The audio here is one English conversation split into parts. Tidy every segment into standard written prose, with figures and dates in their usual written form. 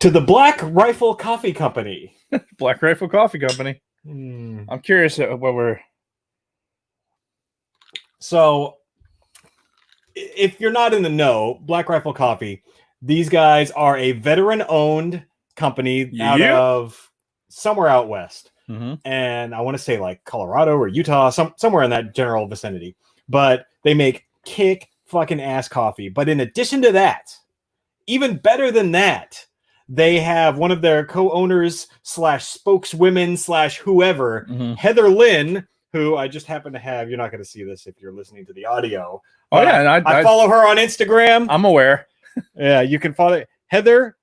To the Black Rifle Coffee Company. Black Rifle Coffee Company. I'm curious what we're... So, if you're not in the know, Black Rifle Coffee, these guys are a veteran-owned company out of somewhere out west. And I want to say like Colorado or Utah, somewhere in that general vicinity. But they make kick fucking ass coffee. But in addition to that, even better than that, they have one of their co-owners / spokeswomen / whoever, Heather Lynn, who I just happen to have. You're not going to see this if you're listening to the audio. Oh, yeah. And I follow her on Instagram. I'm aware. Yeah, you can follow Heather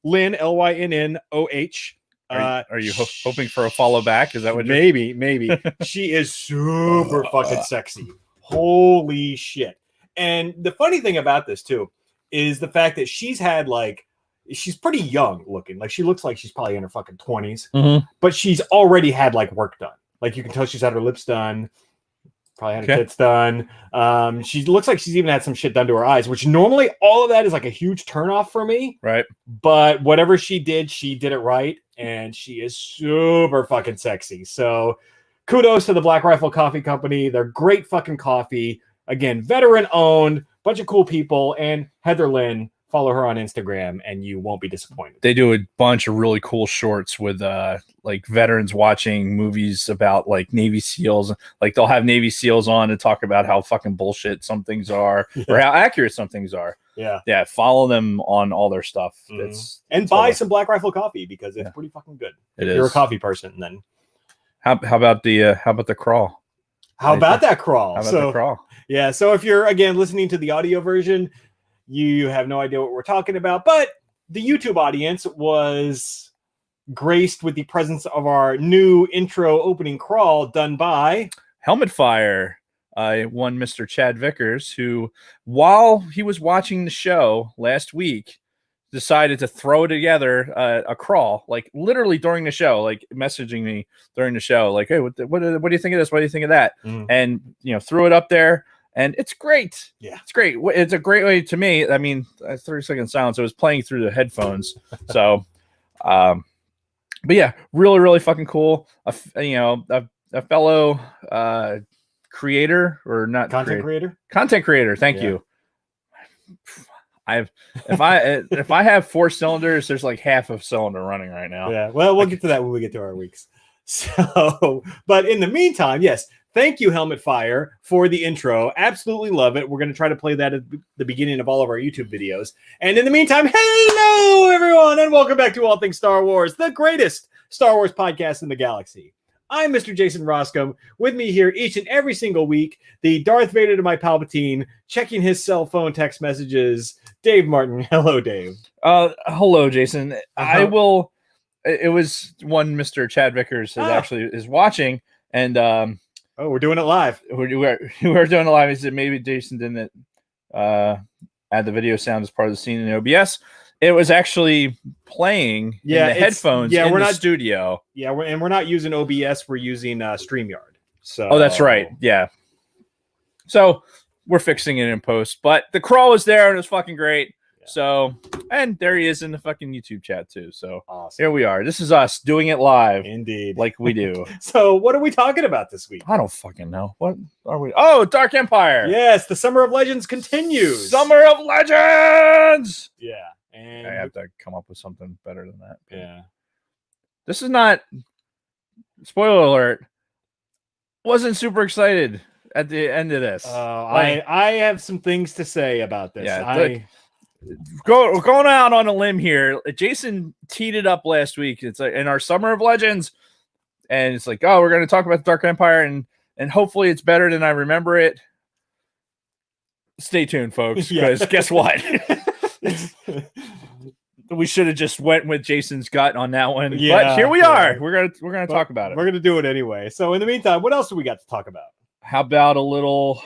Lynn, LYNNOH. Are you hoping for a follow back? Is that what maybe. She is super fucking sexy. Holy shit. And the funny thing about this, too, is the fact that she's pretty young looking. Like, she looks like she's probably in her fucking 20s. But she's already had, like, work done. Like, you can tell she's had her lips done. Probably had her tits done. She looks like she's even had some shit done to her eyes, which normally all of that is like a huge turnoff for me. Right. But whatever she did it right. And she is super fucking sexy. So kudos to the Black Rifle Coffee Company. They're great fucking coffee. Again, veteran owned, bunch of cool people. And Heather Lynn, follow her on Instagram and you won't be disappointed. They do a bunch of really cool shorts with like veterans watching movies about like Navy SEALs. Like they'll have Navy SEALs on to talk about how fucking bullshit some things are or how accurate some things are. Yeah. Follow them on all their stuff. And buy some Black Rifle coffee because it's pretty fucking good. If you're a coffee person, then how about the crawl? How about that crawl? How about the crawl? Yeah. So if you're again listening to the audio version, you have no idea what we're talking about, but the YouTube audience was graced with the presence of our new intro opening crawl done by Helmet Fire. One Mr. Chad Vickers, who, while he was watching the show last week, decided to throw together a crawl, like literally during the show, like messaging me during the show, like, hey, what do you think of this? What do you think of that? And, threw it up there. And it's great. Yeah, it's great. It's a great way to me. I mean, 30-second silence. I was playing through the headphones. So, but yeah, really, really fucking cool. A fellow creator or not content creator. Thank you. If I have 4 cylinders, there's like half a cylinder running right now. Yeah. Well, we'll get to that when we get to our weeks. So, but in the meantime, yes. Thank you, Helmet Fire, for the intro. Absolutely love it. We're going to try to play that at the beginning of all of our YouTube videos. And in the meantime, hello, everyone, and welcome back to All Things Star Wars, the greatest Star Wars podcast in the galaxy. I'm Mr. Jason Roscom. With me here each and every single week, the Darth Vader to my Palpatine, checking his cell phone text messages, Dave Martin. Hello, Dave. Hello, Jason. I will... It was one Mr. Chad Vickers is watching, and... Oh, we're doing it live. We're doing it live. He said maybe Jason didn't add the video sound as part of the scene in OBS. It was actually playing in the headphones in the studio. Yeah, we're not using OBS. We're using StreamYard. So. Oh, that's right. Yeah. So we're fixing it in post. But the crawl was there and it was fucking great. Yeah. So, and there he is in the fucking YouTube chat too. So awesome. Here we are. This is us doing it live. Indeed. Like we do. So what are we talking about this week? I don't fucking know. What are we? Oh, Dark Empire. Yes, the Summer of Legends continues. Summer of Legends. Yeah. And I have to come up with something better than that. Yeah. This is not, spoiler alert, wasn't super excited at the end of this. I have some things to say about this. Yeah, going out on a limb here. Jason teed it up last week. It's like in our Summer of Legends, and it's like, oh, we're going to talk about the Dark Empire, and hopefully it's better than I remember it. Stay tuned, folks, because guess what? We should have just went with Jason's gut on that one. Yeah, but here we are. We're gonna talk about it. We're gonna do it anyway. So in the meantime, what else do we got to talk about? How about a little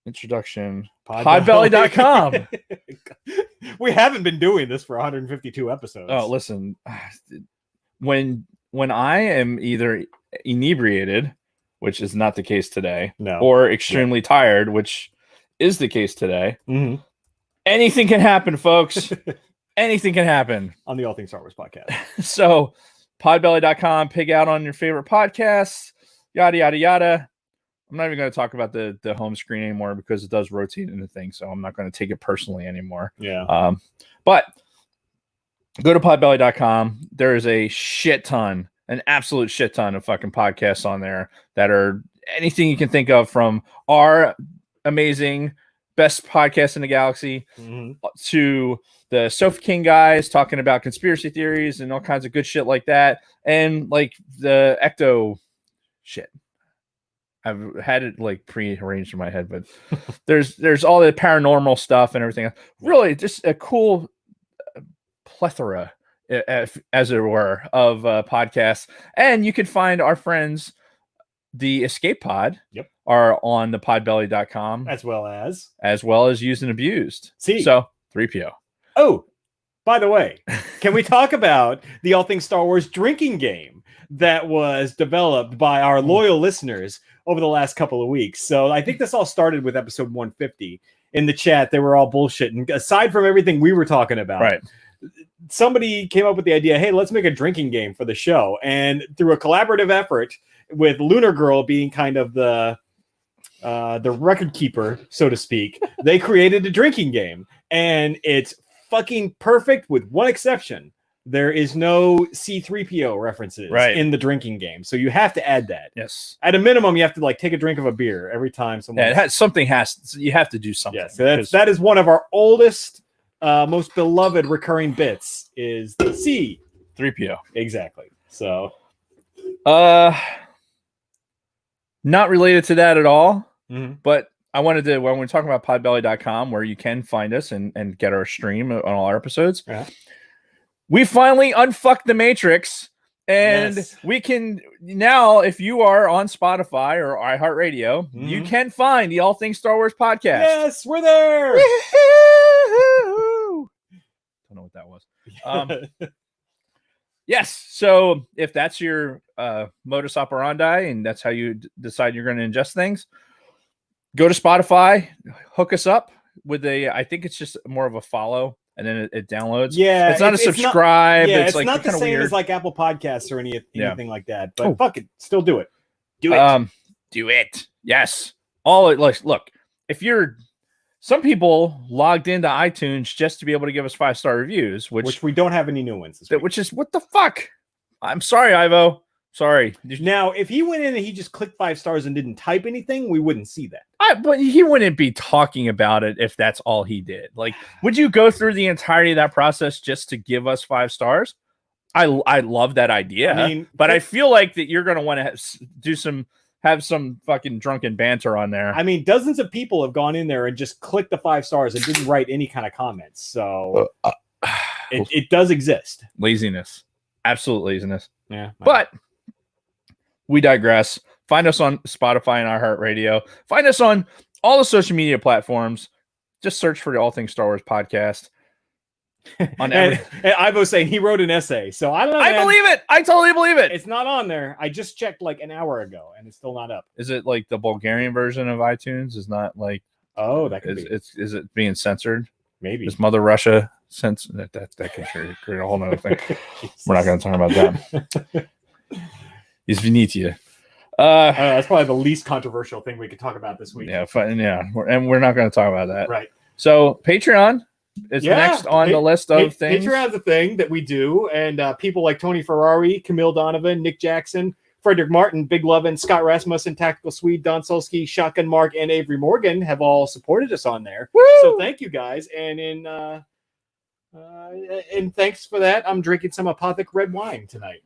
introduction? Podbelly.com. We haven't been doing this for 152 episodes. Oh, listen. When I am either inebriated, which is not the case today, or extremely tired, which is the case today. Mm-hmm. Anything can happen, folks. anything can happen on the All Things Star Wars podcast. So podbelly.com, pig out on your favorite podcasts, yada, yada, yada. I'm not even going to talk about the home screen anymore because it does rotate in the thing. So I'm not going to take it personally anymore. Yeah. But go to podbelly.com. There is a shit ton, an absolute shit ton of fucking podcasts on there that are anything you can think of, from our amazing best podcast in the galaxy to the Sofa King guys talking about conspiracy theories and all kinds of good shit like that. And like the Ecto shit. I've had it like pre-arranged in my head, but there's all the paranormal stuff and everything. Really just a cool plethora, as it were, of podcasts. And you can find our friends, the Escape Pod, are on the podbelly.com, as well as Used and Abused. See, so 3PO. Oh, by the way, can we talk about the All Things Star Wars drinking game that was developed by our loyal listeners over the last couple of weeks? So I think this all started with episode 150. In the chat, they were all bullshitting. Aside from everything we were talking about, right? Somebody came up with the idea, hey, let's make a drinking game for the show. And through a collaborative effort with Lunar Girl being kind of the record keeper, so to speak, they created a drinking game. And it's fucking perfect with one exception. There is no C-3PO references in the drinking game. So you have to add that. Yes. At a minimum, you have to like take a drink of a beer every time someone... Yeah, you have to do something. Yes, that is one of our oldest, most beloved recurring bits, is the C-3PO. Exactly. So... not related to that at all, but I wanted to, when we're talking about podbelly.com, where you can find us and get our stream on all our episodes, we finally unfucked the Matrix, and we can now, if you are on Spotify or iHeartRadio, you can find the All Things Star Wars podcast. Yes, we're there. Don't know what that was. Yes. So if that's your modus operandi and that's how you decide you're going to ingest things, go to Spotify, hook us up with I think it's just more of a follow, and then it downloads. Yeah. It's not a subscribe. It's like not the same weird. as like Apple Podcasts or anything like that. But fuck it. Still do it. Do it. Yes. Look, if you're... Some people logged into iTunes just to be able to give us 5-star reviews, which we don't have any new ones this week. Which is, what the fuck? I'm sorry, Ivo. Sorry. Now, if he went in and he just clicked 5 stars and didn't type anything, we wouldn't see that. But he wouldn't be talking about it if that's all he did. Like, would you go through the entirety of that process just to give us 5 stars? I love that idea, but I feel like that you're going to want to have some fucking drunken banter on there. I mean, dozens of people have gone in there and just clicked the 5 stars and didn't write any kind of comments. So it does exist. Laziness. Absolute laziness. Yeah. But we digress. Find us on Spotify and iHeartRadio. Find us on all the social media platforms. Just search for the All Things Star Wars podcast. And Ivo's saying he wrote an essay, so I don't know. I believe it. I totally believe it. It's not on there. I just checked like an hour ago, and it's still not up. Is it like the Bulgarian version of iTunes? Is not like that could be. Is it being censored? Maybe. Is Mother Russia censored? That can create a whole nother thing. We're not going to talk about that. Извините. That's probably the least controversial thing we could talk about this week. Yeah, and we're not going to talk about that. Right. So Patreon is next on the list of things. Patreon's a thing that we do, and people like Tony Ferrari, Camille Donovan, Nick Jackson, Frederick Martin, Big Lovin', Scott Rasmussen, Tactical Swede, Don Solsky, Shotgun Mark, and Avery Morgan have all supported us on there. Woo! So thank you guys, and and thanks for that. I'm drinking some Apothic red wine tonight.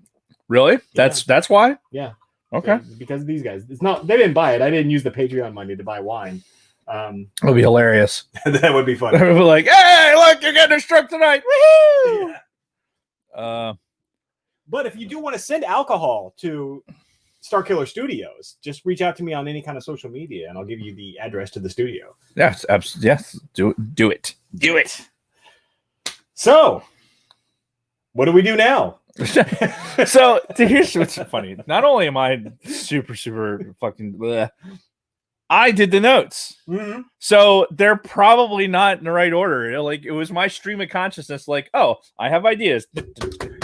Really? Yeah. That's why? Yeah. Okay. Because of these guys. It's not. They didn't buy it. I didn't use the Patreon money to buy wine. It would be hilarious. That would be fun. We're like, hey, look, you're getting a stroke tonight. Woohoo! Yeah. But if you do want to send alcohol to Starkiller Studios, just reach out to me on any kind of social media, and I'll give you the address to the studio. Yes, absolutely. Yes, do it. Do it. So, what do we do now? So here's what's funny. Not only am I super fucking bleh, I did the notes. Mm-hmm. So they're probably not in the right order. Like, it was my stream of consciousness. Like, oh, I have ideas.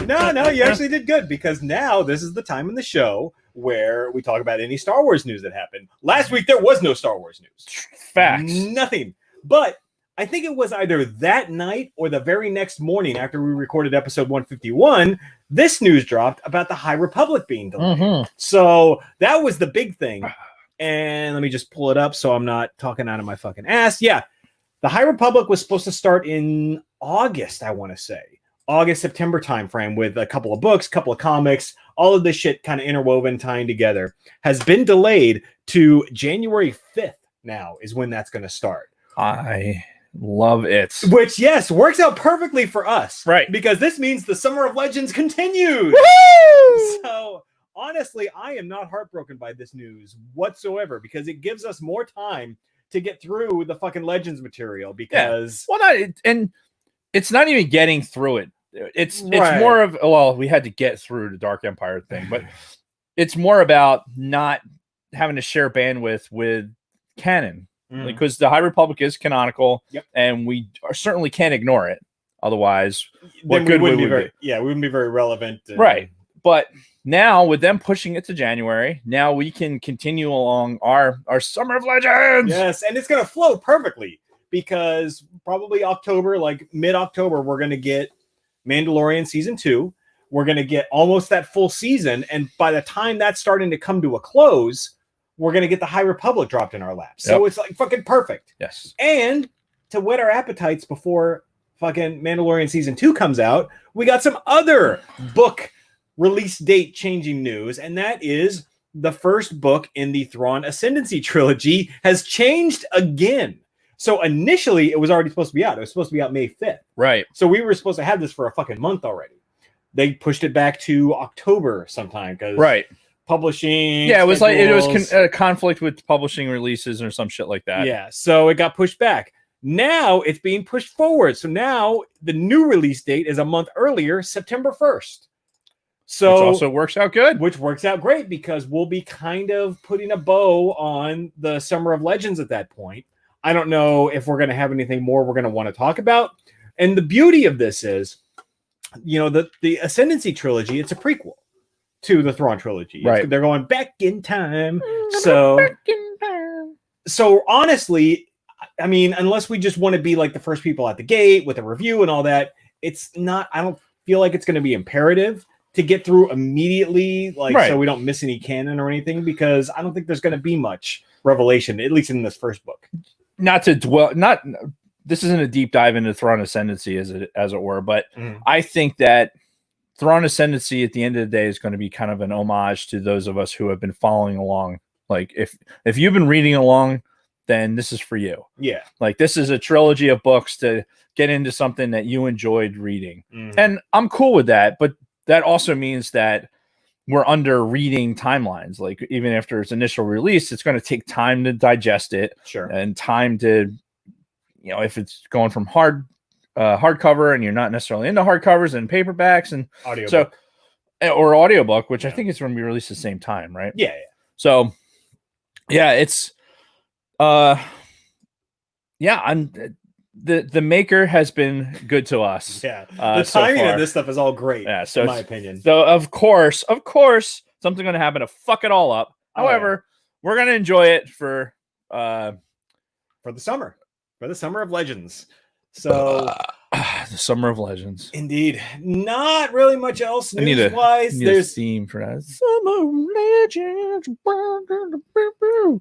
No, you actually did good, because now this is the time in the show where we talk about any Star Wars news that happened. Last week, there was no Star Wars news. Facts. Nothing. But I think it was either that night or the very next morning after we recorded episode 151, this news dropped about the High Republic being delayed. Mm-hmm. So that was the big thing. And let me just pull it up so I'm not talking out of my fucking ass. Yeah, the High Republic was supposed to start in August, I want to say. August, September timeframe, with a couple of books, couple of comics, all of this shit kind of interwoven, tying together. Has been delayed to January 5th now is when that's going to start. I love it. Which, yes, works out perfectly for us. Right. Because this means the Summer of Legends continues. Woo! So, honestly, I am not heartbroken by this news whatsoever, because it gives us more time to get through the fucking Legends material. Because and it's not even getting through it. It's Right. more of, well, we had to get through the Dark Empire thing, but it's more about not having to share bandwidth with canon, because the High Republic is canonical, and we certainly can't ignore it. Otherwise, what good would we be? Yeah, we wouldn't be very relevant. Right. But now, with them pushing it to January, now we can continue along our Summer of Legends. Yes, and it's going to flow perfectly, because probably October, like mid-October, we're going to get Mandalorian season 2. We're going to get almost that full season, and by the time that's starting to come to a close, we're going to get the High Republic dropped in our laps. So it's like fucking perfect. Yes. And to whet our appetites before fucking Mandalorian season 2 comes out, we got some other book release date changing news, and that is the first book in the Thrawn Ascendancy trilogy has changed again. So initially, it was already supposed to be out. It was supposed to be out May 5th. Right. So we were supposed to have this for a fucking month already. They pushed it back to October sometime because publishing. Yeah, it was like it was a conflict with publishing releases or some shit like that. Yeah, so it got pushed back. Now it's being pushed forward. So now the new release date is a month earlier, September 1st. So which also works out good. Which works out great, because we'll be kind of putting a bow on the Summer of Legends at that point. I don't know if we're going to have anything more we're going to want to talk about. And the beauty of this is, you know, the Ascendancy trilogy, it's a prequel to the Thrawn trilogy. Right. They're going back in time. So honestly, I mean, unless we just want to be like the first people at the gate with a review and all that, it's not, I don't feel like it's going to be imperative to get through immediately, like, so we don't miss any canon or anything, because I don't think there's going to be much revelation, at least in this first book. This isn't a deep dive into Thrawn Ascendancy as it were, but I think that Thrawn Ascendancy at the end of the day is going to be kind of an homage to those of us who have been following along. Like, if you've been reading along, then this is for you. Yeah. Like, this is a trilogy of books to get into something that you enjoyed reading. And I'm cool with that, but that also means that we're under reading timelines. Like, even after its initial release, it's going to take time to digest it. Sure. And time to, you know, if it's going from hardcover and you're not necessarily into hardcovers and paperbacks and audiobook. Or audiobook, which I think it's going to be released at the same time, right? Yeah. So, yeah, it's the maker has been good to us. Yeah, the timing of this stuff is all great. Yeah, so in my opinion. So of course, something's going to happen to fuck it all up. However, we're going to enjoy it for the summer, for the Summer of Legends. So the Summer of Legends, indeed. Not really much else news-wise. There's a theme for that. Summer of Legends.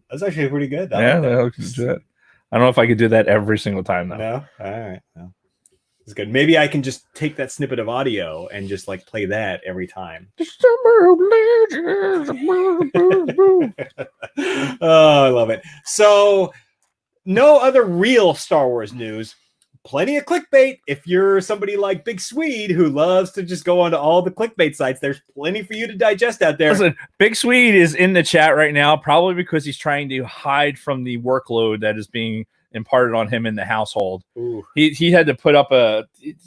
That's actually pretty good. I don't know if I could do that every single time, though. No? All right. No. It's good. Maybe I can just take that snippet of audio and just like play that every time. Oh, I love it. So, no other real Star Wars news. Plenty of clickbait. If you're somebody like Big Swede who loves to just go onto all the clickbait sites, there's plenty for you to digest out there. Listen, Big Swede is in the chat right now, probably because he's trying to hide from the workload that is being imparted on him in the household. Ooh. He had to put up a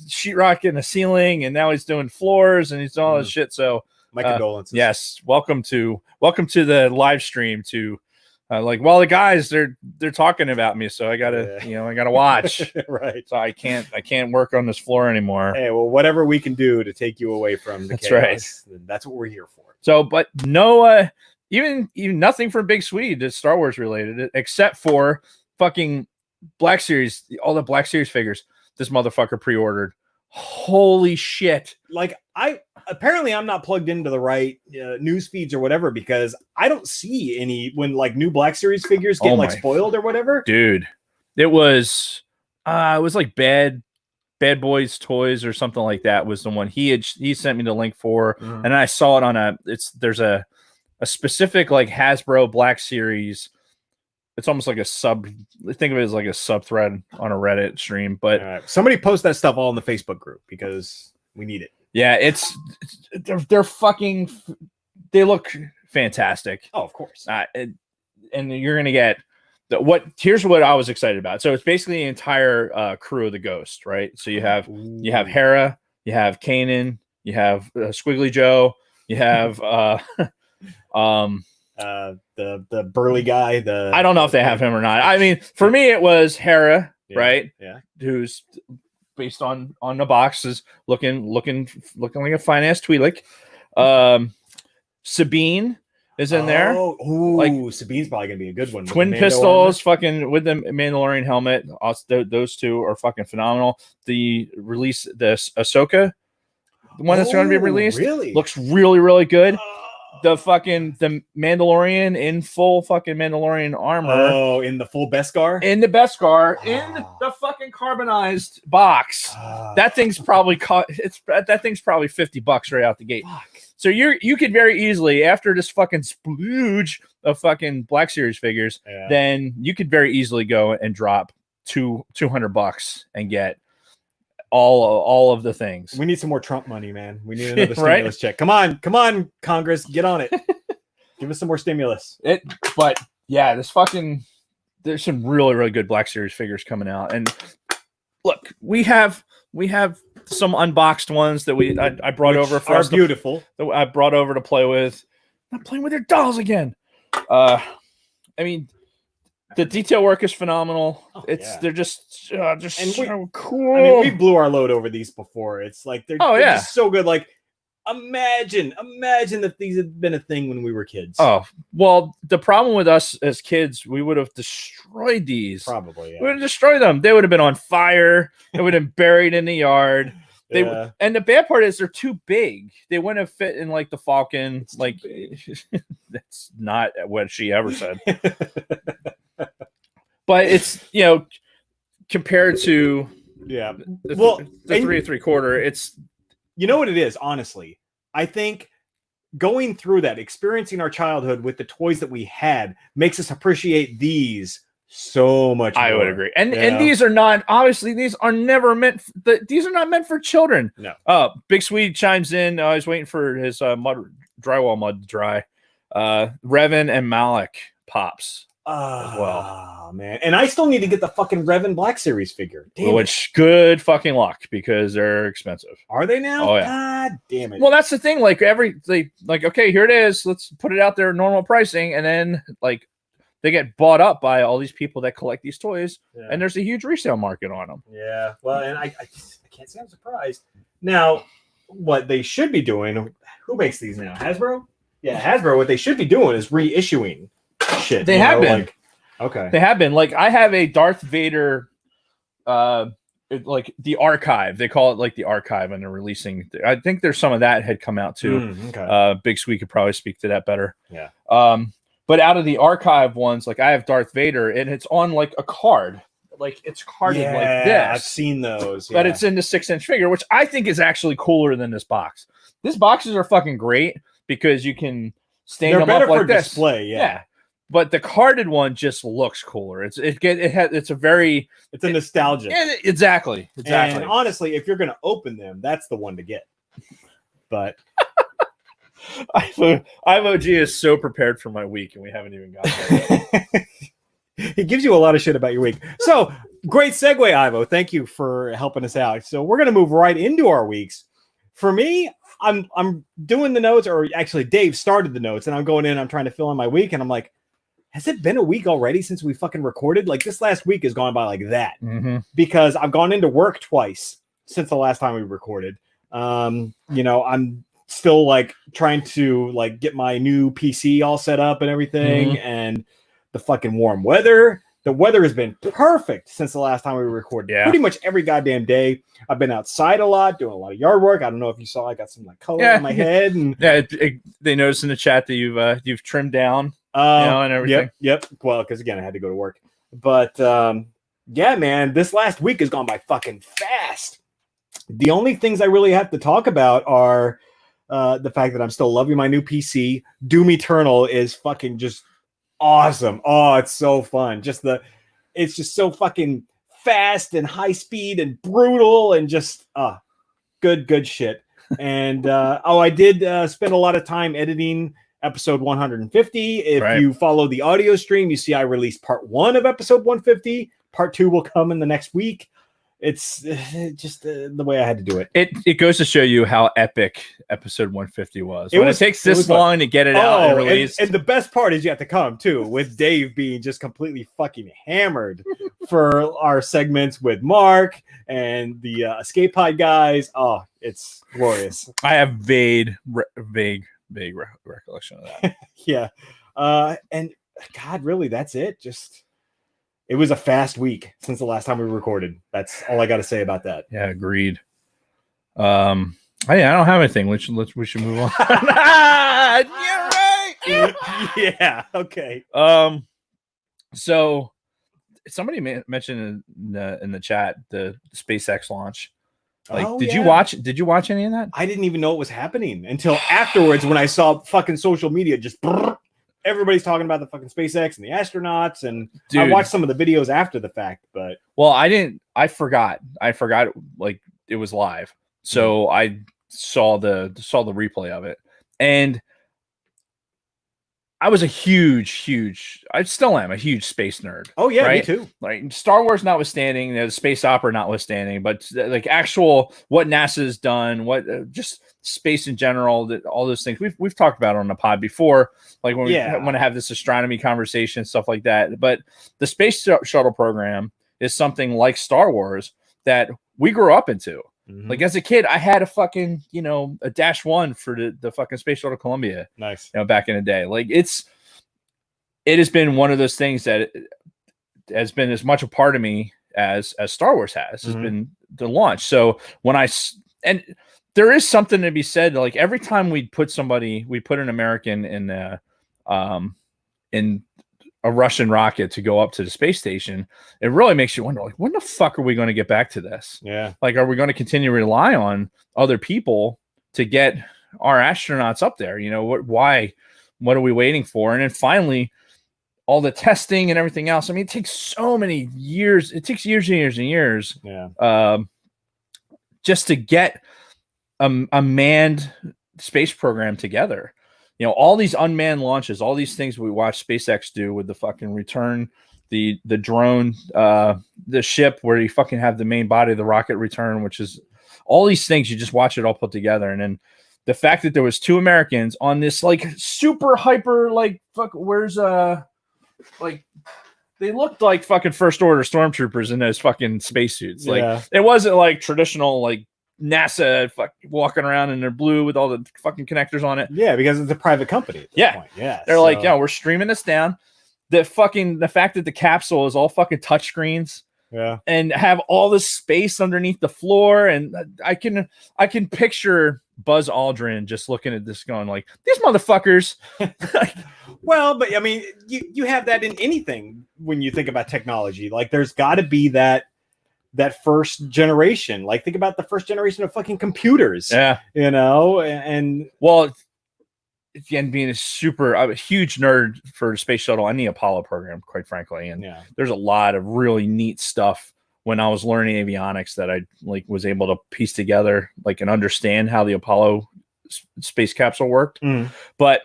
sheetrock in the ceiling, and now he's doing floors and he's doing all this shit. So my condolences. Yes, welcome to the live stream to Like, well, the guys they're talking about me, so I gotta I gotta watch. Right. So I can't work on this floor anymore. Hey, well, whatever we can do to take you away from the chaos, that's what we're here for. So, but no, even nothing from Big Swede that's Star Wars related, except for fucking Black Series, all the Black Series figures. This motherfucker pre-ordered. Holy shit! Like I'm not plugged into the right news feeds or whatever, because I don't see any when like new Black Series figures get like spoiled or whatever. Dude, it was like Bad Boys Toys or something like that was the one he sent me the link for, and I saw it on there's a specific like Hasbro Black Series. It's almost like think of it as like a sub thread on a Reddit stream, but somebody post that stuff all in the Facebook group because we need it. Yeah, they're fucking, they look fantastic. Oh, of course. And you're gonna get here's what I was excited about. So it's basically the entire crew of the Ghost, right? So you have Hera, you have Kanan, you have Squiggly Joe, you have the burly guy. I don't know if they have him or not. I mean, for me, it was Hera, right? Yeah. Who's based on the box is looking like a fine ass Twi'lek. Sabine is in there. Oh, Sabine's probably gonna be a good one. Twin pistols, fucking with the Mandalorian helmet. Also, those two are fucking phenomenal. The Ahsoka, the one that's going to be released, looks really, really good. The Mandalorian in full fucking Mandalorian armor. Oh, in the full Beskar? In the Beskar, in the fucking carbonized box. That thing's probably $50 right out the gate. Fuck. So you could very easily, after this fucking splooge of fucking Black Series figures, then you could very easily go and drop $200 and get all of the things. We need some more Trump money, man. We need another stimulus check. Come on, Congress, get on it. Give us some more stimulus. But yeah, there's some really, really good Black Series figures coming out. And look, we have some unboxed ones that I brought over for us. Beautiful. That I brought over to play with. I'm playing with your dolls again. I mean, the detail work is phenomenal. They're just so cool. I mean, we blew our load over these before. It's like they're just so good. Like, imagine if these had been a thing when we were kids. Oh, well, the problem with us as kids, we would have destroyed these. Probably, yeah. We would have destroyed them. They would have been on fire. They would have been buried in the yard. And the bad part is they're too big. They wouldn't have fit in like the Falcon. Like, that's not what she ever said. But it's, compared to the 3 3/4, it's, you know what it is, honestly. I think going through that, experiencing our childhood with the toys that we had, makes us appreciate these so much more. I would agree. And these are not, obviously, these are these are not meant for children. No. Big Swede chimes in. I was waiting for his drywall mud to dry. Revan and Malik pops. As well, man, and I still need to get the fucking Revan Black Series figure. Which good fucking luck, because they're expensive. Are they now? Oh yeah. God damn it. Well, that's the thing. Like okay, here it is. Let's put it out there, normal pricing, and then like they get bought up by all these people that collect these toys, and there's a huge resale market on them. Yeah. Well, and I can't say I'm surprised. Now, what they should be doing? Who makes these now? Hasbro? Yeah, Hasbro. What they should be doing is reissuing shit. They have been. Okay. They have been. Like, I have a Darth Vader, like the archive. They call it like the archive, and they're releasing. I think there's some of that had come out too. Okay. Big Sweet could probably speak to that better. Yeah. But out of the archive ones, like I have Darth Vader, and it's on like a card. Like it's carded like this. I've seen those. But it's in the 6-inch figure, which I think is actually cooler than this box. These boxes are fucking great because you can stand them up like this. Display. Yeah. But the carded one just looks cooler. It's a nostalgia. Exactly. And honestly, if you're gonna open them, that's the one to get. But IVOG is so prepared for my week, and we haven't even got there yet. He gives you a lot of shit about your week. So great segue, Ivo. Thank you for helping us out. So we're gonna move right into our weeks. For me, I'm doing the notes, or actually Dave started the notes, and I'm going in, I'm trying to fill in my week, and I'm like, has it been a week already since we fucking recorded? Like this last week has gone by like that because I've gone into work twice since the last time we recorded. I'm still like trying to like get my new PC all set up and everything, and the fucking warm weather. The weather has been perfect since the last time we recorded. Yeah. Pretty much every goddamn day. I've been outside a lot, doing a lot of yard work. I don't know if you saw, I got some like color on my head, and they noticed in the chat that you've trimmed down, and everything. Yep. Well, because again, I had to go to work. But yeah, man, this last week has gone by fucking fast. The only things I really have to talk about are the fact that I'm still loving my new PC. Doom Eternal is fucking just awesome. Oh, it's so fun. It's just so fucking fast and high speed and brutal and just good shit. And I did spend a lot of time editing episode 150. If you follow the audio stream, you see I released part 1 of episode 150. Part 2 will come in the next week. It's just the way I had to do it. It goes to show you how epic episode 150 was. It takes this long to get it out and released. And the best part is yet to come too, with Dave being just completely fucking hammered for our segments with Mark and the Escape Pod guys. Oh, it's glorious. I have vague recollection of that. Yeah. And God, really, that's it. It was a fast week since the last time we recorded. That's all I got to say about that. Yeah, agreed. I don't have anything. We should move on. You're right. Yeah. Okay. So somebody mentioned in the chat the SpaceX launch. Like, did you watch any of that? I didn't even know it was happening until afterwards when I saw fucking social media just. Everybody's talking about the fucking SpaceX and the astronauts, and I watched some of the videos after the fact, but I forgot like it was live. So I saw the replay of it, and I was I still am a huge space nerd. Oh yeah, right? Me too. Like Star Wars notwithstanding, the space opera notwithstanding, but like actual what NASA's done, what just space in general, that all those things we've talked about on the pod before, like when we want to have this astronomy conversation, stuff like that. But the space shuttle program is something like Star Wars that we grew up into. Like as a kid, I had a fucking, a -1 for the fucking Space Shuttle Columbia. Nice. Back in the day. Like it has been one of those things that has been as much a part of me as Star Wars has been the launch. So and there is something to be said, like every time we put an American in a Russian rocket to go up to the space station, it really makes you wonder, like, when the fuck are we going to get back to this? Yeah. Like, are we going to continue to rely on other people to get our astronauts up there? Why? What are we waiting for? And then finally, all the testing and everything else. I mean, it takes so many years. It takes years and years and years. Yeah. Just to get a manned space program together. All these unmanned launches, all these things we watch SpaceX do with the fucking return, the drone, the ship where you fucking have the main body of the rocket return, which is all these things. You just watch it all put together. And then the fact that there was 2 Americans on this like super hyper, like like they looked like fucking First Order stormtroopers in those fucking spacesuits. Like it wasn't like traditional, like NASA walking around in their blue with all the fucking connectors on it. Yeah, because it's a private company at this point. Yeah. They're like, we're streaming this down. The fact that the capsule is all fucking touchscreens. Yeah. And have all this space underneath the floor. And I can picture Buzz Aldrin just looking at this going like, these motherfuckers. Well, but I mean, you have that in anything when you think about technology. Like there's got to be that first generation. Like think about the first generation of fucking computers. Yeah. And well, again, being I'm a huge nerd for the space shuttle and the Apollo program, quite frankly. And there's a lot of really neat stuff when I was learning avionics that I was able to piece together, and understand how the Apollo space capsule worked. But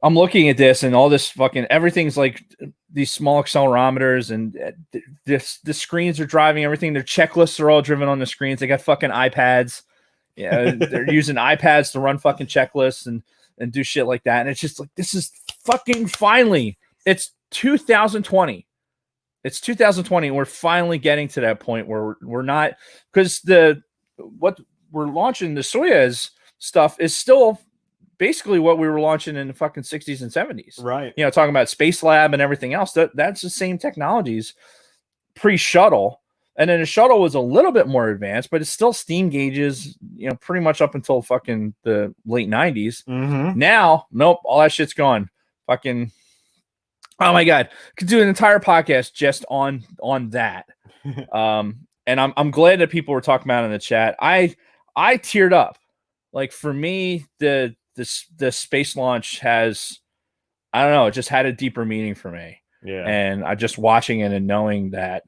I'm looking at this and all this fucking everything's like these small accelerometers and the screens are driving everything. Their checklists are all driven on the screens. They got fucking iPads. Yeah, they're using iPads to run fucking checklists and do shit like that. And it's just like, this is fucking finally, it's 2020. It's 2020, and we're finally getting to that point where we're not, because what we're launching, the Soyuz stuff is still basically what we were launching in the fucking 60s and 70s. Right. You know, talking about Space Lab and everything else. That's the same technologies pre-shuttle. And then the shuttle was a little bit more advanced, but it's still steam gauges, you know, pretty much up until fucking the late 90s. Now, nope, all that shit's gone. Fucking, oh my God. Could do an entire podcast just on that. And I'm glad that people were talking about it in the chat. I teared up. Like, for me, the space launch has, I don't know, it just had a deeper meaning for me. Yeah. And I just watching it and knowing that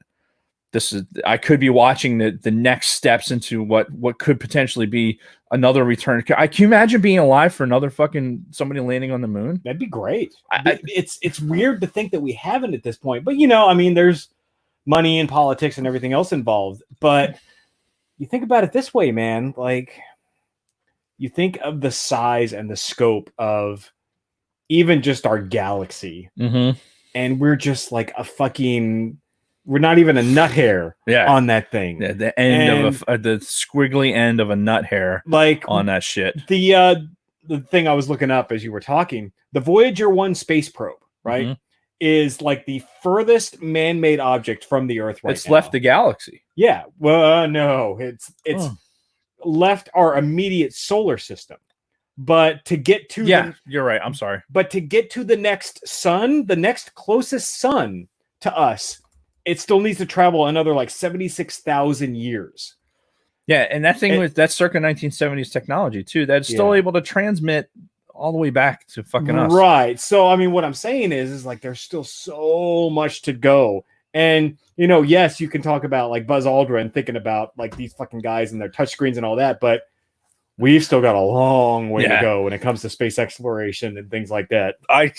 I could be watching the next steps into what could potentially be another return. Can you imagine being alive for another fucking somebody landing on the moon? That'd be great. It's weird to think that we haven't at this point, but you know, I mean, there's money and politics and everything else involved. But you think about it this way, man. Like, you think of the size and the scope of even just our galaxy, and we're just like we're not even a nut hair on that thing. Yeah, the end of the squiggly end of a nut hair, like on that shit. The thing I was looking up as you were talking, the Voyager 1 space probe, right, is like the furthest man-made object from the Earth right now. It's left the galaxy. Yeah. Well, no, it's left our immediate solar system. But to get to you're right. I'm sorry. But to get to the next sun, the next closest sun to us, it still needs to travel another like 76,000 years. Yeah, and that thing that's circa 1970s technology too. That's still able to transmit all the way back to fucking us. Right. So I mean, what I'm saying is like there's still so much to go. And you know, yes, you can talk about like Buzz Aldrin thinking about like these fucking guys and their touchscreens and all that, but we've still got a long way to go when it comes to space exploration and things like that. I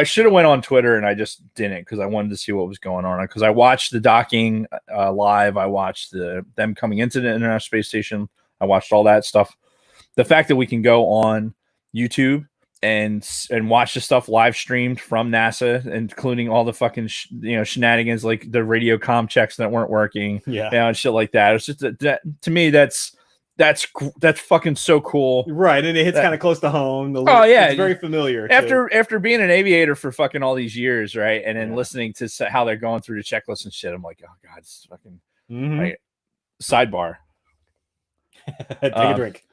should have went on Twitter and I just didn't, because I wanted to see what was going on. Because I watched the docking live. I watched them coming into the International Space Station. I watched all that stuff. The fact that we can go on YouTube and watch the stuff live streamed from NASA, including all the fucking shenanigans, like the radio comm checks that weren't working, and shit like that. It's just that to me that's fucking so cool, right? And it hits kind of close to home. It's very familiar. After being an aviator for fucking all these years, right, and then listening to how they're going through the checklist and shit, I'm like, oh God, it's fucking right. Sidebar. Take a drink.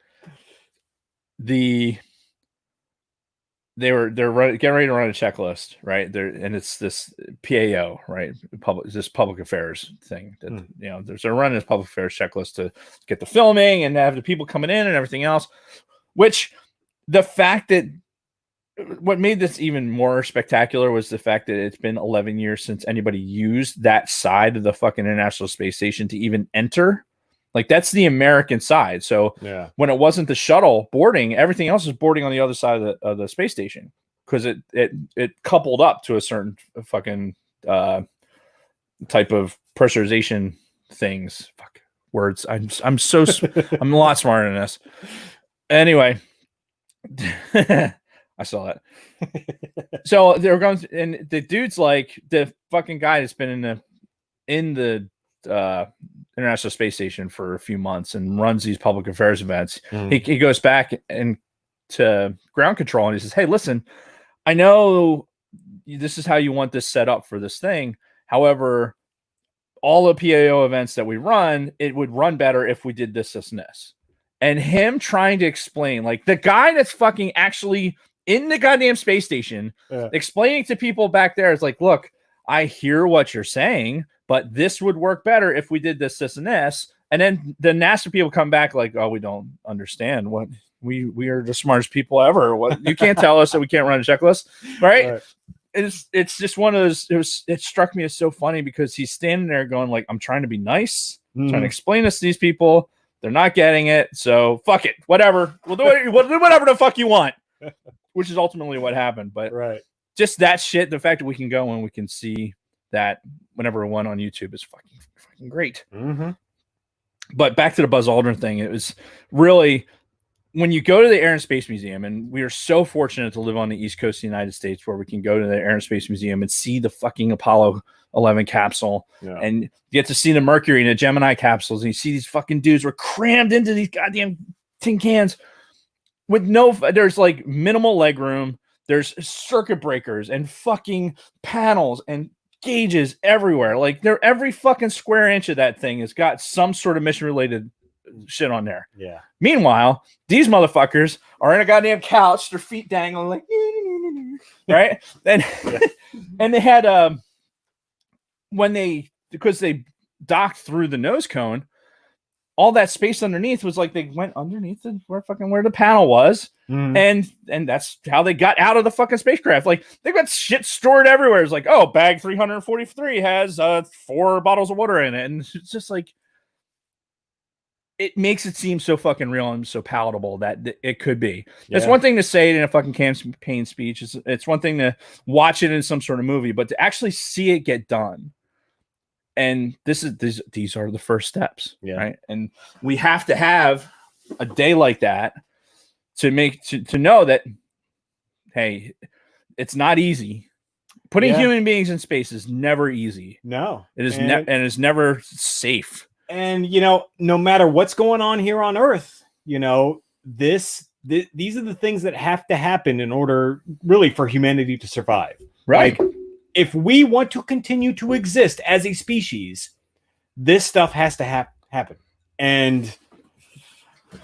They're getting ready to run a checklist, right? And it's this PAO, right? Public affairs thing that they're running this public affairs checklist to get the filming and have the people coming in and everything else. Which the fact that what made this even more spectacular was the fact that it's been 11 years since anybody used that side of the fucking International Space Station to even enter. Like, that's the American side. So when it wasn't the shuttle boarding, everything else is boarding on the other side of the space station, because it coupled up to a certain fucking type of pressurization things. Fuck words. I'm a lot smarter than this. Anyway, I saw that. So they were going, and the dude's like, the fucking guy that's been in the International Space Station for a few months and runs these public affairs events. He goes back and to ground control and he says, hey, listen, I know this is how you want this set up for this thing. However, all the PAO events that we run, it would run better if we did this, and this. And him trying to explain, like, the guy that's fucking actually in the goddamn space station, explaining to people back there, is like, look, I hear what you're saying, but this would work better if we did this, and this. And then the NASA people come back like, oh, we don't understand. What we are the smartest people ever. What, you can't tell us that we can't run a checklist, right? It's just one of those. It struck me as so funny because he's standing there going like, I'm trying to be nice, trying to explain this to these people. They're not getting it, so fuck it, whatever. We'll do whatever the fuck you want, which is ultimately what happened. But just that shit, the fact that we can go and we can see that whenever one on YouTube is fucking great. But back to the Buzz Aldrin thing, it was really when you go to the Air and Space Museum, and we are so fortunate to live on the East Coast of the United States where we can go to the Air and Space Museum and see the fucking Apollo 11 capsule, and you get to see the Mercury and the Gemini capsules, and you see these fucking dudes were crammed into these goddamn tin cans with there's like minimal leg room. There's circuit breakers and fucking panels and gauges everywhere. Like every fucking square inch of that thing has got some sort of mission related shit on there. Yeah. Meanwhile, these motherfuckers are in a goddamn couch, their feet dangling like right? And and they had because they docked through the nose cone, all that space underneath was like they went underneath where the panel was. And that's how they got out of the fucking spacecraft. Like they got shit stored everywhere. It's like, oh, bag 343 has 4 bottles of water in it. And it's just like, it makes it seem so fucking real and so palatable that it could be. Yeah. It's one thing to say it in a fucking campaign speech. It's one thing to watch it in some sort of movie, but to actually see it get done. And these are the first steps, right? And we have to have a day like that to know that, hey, it's not easy. Putting human beings in space is never easy. No, it is, and it's never safe. And no matter what's going on here on Earth, these are the things that have to happen in order, really, for humanity to survive. Right. Like, if we want to continue to exist as a species, this stuff has to happen. And,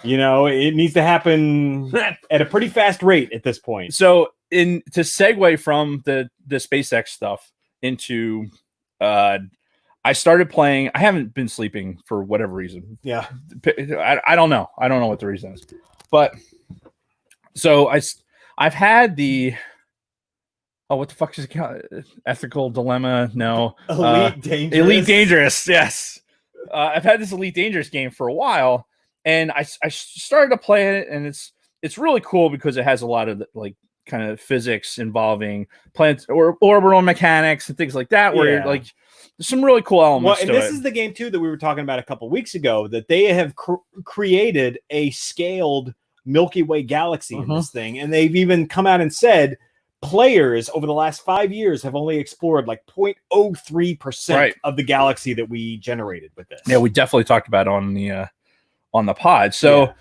it needs to happen at a pretty fast rate at this point. So to segue from the SpaceX stuff into, I started playing, I haven't been sleeping for whatever reason. Yeah. I don't know. I don't know what the reason is, but so I've had the, what the fuck is it called? Ethical Dilemma? No. Elite Dangerous. Elite Dangerous, yes. I've had this Elite Dangerous game for a while, and I started to play it, and it's really cool because it has a lot of like kind of physics involving planet or orbital mechanics and things like that, where like there's some really cool elements. Well, and this is the game too that we were talking about a couple weeks ago, that they have created a scaled Milky Way galaxy in this thing, and they've even come out and said players over the last 5 years have only explored like 0.03% of the galaxy that we generated with this. Yeah, we definitely talked about it on the pod. So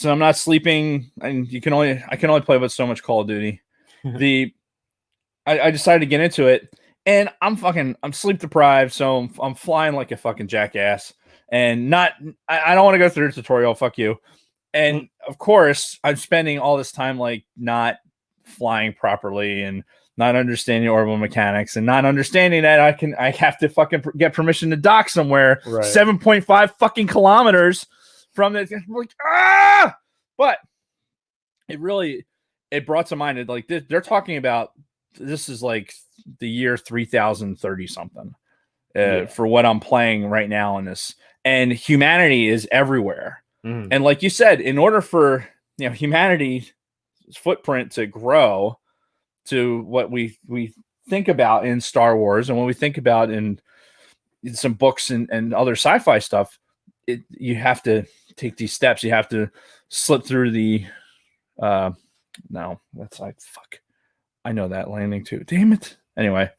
I'm not sleeping, and I can only play with so much Call of Duty. I decided to get into it, and I'm sleep deprived, so I'm flying like a fucking jackass, and I don't want to go through the tutorial. Fuck you. And of course, I'm spending all this time like not flying properly and not understanding orbital mechanics and not understanding that I have to fucking get permission to dock somewhere 7.5 fucking kilometers from it. Like, but it brought to mind like they're talking about, this is like the year 3030 something for what I'm playing right now in this, and humanity is everywhere. And like you said, in order for humanity's footprint to grow to what we think about in Star Wars and what we think about in some books and other sci-fi stuff, you have to take these steps. You have to slip through the no, that's like fuck. I know that landing too. Damn it. Anyway,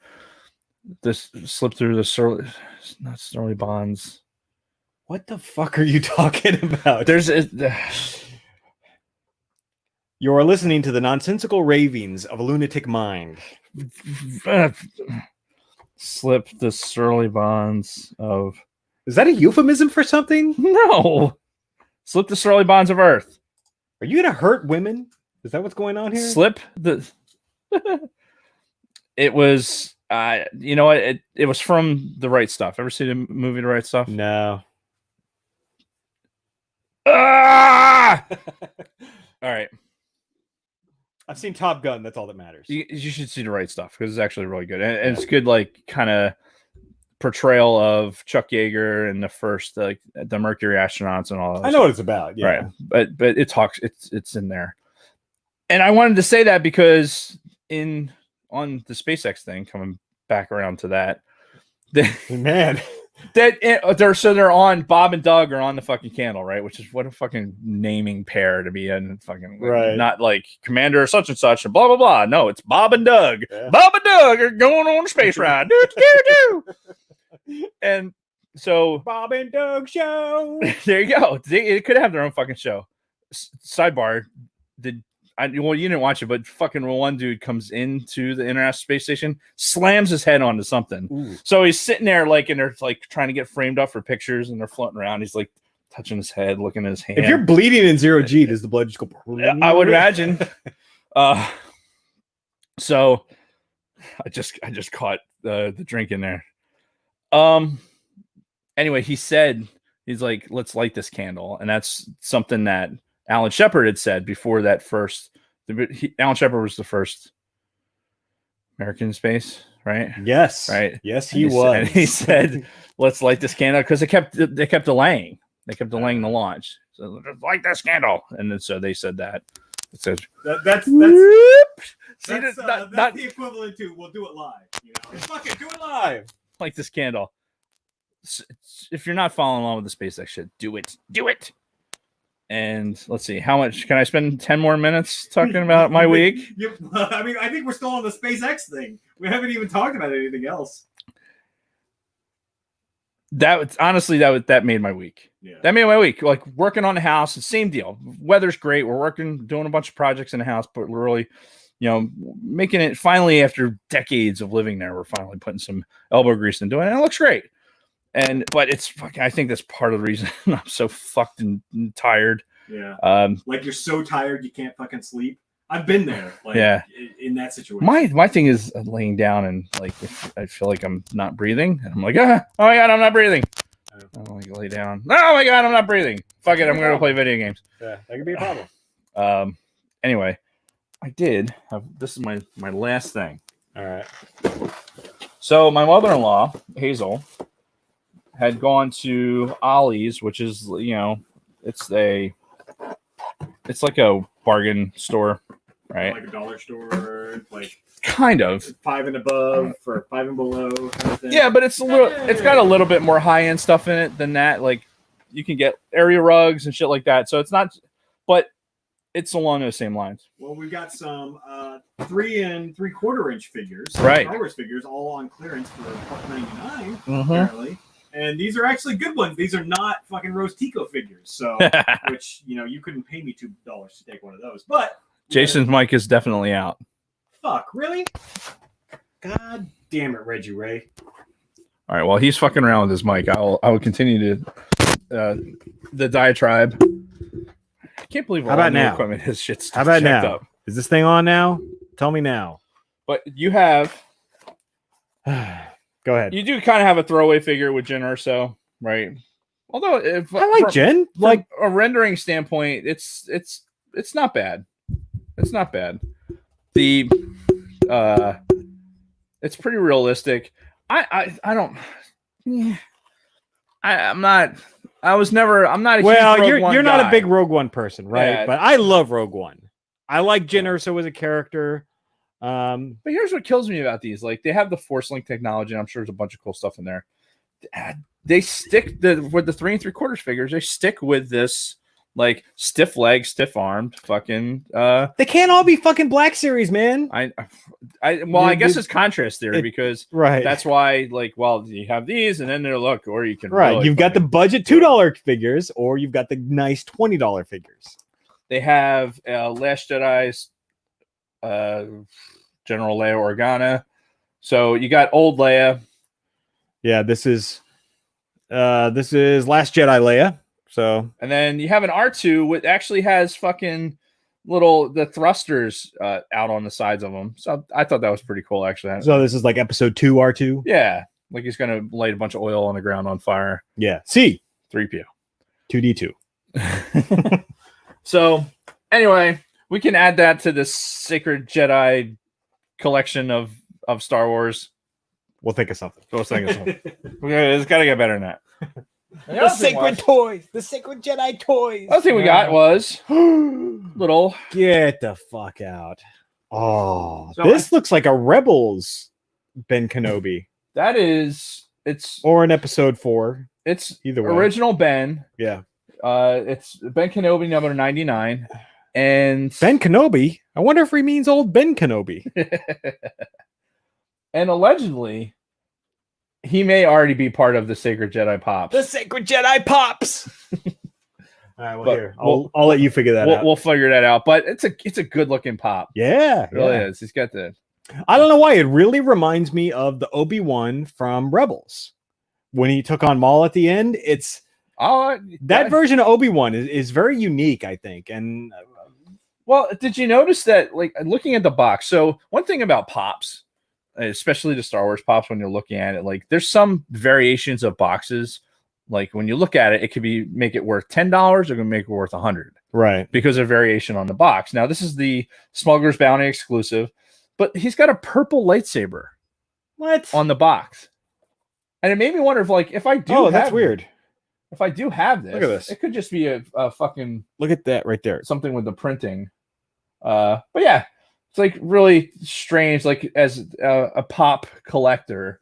this slip through the Surly bonds. What the fuck are you talking about? You're listening to the nonsensical ravings of a lunatic mind. Slip the surly bonds of... Is that a euphemism for something? No. Slip the surly bonds of Earth. Are you going to hurt women? Is that what's going on here? Slip the... It was... you know what? It was from The Right Stuff. Ever see the movie The Right Stuff? No. All right. I've seen Top Gun. That's all that matters. You should see The Right Stuff because it's actually really good. And it's good, like, kind of portrayal of Chuck Yeager and the first, like, the Mercury astronauts and all that. I know what it's about. Yeah. Right. But it talks, it's in there. And I wanted to say that because on the SpaceX thing, coming back around to that, man, They're on Bob and Doug are on the fucking candle, right? Which is what a fucking naming pair to be in, fucking right. Not like Commander such and such and blah blah blah. No, it's Bob and Doug. Yeah. Bob and Doug are going on a space ride. And so Bob and Doug show. There you go. They could have their own fucking show. Sidebar. Well, you didn't watch it, but fucking one dude comes into the International Space Station, slams his head onto something. Ooh. So he's sitting there and they're like trying to get framed up for pictures, and they're floating around. He's like touching his head, looking at his hand. If you're bleeding in 0G, does the blood just go? I would imagine. So I just caught the drink in there. Anyway, he's like, let's light this candle, and that's something that Alan Shepard had said before that first. Alan Shepard was the first American in space, right? Yes, right. Yes, he was. And he said, "Let's light this candle," because they kept delaying. They kept delaying the launch. So light this candle, and then so they said that. It says that's the equivalent to we'll do it live. You know, fuck it, do it live. Light this candle. If you're not following along with the SpaceX shit, do it. And let's see, how much can I spend 10 more minutes talking about my week? I mean, I think we're still on the SpaceX thing. We haven't even talked about anything else. That made my week. Yeah. That made my week. Like working on the house, the same deal. Weather's great. We're doing a bunch of projects in the house, but we're really, making it finally after decades of living there. We're finally putting some elbow grease into it, and it looks great. But it's fucking. I think that's part of the reason I'm so fucked and tired. Yeah. Like you're so tired you can't fucking sleep. I've been there. Like, yeah. In that situation. My thing is laying down and like if I feel like I'm not breathing, and I'm like, oh my god, I'm not breathing. I'm like lay down. Oh my god, I'm not breathing. Fuck it, I'm gonna go play video games. Yeah, that could be a problem. Anyway, I did. This is my last thing. All right. So my mother-in-law Hazel had gone to Ollie's, which is it's like a bargain store, right? Like a dollar store, like kind of 5 and above or 5 and below kind of thing. Yeah, but it's got a little bit more high-end stuff in it than that. Like you can get area rugs and shit like that. So it's not, but it's along those same lines. Well, we've got some 3 3/4 inch figures, right? Star Wars figures, all on clearance for $1.99 apparently. And these are actually good ones. These are not fucking Rose Tico figures. So, which, you couldn't pay me $2 to take one of those. But Jason's mic is definitely out. Fuck, really? God damn it, Reggie Ray. All right, well, he's fucking around with his mic. I will continue to the diatribe. I can't believe all the equipment his shit's How about checked now? Up. Is this thing on now? Tell me now. But you have Go ahead. You do kind of have a throwaway figure with Jyn Erso, right? Although if I like Jyn, like a rendering standpoint, it's not bad. It's not bad. It's pretty realistic. I'm not you're not a big Rogue One person, right? Yeah. But I love Rogue One. I like Jyn Erso as a character. But here's what kills me about these. Like they have the Force Link technology, and I'm sure there's a bunch of cool stuff in there. They stick with the 3 3/4 figures, they stick with this like stiff legged, stiff armed fucking they can't all be fucking Black Series, man. I guess it's contrast theory because that's why you have these and then or you can you've got the budget $2 figures or you've got the nice $20 figures. They have Last Jedi's General Leia Organa. So you got old Leia. Yeah, this is Last Jedi Leia. So and then you have an R2 which actually has fucking the thrusters out on the sides of them. So I thought that was pretty cool actually. So this is like episode 2 R2. Yeah, like he's gonna light a bunch of oil on the ground on fire. Yeah. C 3PO 2D2. So anyway, we can add that to the Sacred Jedi collection of Star Wars. We'll think of something. It's got to get better than that. The sacred toys. The sacred Jedi toys. The other thing we got was little. Get the fuck out. Oh, so this looks like a Rebels Ben Kenobi. That is It's or in episode 4. It's either way. Original Ben. Yeah. It's Ben Kenobi number 99. And Ben Kenobi? I wonder if he means old Ben Kenobi. And allegedly, he may already be part of the Sacred Jedi Pops. The Sacred Jedi Pops! All right, well, here. I'll let you figure that out. We'll figure that out. But it's a good looking pop. Yeah. It really is. He's got the... I don't know why. It really reminds me of the Obi-Wan from Rebels. When he took on Maul at the end, it's... that version of Obi-Wan is very unique, I think. And... well, did you notice that, like, looking at the box? So one thing about pops, especially the Star Wars pops, when you're looking at it, like, there's some variations of boxes. Like, when you look at it, it could be make it worth $10 or can make it worth $100, right? Because of variation on the box. Now, this is the Smuggler's Bounty exclusive, but he's got a purple lightsaber. What on the box? And it made me wonder if, like, if I do. Oh, that's weird. If I do have this, look at this. It could just be a fucking. Look at that right there. Something with the printing. But yeah, it's like really strange. Like, as a pop collector,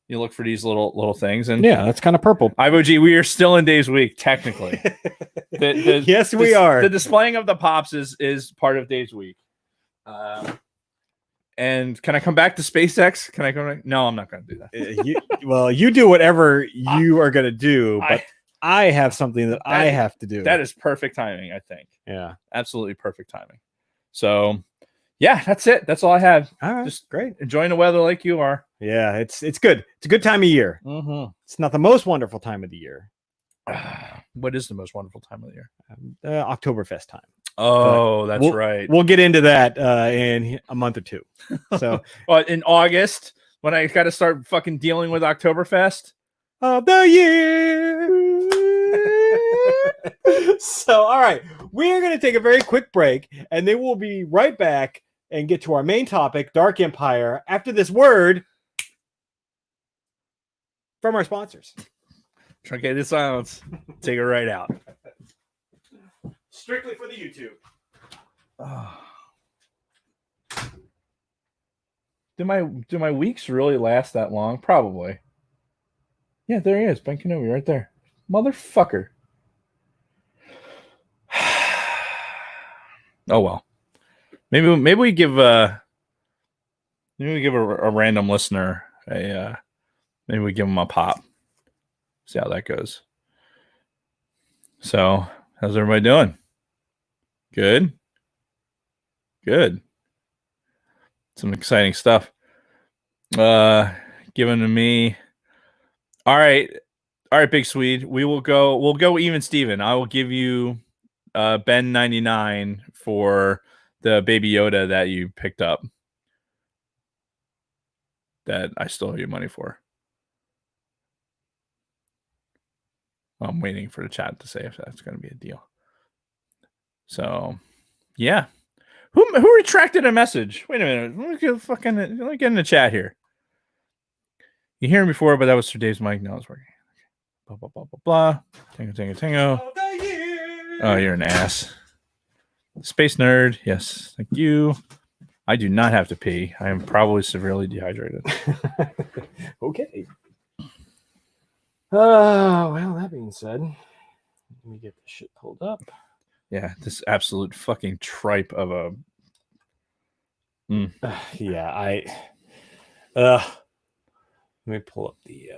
you look for these little things, and yeah, that's kind of purple. IVOG, we are still in Days Week, technically. Yes, we are. The displaying of the pops is part of Days Week. And can I come back to SpaceX? Can I go back? No, I'm not going to do that. You do whatever you are going to do, but I have something that I have to do. That is perfect timing, I think. Yeah, absolutely perfect timing. So, yeah, that's it. That's all I have. All right, just great. Enjoying the weather like you are. Yeah, it's good. It's a good time of year. Mm-hmm. It's not the most wonderful time of the year. What is the most wonderful time of the year? Oktoberfest time. Oh, that's right. We'll get into that in a month or two. So, in August, when I got to start fucking dealing with Oktoberfest of the year. So, all right, we're going to take a very quick break, and then we'll be right back and get to our main topic, Dark Empire, after this word from our sponsors. Truncated silence. Take it right out. Strictly for the YouTube. Do my weeks really last that long? Probably. Yeah, there he is. Ben Kenobi right there. Motherfucker. Oh well. Maybe we give a random listener maybe we give him a pop. See how that goes. So, how's everybody doing? Good. Some exciting stuff. Given to me. All right, Big Swede. We'll go even Steven. I will give you Ben 99 for the Baby Yoda that you picked up. That I still owe you money for. I'm waiting for the chat to say if that's going to be a deal. So, yeah. Who retracted a message? Wait a minute. Let me get in the chat here. You hear him before, but that was Sir Dave's mic. No, it's working. Blah, blah, blah, blah, blah. Tango. Oh, you're an ass. Space nerd. Yes. Thank you. I do not have to pee. I am probably severely dehydrated. Okay. Well, that being said, let me get this shit pulled up. Yeah, this absolute fucking tripe of a. Yeah, let me pull up the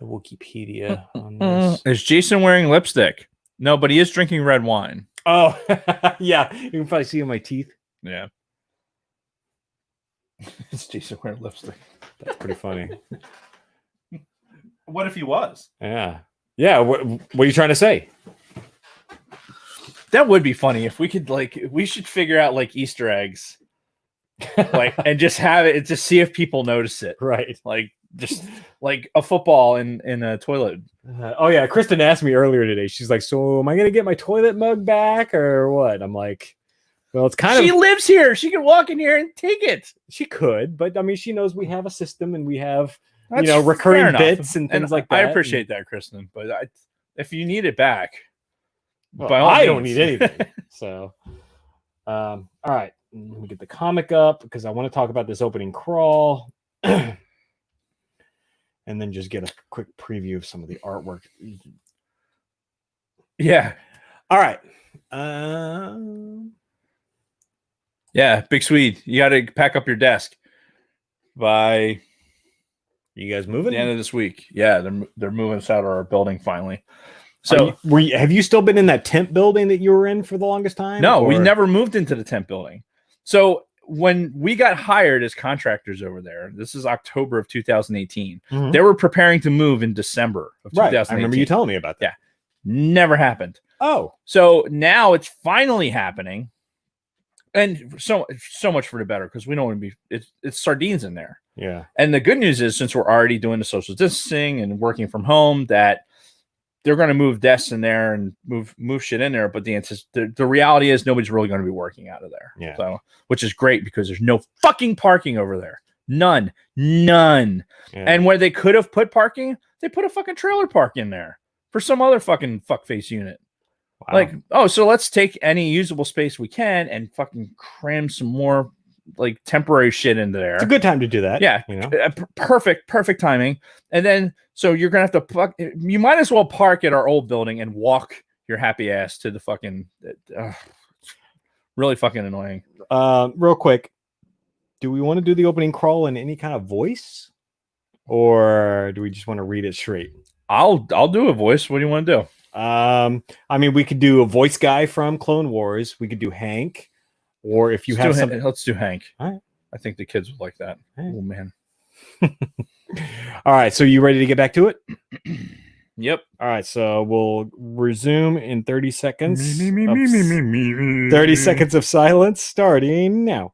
Wikipedia on this. Is Jason wearing lipstick? No, but he is drinking red wine. Oh, yeah. You can probably see in my teeth. Yeah. It's Jason wearing lipstick. That's pretty funny. What if he was? Yeah. Yeah. What are you trying to say? That would be funny if we could, we should figure out Easter eggs, and just have it, just see if people notice it. Right. Just a football in a toilet. Oh yeah. Kristen asked me earlier today. She's like, so am I going to get my toilet mug back or what? I'm like, well, it's kind of. She lives here. She can walk in here and take it. She could, but I mean, she knows we have a system and we have, recurring bits and things like that. I appreciate that, Kristen. But if you need it back, well, I don't need anything. So, all right, let me get the comic up because I want to talk about this opening crawl. and then just get a quick preview of some of the artwork. Yeah. All right. Yeah, Big Swede, you got to pack up your desk by You guys moving? the end of this week. Yeah, they're moving us out of our building finally. So have you still been in that tent building that you were in for the longest time? No, we never moved into the tent building. So when we got hired as contractors over there, this is October of 2018. Mm-hmm. They were preparing to move in December of 2018. I remember you telling me about that. Yeah, never happened. Oh, so now it's finally happening, and so much for the better, because we don't want to be. It's sardines in there. Yeah. And the good news is, since we're already doing the social distancing and working from home, that they're going to move desks in there and move shit in there. But the reality is nobody's really going to be working out of there. Yeah. So, which is great, because there's no fucking parking over there. None. Yeah. And where they could have put parking, they put a fucking trailer park in there for some other fucking fuckface unit. Wow. Like, oh, so let's take any usable space we can and fucking cram some more like temporary shit into there. It's a good time to do that. Yeah. Perfect timing. And then, so you're going to have to you might as well park at our old building and walk your happy ass to the fucking, really fucking annoying. Real quick, do we want to do the opening crawl in any kind of voice, or do we just want to read it straight? I'll do a voice. What do you want to do? I mean, we could do a voice guy from Clone Wars. We could do Hank, or if you have something. Let's do Hank. All right. I think the kids would like that. Right. Oh man. All right. So you ready to get back to it? Yep. All right. So we'll resume in 30 seconds. 30 seconds of silence starting now.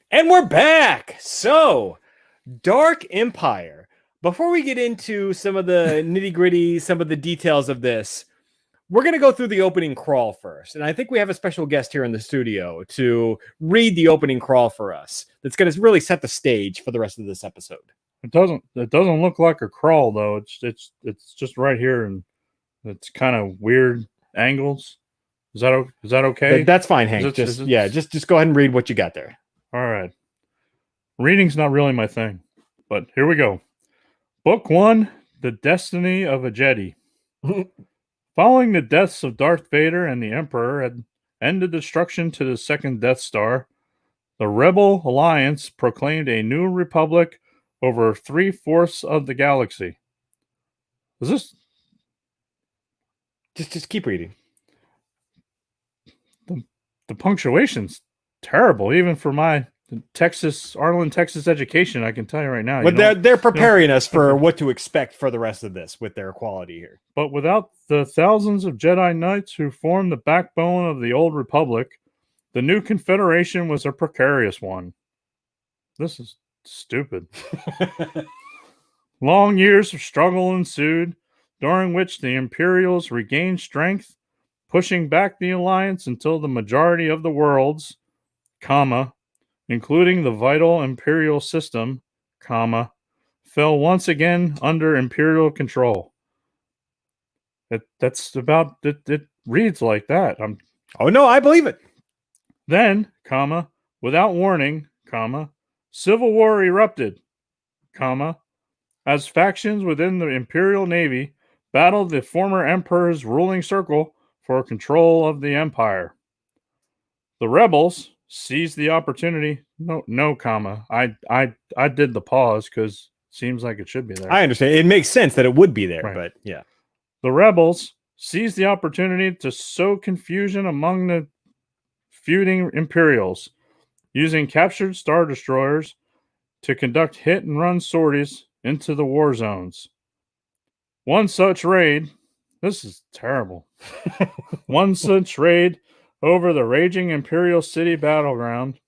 And we're back. So, Dark Empire. Before we get into some of the nitty-gritty, some of the details of this, we're going to go through the opening crawl first. And I think we have a special guest here in the studio to read the opening crawl for us. That's going to really set the stage for the rest of this episode. It doesn't look like a crawl though. It's just right here, and it's kind of weird angles. Is that okay? That's fine, Hank. Just go ahead and read what you got there. All right. Reading's not really my thing, but here we go. Book 1, The Destiny of a Jedi. Following the deaths of Darth Vader and the Emperor had ended destruction to the second Death Star, the Rebel Alliance proclaimed a new republic over 3/4 of the galaxy. Is this? Just keep reading. The punctuation's terrible, even for my Arlen, Texas education. I can tell you right now. But they're preparing us for what to expect for the rest of this with their quality here. But without the thousands of Jedi Knights who formed the backbone of the old Republic, the new Confederation was a precarious one. This is stupid. Long years of struggle ensued, during which the Imperials regained strength, pushing back the Alliance until the majority of the worlds, including the vital Imperial system, fell once again under Imperial control. It reads like that. Oh no, I believe it. Then, without warning, civil war erupted, as factions within the Imperial Navy battled the former Emperor's ruling circle for control of the Empire. The rebels seized the opportunity. I did the pause because it seems like it should be there. I understand. It makes sense that it would be there, right. But yeah. The rebels seized the opportunity to sow confusion among the feuding Imperials, using captured Star Destroyers to conduct hit-and-run sorties into the war zones. One such raid, this is terrible. One such raid over the raging Imperial City battleground.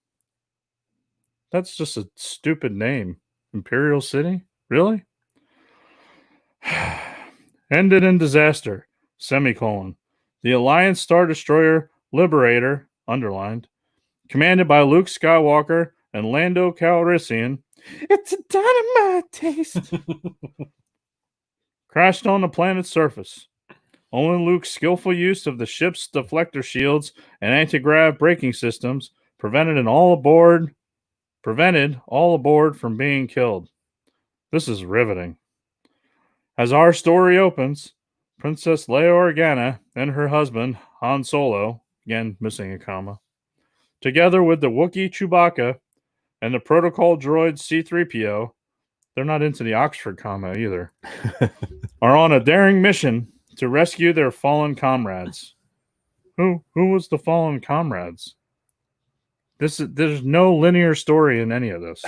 That's just a stupid name. Imperial City? Really? Ended in disaster, semicolon. The Alliance Star Destroyer Liberator, underlined, commanded by Luke Skywalker and Lando Calrissian. It's a dynamite taste. Crashed on the planet's surface. Only Luke's skillful use of the ship's deflector shields and anti-grav braking systems prevented all aboard from being killed. This is riveting. As our story opens, Princess Leia Organa and her husband, Han Solo, again missing a comma, together with the Wookiee Chewbacca and the protocol droid C-3PO, they're not into the Oxford comma either, are on a daring mission to rescue their fallen comrades. Who was the fallen comrades? There's no linear story in any of this.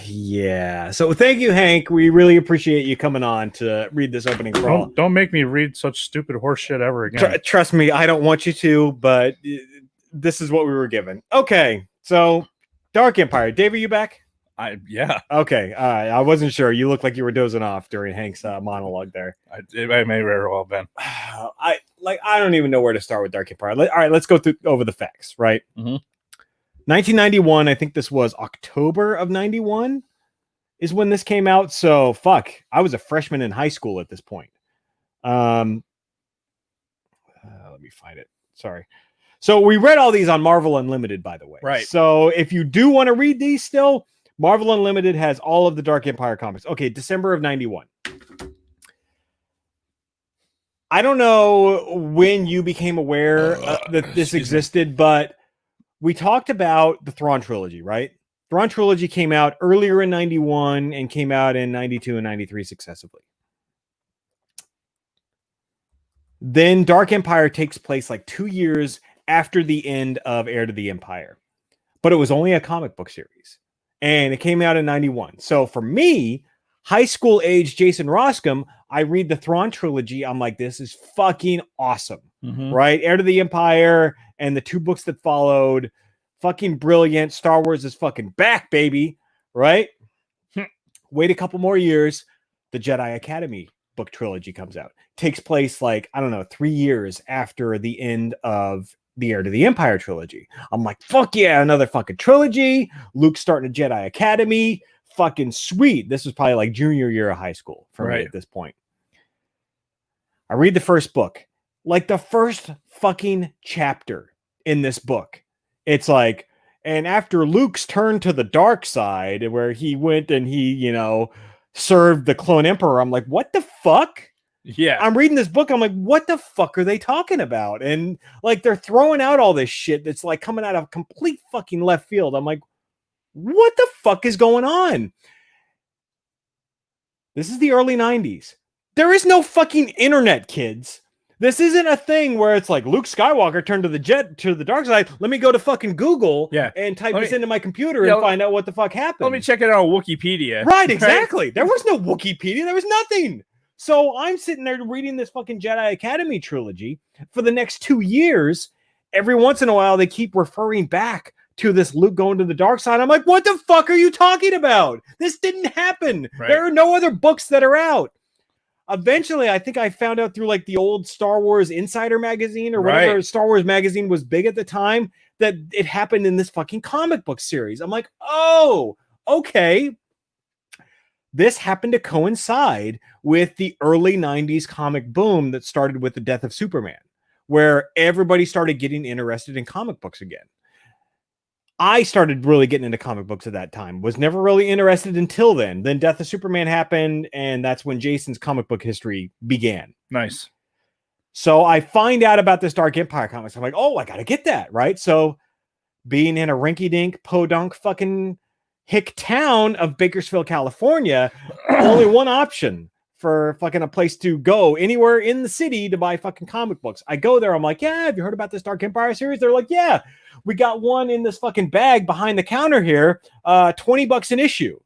Yeah. So thank you, Hank. We really appreciate you coming on to read this opening crawl. Don't make me read such stupid horse shit ever again. Trust me, I don't want you to, but this is what we were given. Okay. So Dark Empire. Dave, are you back? Yeah. Okay. I wasn't sure. You look like you were dozing off during Hank's monologue there. I may very well have been. I don't even know where to start with Dark Empire. All right, let's go over the facts, right? Mm-hmm. 1991, I think this was October of 91 is when this came out. So fuck, I was a freshman in high school at this point. Let me find it. Sorry. So we read all these on Marvel Unlimited, by the way. Right. So if you do want to read these still, Marvel Unlimited has all of the Dark Empire comics. Okay, December of 91. I don't know when you became aware that this existed, but we talked about the Thrawn Trilogy, right? Thrawn Trilogy came out earlier in 91 and came out in 92 and 93 successively. Then Dark Empire takes place like 2 years after the end of Heir to the Empire. But it was only a comic book series. And it came out in 91. So for me, high school age Jason Roscom, I read the Thrawn Trilogy. I'm like, this is fucking awesome. Mm-hmm. Right? Heir to the Empire and the 2 books that followed. Fucking brilliant. Star Wars is fucking back, baby. Right? Wait a couple more years. The Jedi Academy book trilogy comes out. Takes place like, I don't know, 3 years after the end of the Heir to the Empire trilogy. I'm like, fuck yeah, another fucking trilogy. Luke's starting a Jedi Academy. Fucking sweet. This was probably like junior year of high school for me at this point. I read the first book. Like the first fucking chapter in this book. It's like, and after Luke's turn to the dark side, where he went and he, served the clone emperor, I'm like, what the fuck? Yeah. I'm reading this book. I'm like, what the fuck are they talking about? And like, they're throwing out all this shit that's like coming out of complete fucking left field. I'm like, what the fuck is going on? This is the early 90s. There is no fucking internet, kids. This isn't a thing where it's like Luke Skywalker turned to the dark side. Let me go to fucking Google and type this into my computer and find out what the fuck happened. Let me check it out on Wikipedia. Right, exactly. Right? There was no Wikipedia. There was nothing. So I'm sitting there reading this fucking Jedi Academy trilogy for the next 2 years. Every once in a while, they keep referring back to this Luke going to the dark side. I'm like, what the fuck are you talking about? This didn't happen. Right. There are no other books that are out. Eventually, I think I found out through like the old Star Wars Insider magazine or whatever Star Wars magazine was big at the time that it happened in this fucking comic book series. I'm like, oh, okay. This happened to coincide with the early 90s comic boom that started with the death of Superman, where everybody started getting interested in comic books again. I started really getting into comic books at that time, was never really interested until then. Then Death of Superman happened, and that's when Jason's comic book history began. Nice. So I find out about this Dark Empire comics. I'm like, oh, I got to get that, right? So being in a rinky-dink, podunk fucking hick town of Bakersfield, California, only one option for fucking a place to go anywhere in the city to buy fucking comic books. I go there. I'm like, yeah, have you heard about this Dark Empire series? They're like, yeah, we got one in this fucking bag behind the counter here. $20 an issue.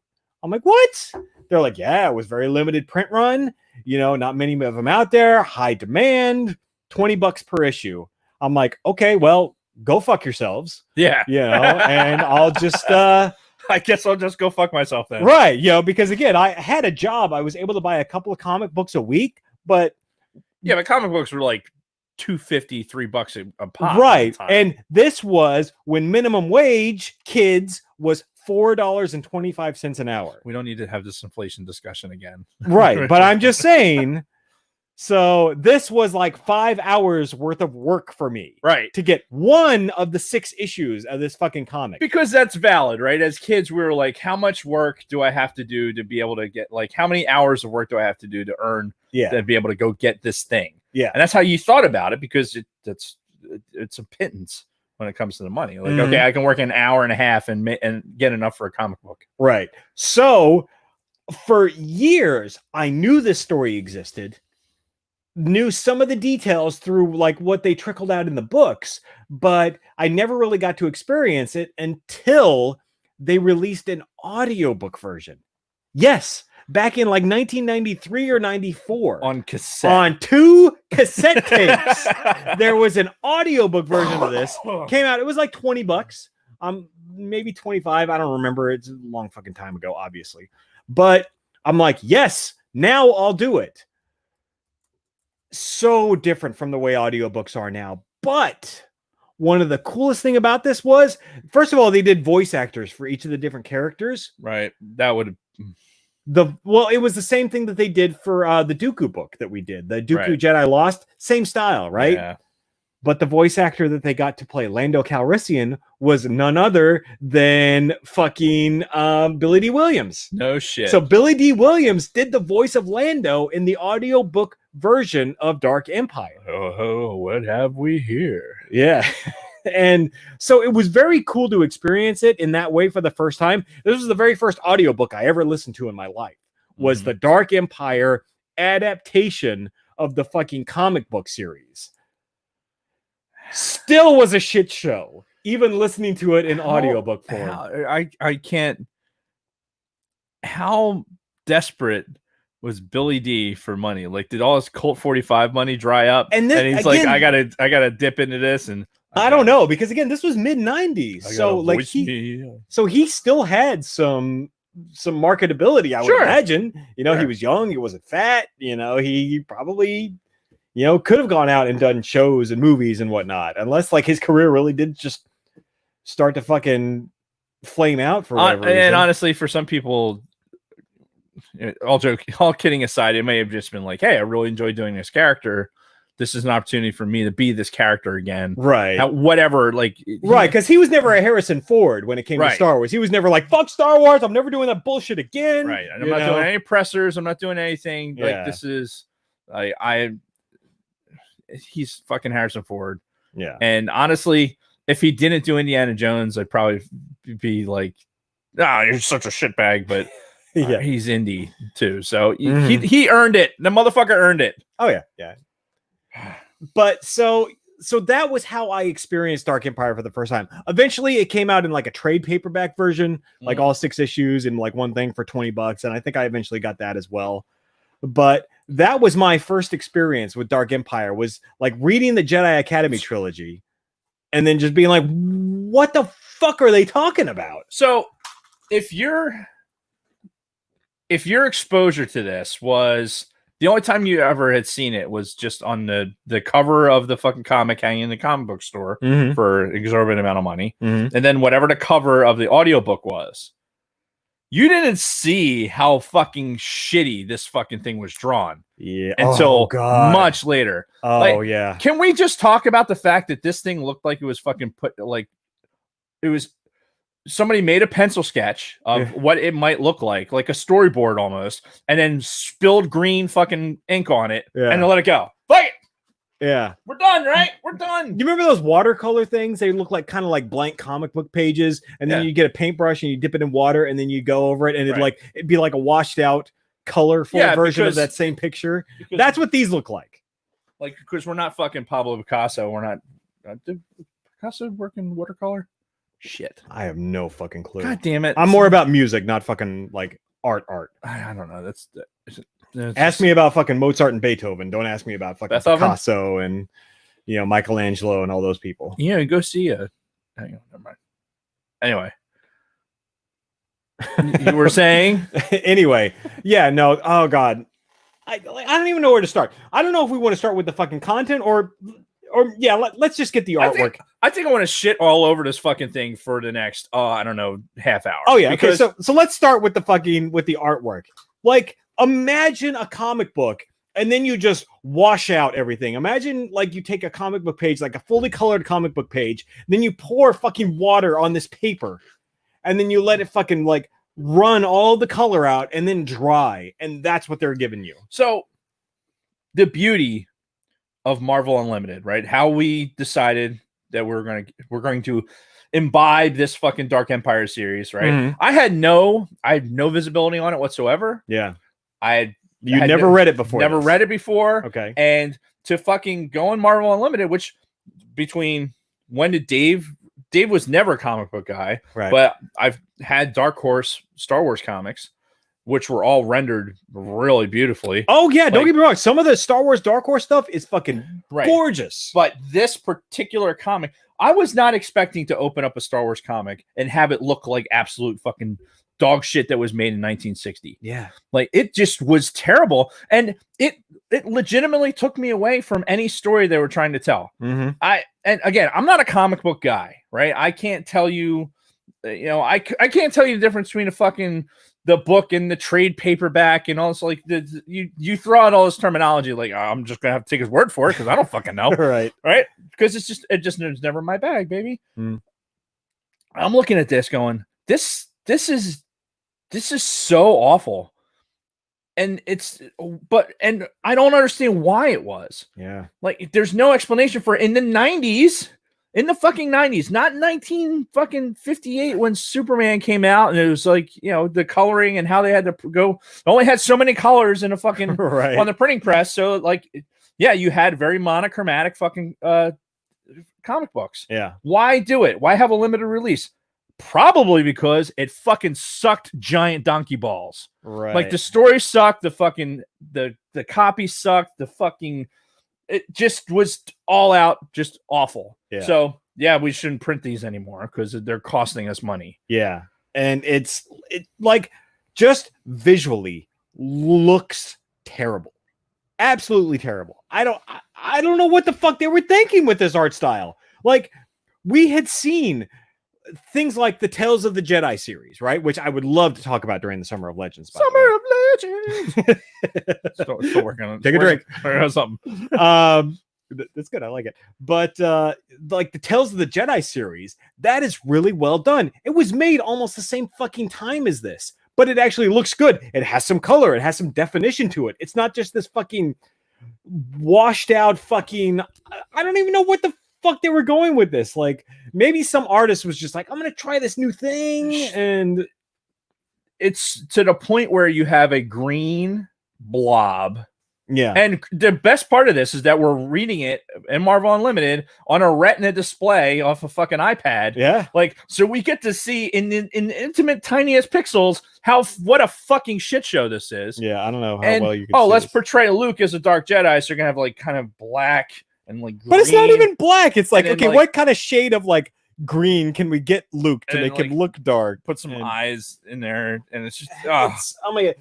I'm like, what? They're like, yeah, it was very limited print run. Not many of them out there. High demand. $20 per issue. I'm like, okay, well, go fuck yourselves. Yeah. And I'll just I guess I'll just go fuck myself then. Right, because again, I had a job. I was able to buy a couple of comic books a week, but yeah, but comic books were like $2.50, $3 a pop. Right, and this was when minimum wage kids was $4.25 an hour. We don't need to have this inflation discussion again. Right, but I'm just saying. So this was like 5 hours worth of work for me, right, to get one of the 6 issues of this fucking comic. Because that's valid, right? As kids, we were like, how much work do I have to do to be able to get, like, how many hours of work do I have to do to earn, to be able to go get this thing? Yeah, and that's how you thought about it, because it's a pittance when it comes to the money. Like, okay, I can work an hour and a half and get enough for a comic book. Right. So for years, I knew this story existed. Knew some of the details through like what they trickled out in the books, but I never really got to experience it until they released an audiobook version. Yes, back in like 1993 or 94 on cassette, on 2 cassette tapes. There was an audiobook version of this. Came out, it was like $20. Maybe 25. I don't remember. It's a long fucking time ago, obviously. But I'm like, yes, now I'll do it. So different from the way audiobooks are now. But one of the coolest thing about this was, first of all, they did voice actors for each of the different characters. Right. That would it was the same thing that they did for the Dooku book that we did. The Dooku Jedi Lost, same style, right? Yeah. But the voice actor that they got to play Lando Calrissian was none other than fucking Billy D. Williams. No shit. So Billy D. Williams did the voice of Lando in the audiobook version of Dark Empire. Oh, what have we here? Yeah. And so it was very cool to experience it in that way for the first time. This was the very first audiobook I ever listened to in my life, was the Dark Empire adaptation of the fucking comic book series. Still was a shit show, even listening to it in audiobook form. I can't. How desperate was Billy D for money? Like, did all his Colt 45 money dry up? And he's again, like, I gotta dip into this, and I don't know, because again, this was mid 90s, so like he still had some marketability. I would imagine. He was young, he wasn't fat. He probably could have gone out and done shows and movies and whatnot, unless like his career really did just start to fucking flame out for whatever reason. And honestly, for some people, all kidding aside, it may have just been like, hey, I really enjoyed doing this character. This is an opportunity for me to be this character again. Right. Whatever, like... Right, because he was never a Harrison Ford when it came to Star Wars. He was never like, fuck Star Wars, I'm never doing that bullshit again. Right, and I'm not doing any pressers, I'm not doing anything. Like, this is... He's fucking Harrison Ford. Yeah. And honestly, if he didn't do Indiana Jones, I'd probably be like, you're such a shitbag, but... he's indie too, so he earned it. The motherfucker earned it. Oh yeah. But so that was how I experienced Dark Empire for the first time. Eventually, it came out in like a trade paperback version, like all 6 issues in like one thing for $20, and I think I eventually got that as well. But that was my first experience with Dark Empire, was like reading the Jedi Academy trilogy, and then just being like, "What the fuck are they talking about?" So, if your exposure to this was the only time you ever had seen it was just on the cover of the fucking comic hanging in the comic book store for an exorbitant amount of money, and then whatever the cover of the audiobook was, you didn't see how fucking shitty this fucking thing was drawn. Yeah. Until much later. Oh, yeah. Can we just talk about the fact that this thing looked like it was fucking somebody made a pencil sketch of what it might look like a storyboard almost, and then spilled green fucking ink on it and then let it go. Fuck it. Yeah. We're done, right? We're done. You remember those watercolor things? They look like kind of like blank comic book pages, and then you get a paintbrush and you dip it in water and then you go over it, and it'd be like a washed out colorful version of that same picture. That's what these look like. Like, because we're not fucking Pablo Picasso. We're not did Picasso work in watercolor? Shit. I have no fucking clue. God damn it. I'm more about music, not fucking like art. I don't know. That's ask me about fucking Mozart and Beethoven. Don't ask me about fucking Picasso and Michelangelo and all those people. Yeah, go see hang on, never mind. Anyway. You were saying? Anyway, yeah, no. Oh God, I don't even know where to start. I don't know if we want to start with the fucking content or yeah. Let's just get the artwork. I think I want to shit all over this fucking thing for the next I don't know, half hour. Oh yeah, because... okay. So let's start with the artwork. Like, imagine a comic book and then you just wash out everything. Imagine like you take a comic book page, like a fully colored comic book page, then you pour fucking water on this paper, and then you let it fucking like run all the color out and then dry, and that's what they're giving you. So the beauty of Marvel Unlimited, right? How we decided that we're going to imbibe this fucking Dark Empire series, right? Mm-hmm. I had no visibility on it whatsoever. Yeah. You never read it before. Never read it before. Okay. And to fucking go in Marvel Unlimited, which between when did Dave was never a comic book guy, right? But I've had Dark Horse Star Wars comics, which were all rendered really beautifully. Oh yeah, don't get me wrong. Some of the Star Wars Dark Horse stuff is fucking gorgeous. But this particular comic, I was not expecting to open up a Star Wars comic and have it look like absolute fucking dog shit that was made in 1960. Yeah. Like, it just was terrible. And it legitimately took me away from any story they were trying to tell. Mm-hmm. And again, I'm not a comic book guy, right? I can't tell you, I can't tell you the difference between the book and the trade paperback and all this. Like, you throw out all this terminology, like, oh, I'm just gonna have to take his word for it because I don't fucking know. right? Because it just was never my bag, baby. I'm looking at this going, this is so awful. And I don't understand why it was. Yeah. Like, there's no explanation for it in the 90s. In the fucking 90s, not 1958 when Superman came out, and it was like, the coloring and how they had to go. They only had so many colors in a fucking on the printing press. So like, yeah, you had very monochromatic fucking comic books. Yeah. Why do it? Why have a limited release? Probably because it fucking sucked giant donkey balls. Right. Like, the story sucked. The fucking the copy sucked. The fucking it just was all out just awful. Yeah. So yeah, we shouldn't print these anymore because they're costing us money. Yeah. And it like just visually looks terrible. Absolutely terrible. I don't know what the fuck they were thinking with this art style. Like, we had seen things like the Tales of the Jedi series, right? Which I would love to talk about during the Summer of Legends. Summer of Legends. still working on it. Take a drink. Or something. That's good. I like it. But like the Tales of the Jedi series, that is really well done. It was made almost the same fucking time as this, but it actually looks good. It has some color. It has some definition to it. It's not just this fucking washed out fucking. I don't even know what the fuck they were going with this. Like, maybe some artist was just like, I'm gonna try this new thing, and it's to the point where you have a green blob. Yeah. And the best part of this is that we're reading it in Marvel Unlimited on a retina display off a fucking iPad. Yeah. Like, so we get to see in intimate tiniest pixels what a fucking shit show this is. Yeah, I don't know how well you can see let's this. portray Luke as a dark Jedi, so you're gonna have like kind of black and like green. But it's not even black. It's like, okay, like, what kind of shade of like green can we get Luke to make him look dark? Put some eyes in there, and it's just oh my god.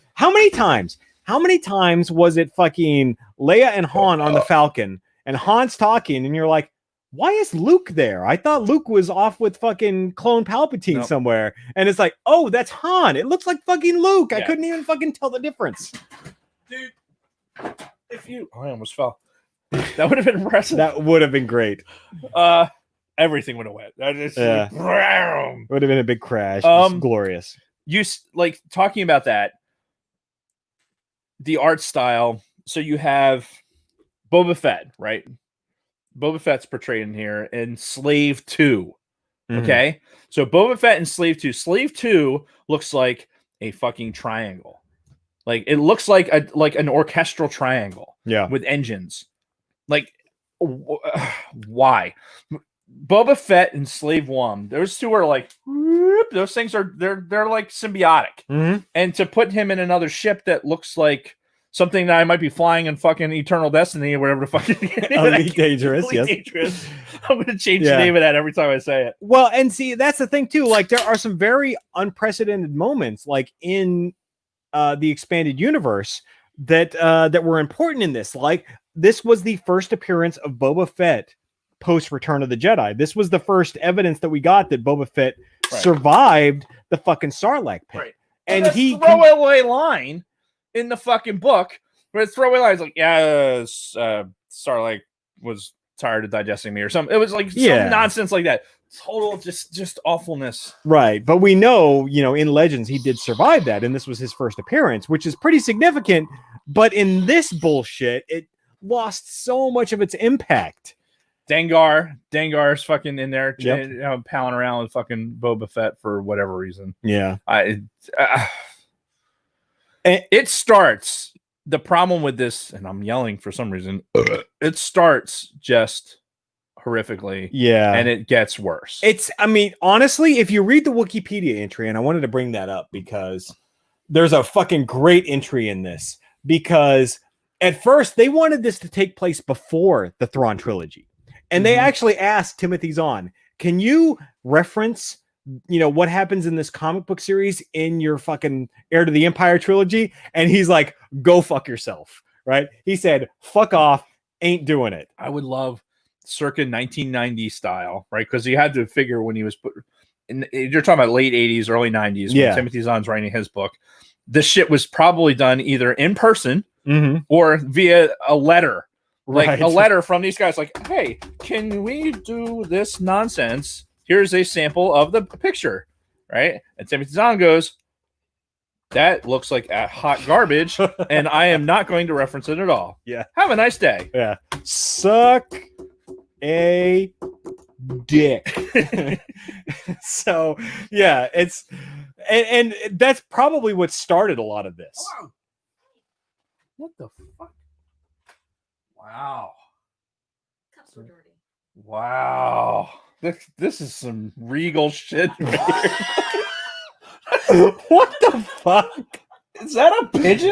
How many times was it fucking Leia and Han on the Falcon, and Han's talking, and you're like, why is Luke there? I thought Luke was off with fucking clone Palpatine somewhere. And it's like, oh, that's Han. It looks like fucking Luke. Yeah. I couldn't even fucking tell the difference. Dude, I almost fell. That would have been impressive. That would have been great. Everything would have went. Yeah. It would have been a big crash. It's glorious. You like talking about that. The art style. So you have Boba Fett, right? Boba Fett's portrayed in here in Slave 2. Okay? So Boba Fett in Slave 2. Slave 2 looks like a fucking triangle. Like, it looks like an orchestral triangle. Yeah. With engines. Like, why? Boba Fett and Slave 1, those two are like, whoop, those things are they're like symbiotic. And to put him in another ship that looks like something that I might be flying in fucking Eternal Destiny or whatever the fuck. Elite Dangerous, Elite yes. Dangerous. I'm going to change the name of that every time I say it. Well, and see, that's the thing too. Like, there are some very unprecedented moments, like in the expanded universe, that were important in this. Like, this was the first appearance of Boba Fett post Return of the Jedi. This was the first evidence that we got that Boba Fett survived the fucking Sarlacc pit. Right. And he throwaway line in the fucking book where it's throwaway lines like, Sarlacc was tired of digesting me or something. It was like some nonsense like that. Total just awfulness. Right. But we know, in Legends, he did survive that, and this was his first appearance, which is pretty significant. But in this bullshit, it lost so much of its impact. Dengar's fucking in there, palling around with fucking Boba Fett for whatever reason. Yeah. It starts. The problem with this, and I'm yelling for some reason, it starts just horrifically. Yeah. And it gets worse. Honestly, if you read the Wikipedia entry, and I wanted to bring that up because there's a fucking great entry in this, because at first they wanted this to take place before the Thrawn trilogy. And they actually asked Timothy Zahn, can you reference, what happens in this comic book series in your fucking Heir to the Empire trilogy? And he's like, go fuck yourself, right? He said, fuck off, ain't doing it. I would love circa 1990 style, right? Because you had to figure when he was you're talking about late 80s, early 90s, when Timothy Zahn's writing his book. This shit was probably done either in person or via a letter. Like a letter from these guys, like, hey, can we do this nonsense? Here's a sample of the picture, right? And Timothy Zahn goes, that looks like a hot garbage, and I am not going to reference it at all. Yeah. Have a nice day. Yeah. Suck a dick. So, yeah, it's and that's probably what started a lot of this. What the fuck? Wow. Cups were dirty. Wow. This is some regal shit right here. What the fuck? Is that a pigeon?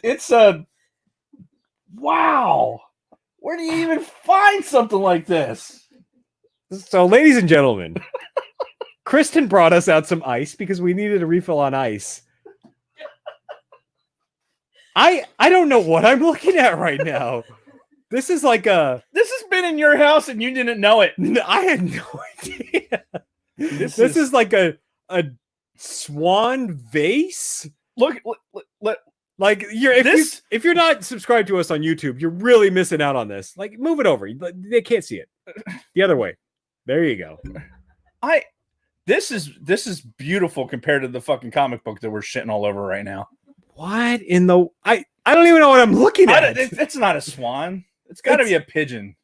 It's a... Wow. Where do you even find something like this? So, ladies and gentlemen, Kristen brought us out some ice because we needed a refill on ice. I don't know what I'm looking at right now. This is like this has been in your house and you didn't know it. I had no idea. This is like a swan vase. Look, like if you're not subscribed to us on YouTube, you're really missing out on this. Like, move it over. They can't see it. The other way. There you go. This is beautiful compared to the fucking comic book that we're shitting all over right now. What in the... I don't even know what I'm looking at. It's not a swan. It's got to be a pigeon.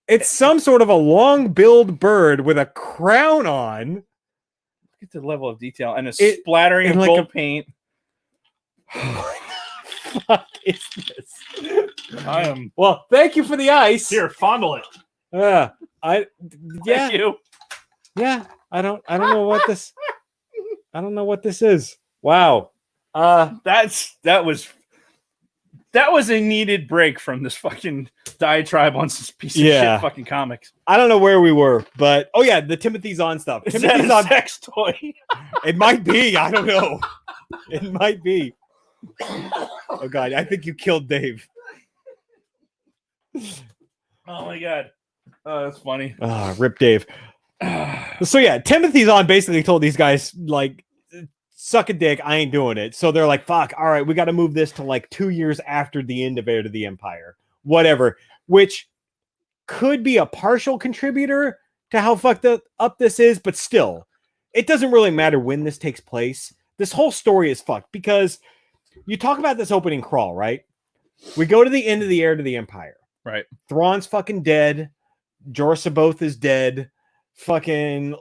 It's some sort of a long-billed bird with a crown on. Look at the level of detail and a splattering of like gold paint. What the fuck is this? I am... Well, thank you for the ice. Here, fondle it. Thank you. Yeah, I don't know what this... I don't know what this is. Wow. That was a needed break from this fucking diatribe on this piece of shit fucking comics. I don't know where we were, but the Timothy Zahn stuff. Is that a sex toy? It might be. I don't know. It might be. Oh god, I think you killed Dave. Oh my god. Oh, that's funny. Rip Dave. So yeah, Timothy Zahn basically told these guys, like, suck a dick, I ain't doing it. So they're like, fuck, all right, we got to move this to like 2 years after the end of Heir to the Empire. Whatever. Which could be a partial contributor to how fucked up this is, but still, it doesn't really matter when this takes place. This whole story is fucked because you talk about this opening crawl, right? We go to the end of the Heir to the Empire. Right. Thrawn's fucking dead. Jorah Saboth is dead. Fucking...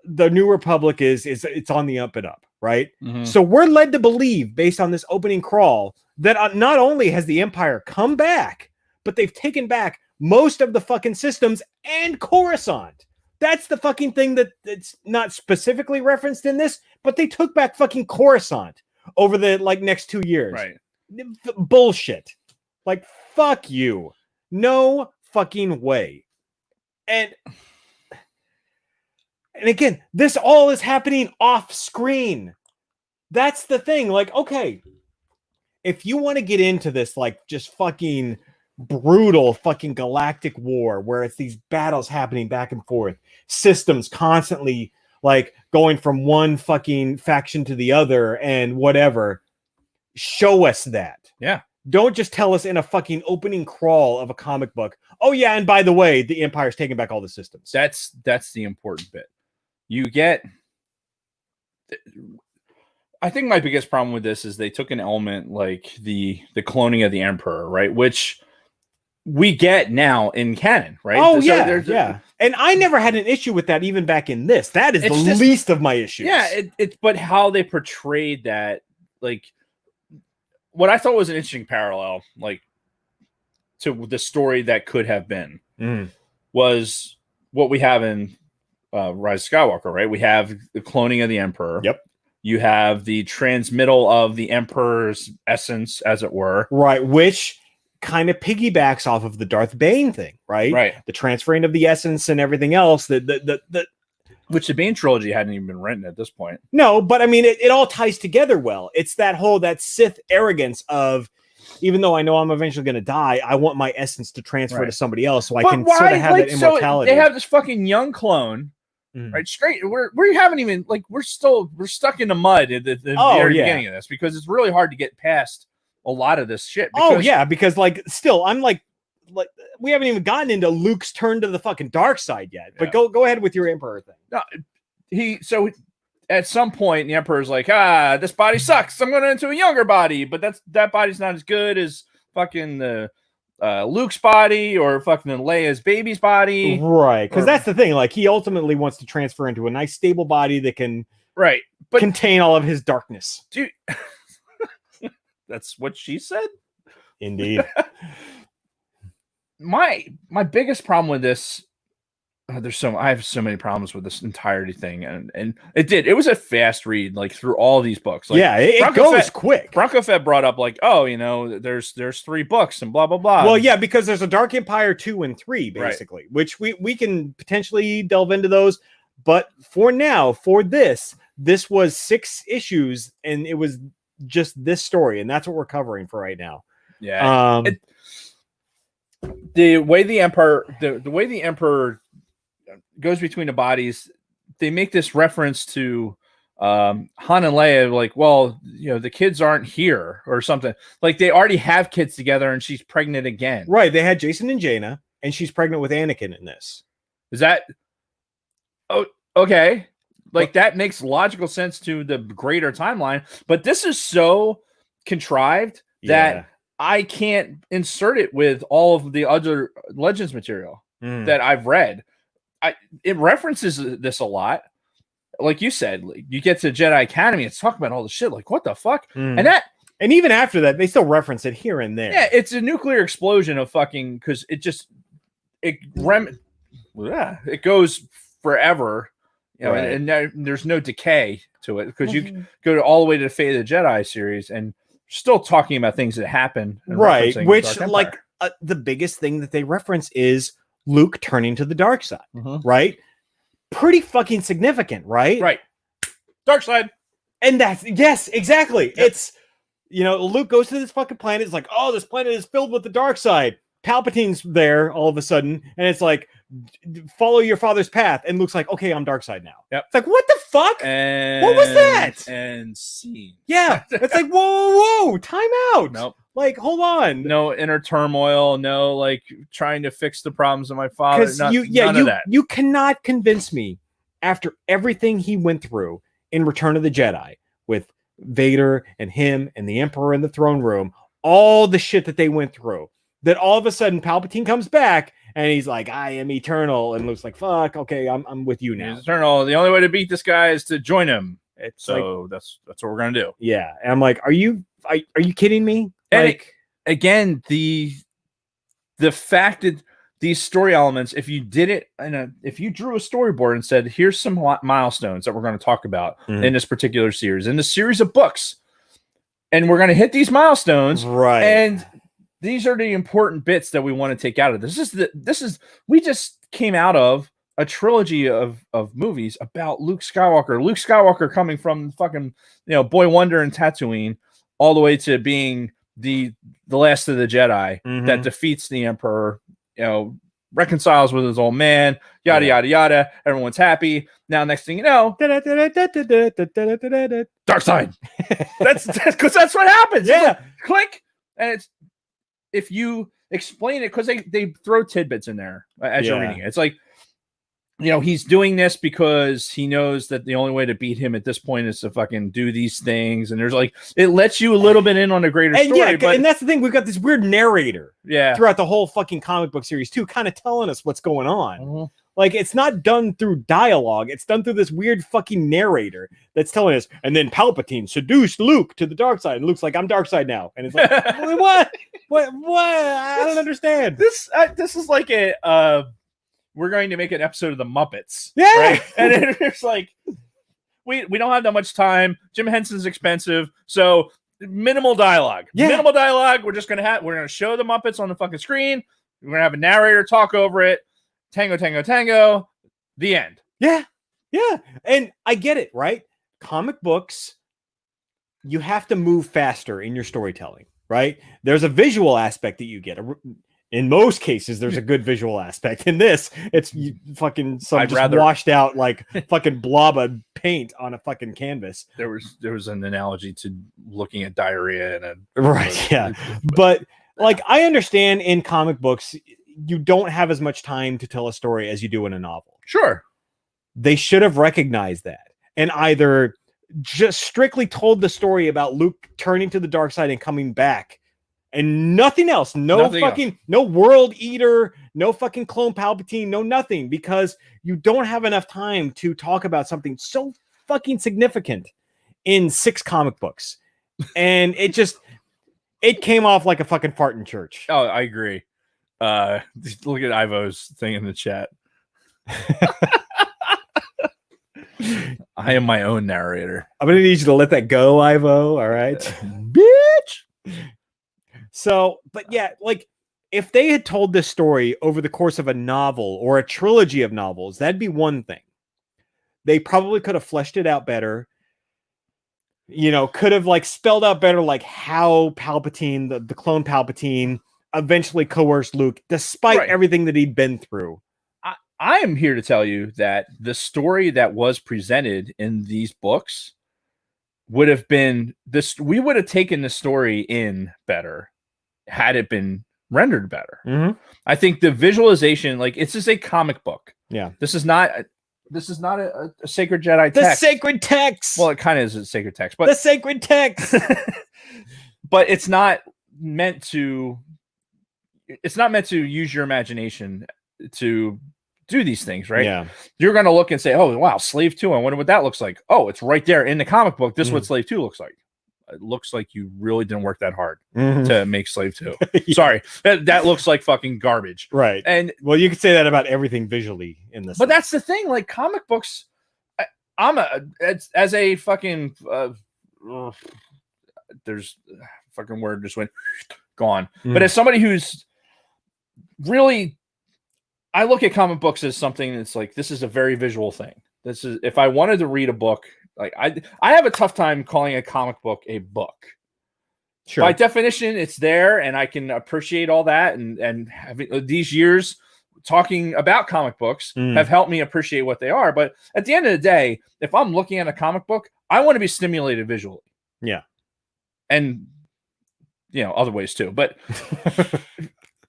the New Republic is it's on the up and up, right? So we're led to believe, based on this opening crawl, that not only has the Empire come back, but they've taken back most of the fucking systems and Coruscant. That's the fucking thing that's not specifically referenced in this, but they took back fucking Coruscant, over the next 2 years. Right. Bullshit. Like, fuck you. No fucking way. And again, this all is happening off screen. That's the thing. Like, okay, if you want to get into this, like, just fucking brutal fucking galactic war where it's these battles happening back and forth, systems constantly like going from one fucking faction to the other and whatever, show us that. Yeah. Don't just tell us in a fucking opening crawl of a comic book, oh yeah, and by the way, the Empire's taking back all the systems. That's the important bit. You get, I think my biggest problem with this is they took an element like the cloning of the Emperor, right? Which we get now in canon, right? Oh, so yeah. And I never had an issue with that even back in this. That is the least of my issues. Yeah, it's but how they portrayed that, like, what I thought was an interesting parallel, like, to the story that could have been, was what we have in Rise of Skywalker, right? We have the cloning of the Emperor. Yep. You have the transmittal of the Emperor's essence, as it were. Right, which kind of piggybacks off of the Darth Bane thing, right? Right. The transferring of the essence and everything else. Which the Bane trilogy hadn't even been written at this point. No, but I mean, it all ties together well. It's that Sith arrogance of, even though I know I'm eventually going to die, I want my essence to transfer to somebody else so I can sort of have that immortality. So they have this fucking young clone, right? Straight, we haven't even, like, we're stuck in the mud at the very beginning of this, because it's really hard to get past a lot of this shit. Because like, still, I'm like we haven't even gotten into Luke's turn to the fucking dark side yet. But go ahead with your Emperor thing. No, so at some point the Emperor's like, this body sucks, I'm going into a younger body, but that body's not as good as fucking the Luke's body or fucking Leia's baby's body, right? Because that's the thing. Like, he ultimately wants to transfer into a nice stable body that can but contain all of his darkness. Dude, that's what she said. Indeed. My biggest problem with this, I have so many problems with this entirety thing, and it was a fast read, like, through all these books. Like, it goes quick. Bronco Fett brought up, like, there's 3 books and blah blah blah. Well, yeah, because there's a Dark Empire 2 and 3 basically, which we can potentially delve into those, but for now, for this was 6 issues, and it was just this story, and that's what we're covering for right now. Yeah. The way the Emperor goes between the bodies, they make this reference to Han and Leia, like, well, the kids aren't here or something. Like, they already have kids together and she's pregnant again. Right. They had Jason and Jaina, and she's pregnant with Anakin in this. Is that okay? Like, that makes logical sense to the greater timeline, but this is so contrived that I can't insert it with all of the other Legends material that I've read. It references this a lot. Like you said, like, you get to Jedi Academy, it's talking about all the shit. Like, what the fuck? And even after that, they still reference it here and there. Yeah, it's a nuclear explosion of fucking, because it goes forever. And there's no decay to it, because you go all the way to the Fate of the Jedi series and still talking about things that happen, right? Which, like, the biggest thing that they reference is Luke turning to the dark side, right? Pretty fucking significant, right? Right. Dark side. And yes, exactly. Yep. It's, Luke goes to this fucking planet. It's like, oh, this planet is filled with the dark side. Palpatine's there all of a sudden, and it's like, follow your father's path. And Luke's like, okay, I'm dark side now. Yep. It's like, what the fuck? What was that? And scene. Yeah. It's like, whoa, time out. Nope. Like, hold on. No inner turmoil. No, like, trying to fix the problems of my father. None of that. You cannot convince me, after everything he went through in Return of the Jedi with Vader and him and the Emperor in the throne room, all the shit that they went through, that all of a sudden Palpatine comes back and he's like, I am eternal. And Luke's like, fuck, okay, I'm with you now. He's eternal. The only way to beat this guy is to join him. That's what we're gonna do. Yeah. And I'm like, are you kidding me? And again, the fact that these story elements, if you did it if you drew a storyboard and said, here's some milestones that we're going to talk about in this particular series, in the series of books, and we're going to hit these milestones. Right. And these are the important bits that we want to take out of this. We just came out of a trilogy of movies about Luke Skywalker coming from fucking, Boy Wonder and Tatooine all the way to being the last of the Jedi that defeats the Emperor, reconciles with his old man, yada yada yada. Everyone's happy. Now, next thing you know, dark side. That's because that's what happens. Yeah, like, click, and it's if you explain it because they throw tidbits in there as you're reading it. It's like, he's doing this because he knows that the only way to beat him at this point is to fucking do these things. And there's like, it lets you a little bit in on a greater story. And that's the thing. We've got this weird narrator throughout the whole fucking comic book series too, kind of telling us what's going on. Like, it's not done through dialogue. It's done through this weird fucking narrator that's telling us, and then Palpatine seduced Luke to the dark side. And Luke's like, I'm dark side now. And it's like, what? I don't understand. This is like we're going to make an episode of the Muppets. Yeah. Right? And it's like, we don't have that much time. Jim Henson's expensive. So minimal dialogue. Yeah. Minimal dialogue. We're going to show the Muppets on the fucking screen. We're going to have a narrator talk over it. Tango, tango, tango. The end. Yeah. Yeah. And I get it, right? Comic books, you have to move faster in your storytelling, right? There's a visual aspect that you get. In most cases, there's a good visual aspect. In this, it's fucking washed out like fucking blob of paint on a fucking canvas. There was an analogy to looking at diarrhea But like, I understand in comic books, you don't have as much time to tell a story as you do in a novel. Sure. They should have recognized that and either just strictly told the story about Luke turning to the dark side and coming back. And nothing else. No world eater, no fucking clone Palpatine, no nothing, because you don't have enough time to talk about something so fucking significant in 6 comic books. And it came off like a fucking fart in church. Oh, I agree. Look at Ivo's thing in the chat. I am my own narrator. I'm going to need you to let that go, Ivo. All right. Bitch. So, but yeah, like, if they had told this story over the course of a novel or a trilogy of novels, that'd be one thing. They probably could have fleshed it out better. Could have like spelled out better, like how Palpatine, the clone Palpatine, eventually coerced Luke, despite everything that he'd been through. I am here to tell you that the story that was presented in these books would have been this. We would have taken the story in better had it been rendered better. I think the visualization, like, it's just a comic book. Yeah. This is not a sacred Jedi text. The sacred text. Well, it kind of is a sacred text, but the sacred text. But it's not meant to use your imagination to do these things, right? Yeah. You're going to look and say, oh, wow, Slave 2, I wonder what that looks like. Oh, it's right there in the comic book. This is what Slave 2 looks like. It looks like you really didn't work that hard to make Slave 2. Sorry. That looks like fucking garbage. Right. And well, you could say that about everything visually in this. But that's the thing. Like, comic books, as a fucking, there's a fucking word just went gone. But as somebody who's really, I look at comic books as something that's like, this is a very visual thing. This is, if I wanted to read a book, like I have a tough time calling a comic book a book. Sure. By definition, it's there, and I can appreciate all that. And having these years talking about comic books have helped me appreciate what they are. But at the end of the day, if I'm looking at a comic book, I want to be stimulated visually. Yeah. And other ways too. But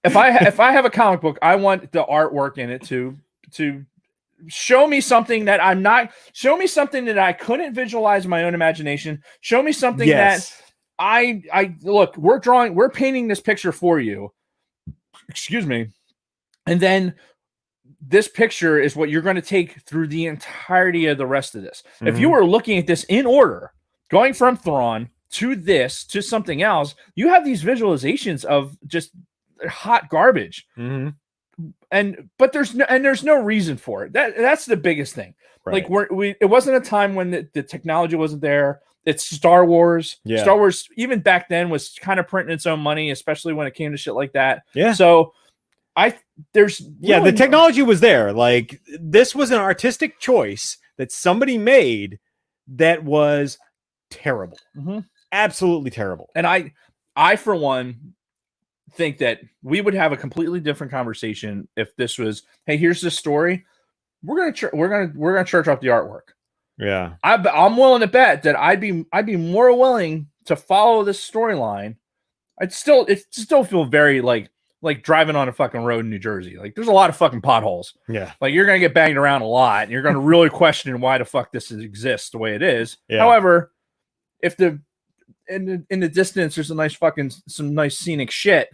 if I have a comic book, I want the artwork in it to show me something that I couldn't visualize in my own imagination. Show me something that I look, we're painting this picture for you. Excuse me. And then this picture is what you're going to take through the entirety of the rest of this. If you were looking at this in order, going from Thrawn to this, to something else, you have these visualizations of just hot garbage. But there's no reason for it. That's the biggest thing. Right. Like it wasn't a time when the technology wasn't there. it's Star Wars. Yeah. Star Wars, even back then, was kind of printing its own money, especially when it came to shit like that. Yeah. So there's the technology was there. Like, this was an artistic choice that somebody made that was terrible. Mhm. Absolutely terrible. And I for one think that we would have a completely different conversation if this was, hey, here's the story. We're gonna church up the artwork. Yeah. I'm willing to bet that I'd be more willing to follow this storyline. It still feel very like driving on a fucking road in New Jersey. Like, there's a lot of fucking potholes. Yeah. Like, you're gonna get banged around a lot, and you're gonna really question why the fuck this exists the way it is. Yeah. However, if in the distance there's some nice scenic shit,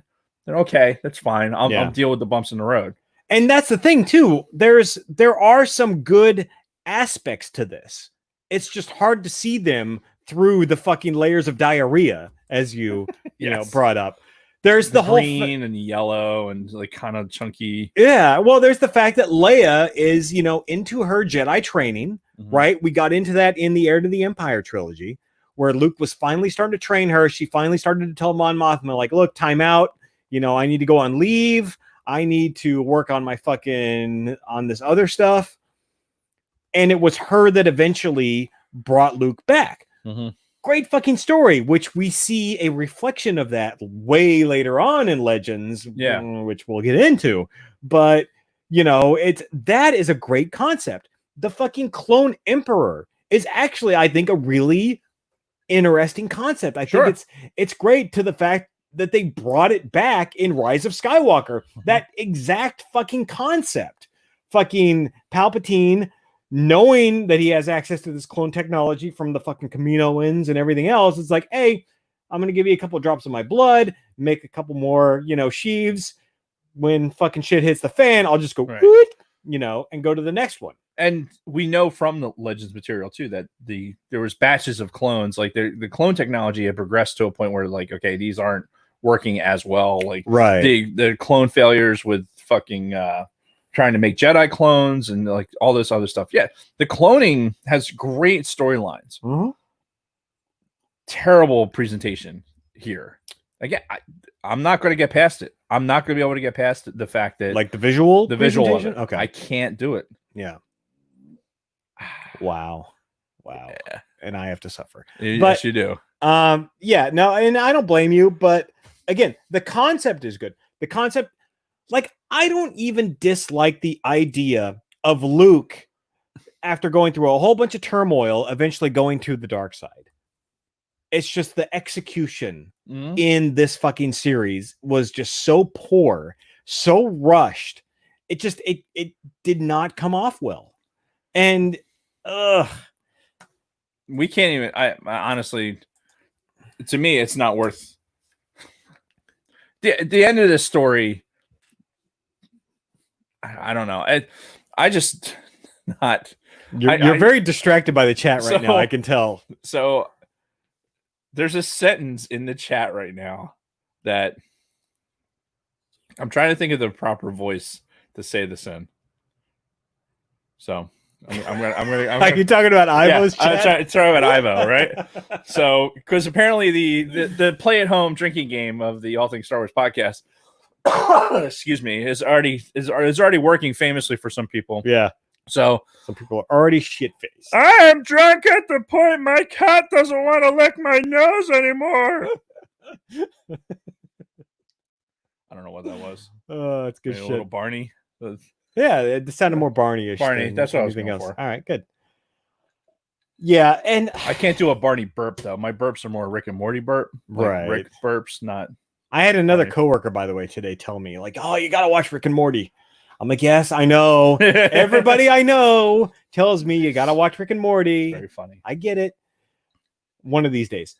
then okay, that's fine. I'll deal with the bumps in the road. And that's the thing too. There are some good aspects to this. It's just hard to see them through the fucking layers of diarrhea, as you Yes. brought up. There's the whole green and yellow and like kind of chunky. Yeah, well, there's the fact that Leia is, into her Jedi training, right? We got into that in the Heir to the Empire trilogy, where Luke was finally starting to train her. She finally started to tell Mon Mothma, like, look, time out. I need to go on leave. I need to work on on this other stuff. And it was her that eventually brought Luke back. Mm-hmm. Great fucking story, which we see a reflection of that way later on in Legends, which we'll get into. But, that is a great concept. The fucking clone emperor is actually, I think, a really interesting concept. I think it's great to the fact that they brought it back in Rise of Skywalker. That exact fucking concept. Fucking Palpatine, knowing that he has access to this clone technology from the fucking Kaminoans and everything else, it's like, hey, I'm going to give you a couple of drops of my blood, make a couple more, sheaves. When fucking shit hits the fan, I'll just go, and go to the next one. And we know from the Legends material too that there was batches of clones. Like, the clone technology had progressed to a point where, like, okay, these aren't working as well. Like, the clone failures with fucking trying to make Jedi clones and like all this other stuff. Yeah, the cloning has great storylines. Mm-hmm. Terrible presentation here. Again, I'm not going to get past it. I'm not going to be able to get past the fact that, like, the visual of it. Okay, I can't do it. Yeah. Wow. Yeah. And I have to suffer. Yes, you do. No, and I don't blame you, but again, the concept is good. The concept, like, I don't even dislike the idea of Luke, after going through a whole bunch of turmoil, eventually going to the dark side. It's just the execution in this fucking series was just so poor, so rushed. It did not come off well. And we can't even, I honestly, to me, it's not worth the end of this story. I don't know. I just not. You're very distracted by the chat right now. I can tell. So there's a sentence in the chat right now that I'm trying to think of the proper voice to say this in. So I'm gonna. Are you talking about Ivo's chat? I'm talking about Ivo, right? So, because apparently the play at home drinking game of the All Things Star Wars podcast, excuse me, is already working famously for some people. Yeah. So some people are already shit-faced. I am drunk at the point my cat doesn't want to lick my nose anymore. I don't know what that was. Oh, that's good shit. A little Barney. Yeah, it sounded more Barney-ish. Barney, that's what I was going else. for. All right, good. Yeah, and I can't do a Barney burp though. My burps are more Rick and Morty burp. Like right. Rick burps, not. I had another coworker, by the way, today tell me, like, oh, you got to watch Rick and Morty. I'm like, yes, I know. Everybody I know tells me you got to watch Rick and Morty. Very funny. I get it. One of these days.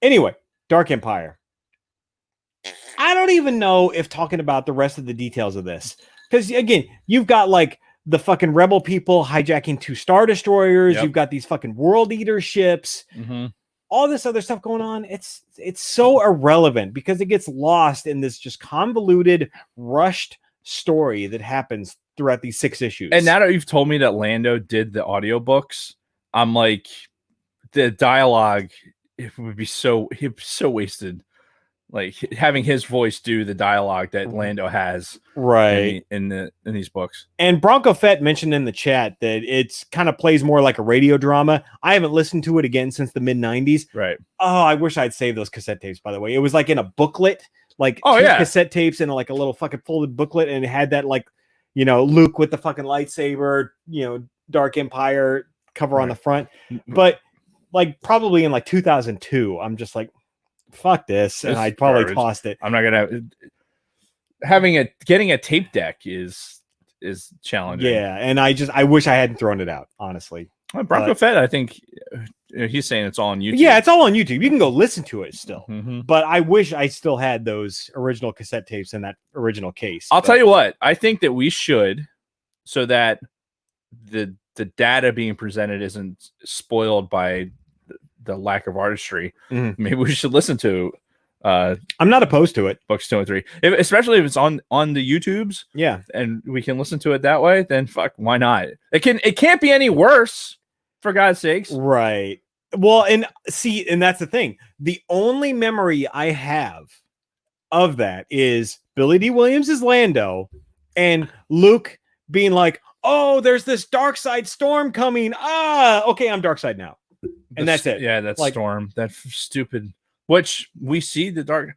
Anyway, Dark Empire. I don't even know if talking about the rest of the details of this. Because, again, you've got, like, the fucking rebel people hijacking 2 Star Destroyers. Yep. You've got these fucking World Eater ships. Mm-hmm. All this other stuff going on. It's so irrelevant because it gets lost in this just convoluted, rushed story that happens throughout these 6 issues. And now that you've told me that Lando did the audiobooks, I'm like, the dialogue, it would be so wasted. Like having his voice do the dialogue that Lando has right in these books. And Bronco Fett mentioned in the chat that it's kind of plays more like a radio drama. I haven't listened to it again since the mid 90s. Right. Oh, I wish I'd saved those cassette tapes, by the way. It was like in a booklet, like two cassette tapes in like a little fucking folded booklet, and it had that like, Luke with the fucking lightsaber, Dark Empire cover on the front. But like probably in like 2002, I'm just like, fuck this, and I'd probably tossed it. I'm not gonna getting a tape deck is challenging. Yeah, and I wish I hadn't thrown it out, honestly. Bronco Fett, I think he's saying it's all on YouTube. Yeah, it's all on YouTube. You can go listen to it still. Mm-hmm. But I wish I still had those original cassette tapes in that original case. I'll tell you what, I think that we should, so that the data being presented isn't spoiled by the lack of artistry. Mm-hmm. Maybe we should listen to I'm not opposed to it. books 2 and 3, especially if it's on the YouTubes. Yeah, and we can listen to it that way. Then fuck, why not? It can't be any worse, for God's sakes. right. Well, and that's the thing. The only memory I have of that is Billy D. Williams as Lando and Luke being like, "Oh, there's this dark side storm coming. Okay, I'm dark side now." And that's it. Yeah, that's like, storm. That stupid. Which we see the dark.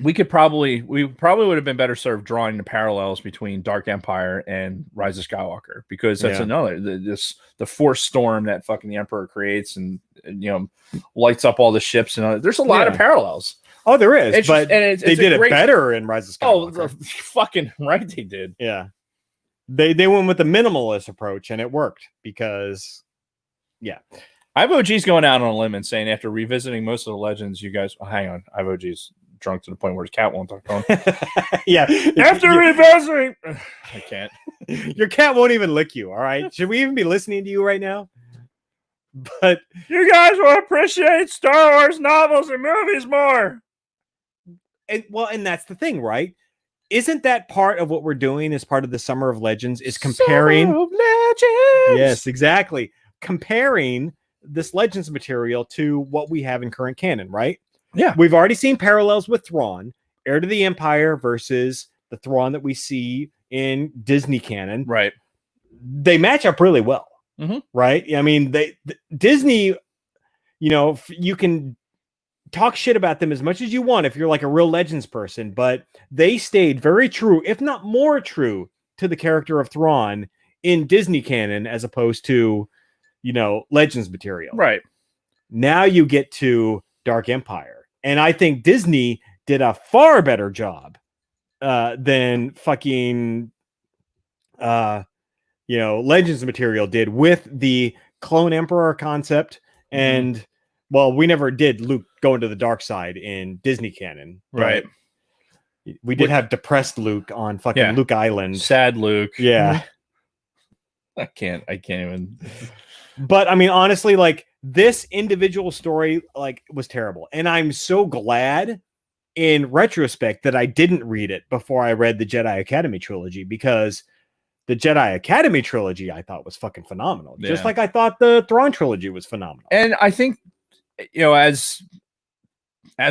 We probably would have been better served drawing the parallels between Dark Empire and Rise of Skywalker, because that's another the force storm that fucking the Emperor creates and lights up all the ships, and there's a lot of parallels. Oh, there is, it's but just, they did it better in Rise of Skywalker. Oh, fucking right, they did. Yeah, they went with the minimalist approach, and it worked because, yeah. IVOG's going out on a limb and saying after revisiting most of the legends, you guys. Oh, hang on, IVOG's drunk to the point where his cat won't talk to him. Yeah, after revisiting, I can't. Your cat won't even lick you. All right, should we even be listening to you right now? But you guys will appreciate Star Wars novels and movies more. And that's the thing, right? Isn't that part of what we're doing as part of the Summer of Legends? Is comparing Summer of Legends. Yes, exactly. Comparing this Legends material to what we have in current canon, right? Yeah. We've already seen parallels with Thrawn, Heir to the Empire versus the Thrawn that we see in Disney canon. Right. They match up really well. Mm-hmm. Right? I mean, Disney, you can talk shit about them as much as you want if you're like a real Legends person, but they stayed very true, if not more true, to the character of Thrawn in Disney canon as opposed to Legends material. Right. Now you get to Dark Empire, and I think Disney did a far better job than fucking Legends material did with the clone emperor concept. And well, we never did Luke go into the dark side in Disney canon, right? We did have depressed Luke on fucking Luke Island. Sad Luke. Yeah. I can't even. But I mean, honestly, like this individual story, like was terrible. And I'm so glad in retrospect that I didn't read it before I read the Jedi Academy trilogy, because the Jedi Academy trilogy I thought was fucking phenomenal. Yeah. Just like I thought the Thrawn trilogy was phenomenal. And I think, as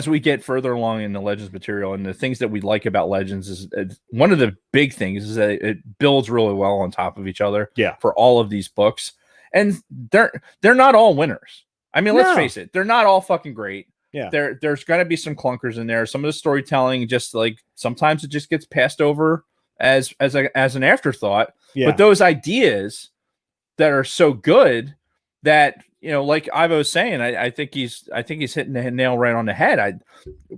we get further along in the Legends material, and the things that we like about Legends is one of the big things is that it builds really well on top of each other. Yeah. For all of these books. And they're not all winners. I mean, let's face it, they're not all fucking great. Yeah. There's going to be some clunkers in there. Some of the storytelling just like sometimes it just gets passed over as an afterthought. Yeah. But those ideas that are so good that, like Ivo was saying, I think he's hitting the nail right on the head.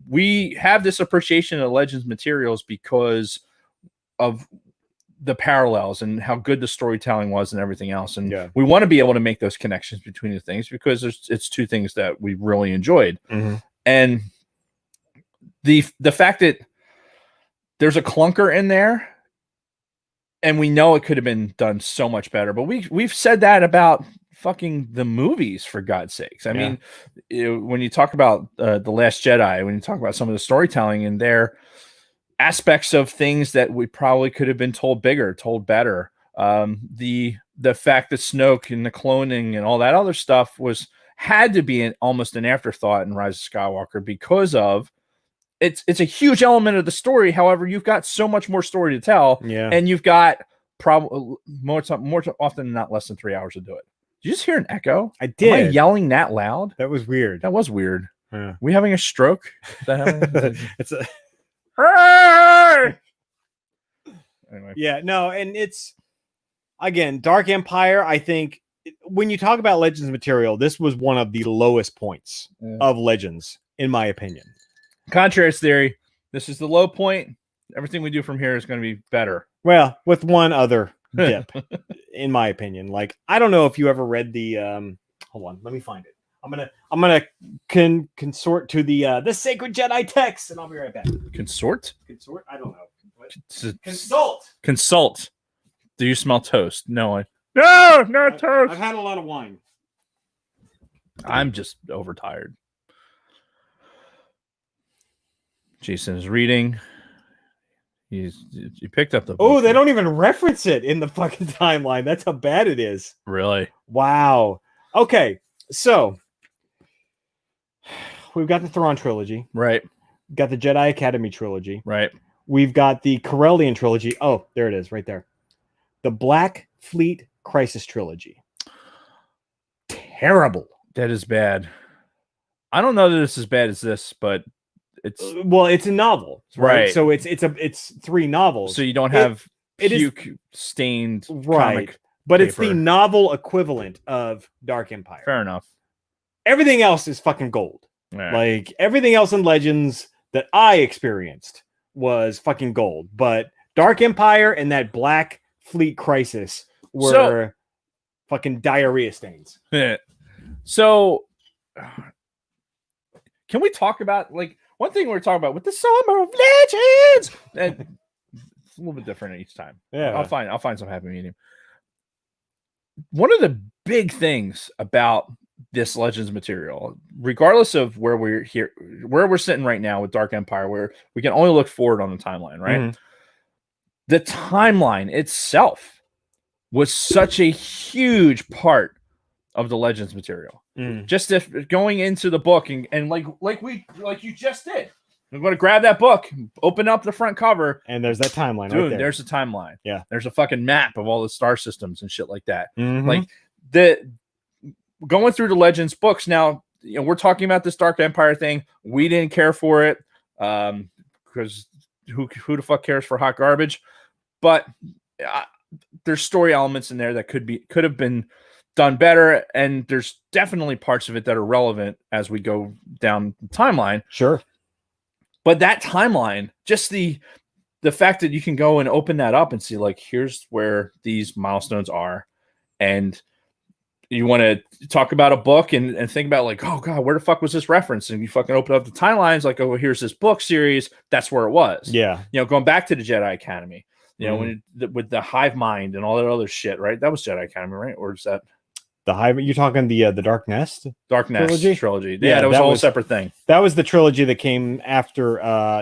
We have this appreciation of Legends materials because of the parallels and how good the storytelling was and everything else. And we want to be able to make those connections between the things because it's two things that we really enjoyed. Mm-hmm. And the fact that there's a clunker in there and we know it could have been done so much better, but we've said that about fucking the movies, for God's sakes. I mean, when you talk about The Last Jedi, when you talk about some of the storytelling in there, aspects of things that we probably could have been told bigger, told better. The the fact that Snoke and the cloning and all that other stuff had to be almost an afterthought in Rise of Skywalker because of it's a huge element of the story. However, you've got so much more story to tell, and you've got probably more often than not less than 3 hours to do it. Did you just hear an echo? I did. Am I yelling that loud? That was weird. That was weird. Yeah. We having a stroke? Is that happening? It's a Anyway. Yeah, no, and it's again Dark Empire. I think when you talk about Legends material, this was one of the lowest points of Legends, in my opinion. Contrary theory, this is the low point. Everything we do from here is going to be better. Well, with one other dip, in my opinion. Like, I don't know if you ever read the hold on, let me find it. I'm gonna consort to the Sacred Jedi text, and I'll be right back. Consort? I don't know. What? Consult. Do you smell toast? No, not toast. I've had a lot of wine. I'm just overtired. Jason is reading. He picked up the book. Oh, they don't even reference it in the fucking timeline. That's how bad it is. Really? Wow. Okay, so we've got the Thrawn trilogy. Right. Got the Jedi Academy trilogy. Right. We've got the Corellian trilogy. Oh, there it is, right there. The Black Fleet Crisis trilogy. Terrible. That is bad. I don't know that it's as bad as this, but it's it's a novel, right? So it's 3 novels. So you don't have it puke stained right, but paper. It's the novel equivalent of Dark Empire. Fair enough. Everything else is fucking gold. Yeah. Like everything else in Legends that I experienced was fucking gold, but Dark Empire and that Black Fleet Crisis were fucking diarrhea stains. So can we talk about like one thing we're talking about with the Summer of Legends? And it's a little bit different each time. Yeah, I'll find some happy medium. One of the big things about this Legends material, regardless of where we're sitting right now with Dark Empire, where we can only look forward on the timeline, right? Mm-hmm. The timeline itself was such a huge part of the Legends material. Just if going into the book and like you just did, I'm going to grab that book, open up the front cover, and there's that timeline. Dude, right there. There's a timeline. Yeah, there's a fucking map of all the star systems and shit like that. Mm-hmm. Like going through the Legends books now. We're talking about this Dark Empire thing. We didn't care for it because who the fuck cares for hot garbage? But there's story elements in there that could have been done better, and there's definitely parts of it that are relevant as we go down the timeline. Sure. But that timeline, just the fact that you can go and open that up and see, like, here's where these milestones are, and you want to talk about a book and think about like, oh god, where the fuck was this reference? And you fucking open up the timelines, like, oh, here's this book series. That's where it was. Yeah. Going back to the Jedi Academy, when with the hive mind and all that other shit, right? That was Jedi Academy, right? Or is that the hive? You're talking the Dark Nest? Dark Nest trilogy. Yeah, that was a whole separate thing. That was the trilogy that came after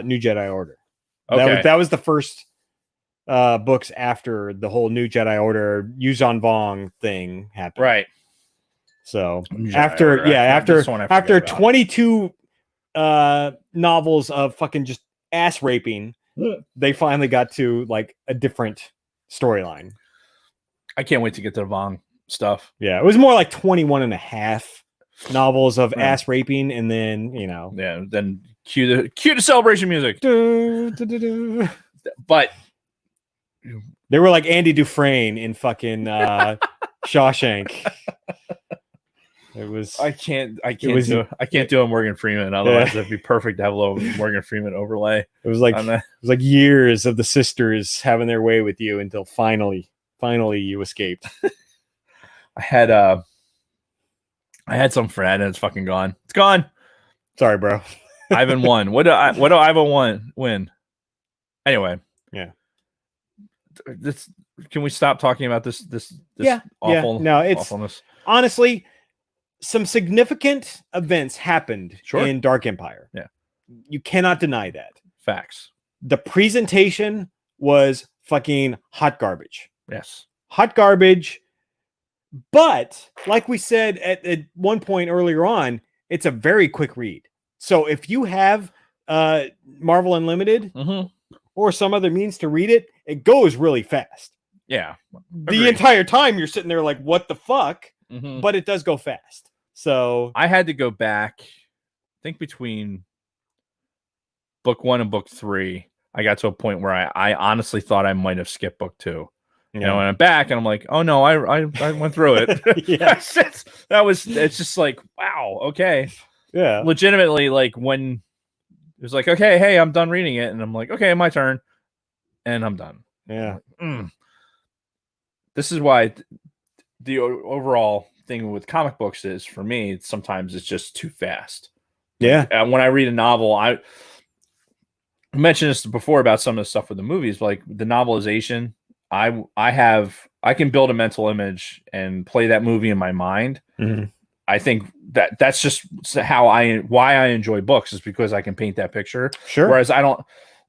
New Jedi Order. Okay. That was the first books after the whole New Jedi Order Yuzhan Vong thing happened. Right. So after 22 novels of fucking just ass raping, they finally got to like a different storyline. I can't wait to get to the Vong stuff. Yeah, it was more like 21 and a half novels of ass raping, and then then cue the celebration music. But they were like Andy Dufresne in fucking Shawshank. It was. I can't do a Morgan Freeman. Otherwise, it'd be perfect to have a little Morgan Freeman overlay. It was like years of the sisters having their way with you until finally you escaped. I had some friend and it's fucking gone. It's gone. Sorry, bro. Ivan won. What do Ivan win? Anyway, yeah. Can we stop talking about this awful? No, it's awfulness. Honestly, some significant events happened in Dark Empire. Yeah, you cannot deny that. Facts. The presentation was fucking hot garbage. Yes, hot garbage. But like we said at one point earlier on, it's a very quick read. So if you have Marvel Unlimited or some other means to read it, it goes really fast. Yeah. The entire time you're sitting there like, what the fuck? But it does go fast. So I had to go back, I think between book 1 and book 3, I got to a point where I honestly thought I might have skipped book 2. You know, and I'm back and I'm like, oh no, I went through it. Yeah. It's just like, wow, okay. Yeah. Legitimately, like when it was like, okay, hey, I'm done reading it. And I'm like, okay, my turn. And I'm done. Yeah. This is why the overall thing with comic books is, for me, sometimes it's just too fast. Yeah. And when I read a novel, I mentioned this before about some of the stuff with the movies, like the novelization. I can build a mental image and play that movie in my mind. I think that's just why I enjoy books, is because I can paint that picture. Sure. Whereas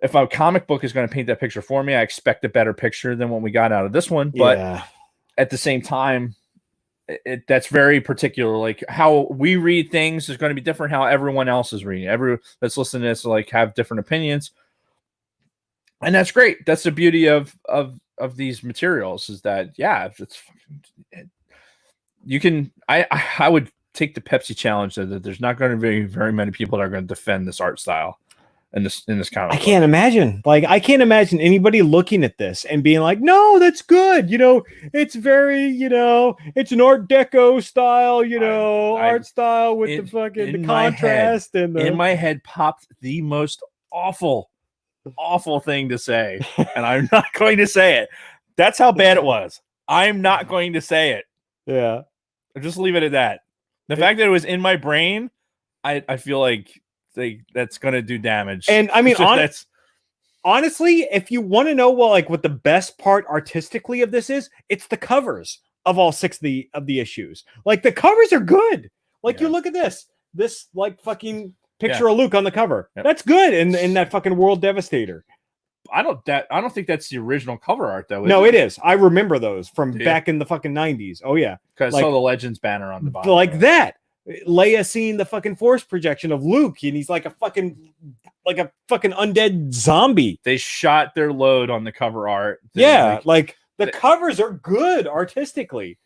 if a comic book is going to paint that picture for me, I expect a better picture than what we got out of this one. But at the same time, that's very particular. Like how we read things is going to be different. How everyone else is reading. Everyone that's listening to this like have different opinions, and that's great. That's the beauty of these materials, is that you can. I would take the Pepsi challenge that there's not going to be very many people that are going to defend this art style in this comic. I can't imagine. Like, I can't imagine anybody looking at this and being like, "No, that's good." You know, it's very, it's an Art Deco style, art style with the fucking the contrast and in my head popped the most awful thing to say, and I'm not going to say it. That's how bad it was. I'm not going to say it. Yeah. I'll just leave it at that. The fact that it was in my brain, I feel like that's going to do damage. And I mean, honestly, if you want to know what the best part artistically of this is, it's the covers of all 6 of the issues. Like, the covers are good. Like, you look at this like fucking picture of Luke on the cover. Yep. That's good. And that fucking World Devastator. I don't think that's the original cover art though. No, it is. I remember those from back in the fucking 90s. Oh yeah. Because I saw the Legends banner on the bottom. Like that. Leia seeing the fucking force projection of Luke, and he's like a fucking undead zombie. They shot their load on the cover art. The covers are good artistically.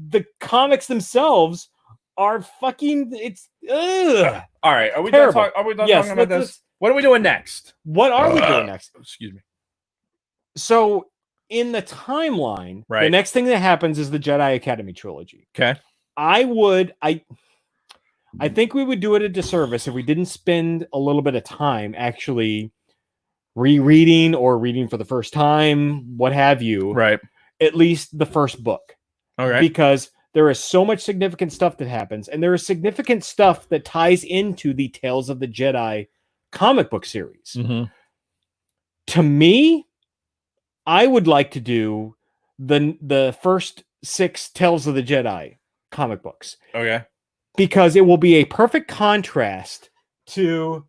The comics themselves are fucking. It's ugh. All right. Are we done talking about this? What are we doing next? What are we doing next? Excuse me. So in the timeline, right, the next thing that happens is the Jedi Academy trilogy. Okay. I think we would do it a disservice if we didn't spend a little bit of time actually rereading or reading for the first time, what have you. Right. At least the first book. Okay. Because there is so much significant stuff that happens, and there is significant stuff that ties into the Tales of the Jedi comic book series. To me, I would like to do the first 6 Tales of the Jedi comic books. Okay. Because it will be a perfect contrast to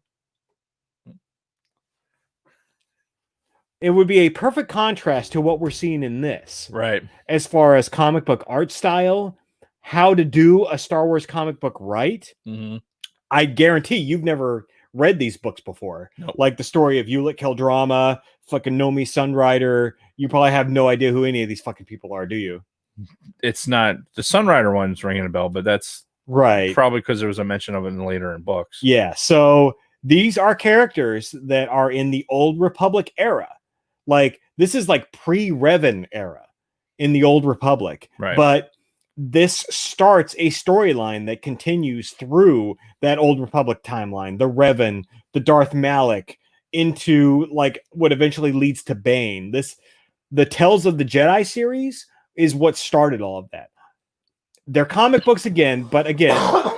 what we're seeing in this. Right. As far as comic book art style, how to do a Star Wars comic book right. I guarantee you've never read these books before. Nope. Like the story of Ulick Keldrama, fucking Nomi Sunrider. You probably have no idea who any of these fucking people are, do you? It's not the Sunrider one's ringing a bell, but that's right. Probably because there was a mention of it later in books. Yeah. So these are characters that are in the Old Republic era. Like, this is like pre-Revan era in the Old Republic. Right. But this starts a storyline that continues through that Old Republic timeline, the Revan, the Darth Malak, into like what eventually leads to Bane. The Tales of the Jedi series is what started all of that. They're comic books again, but again,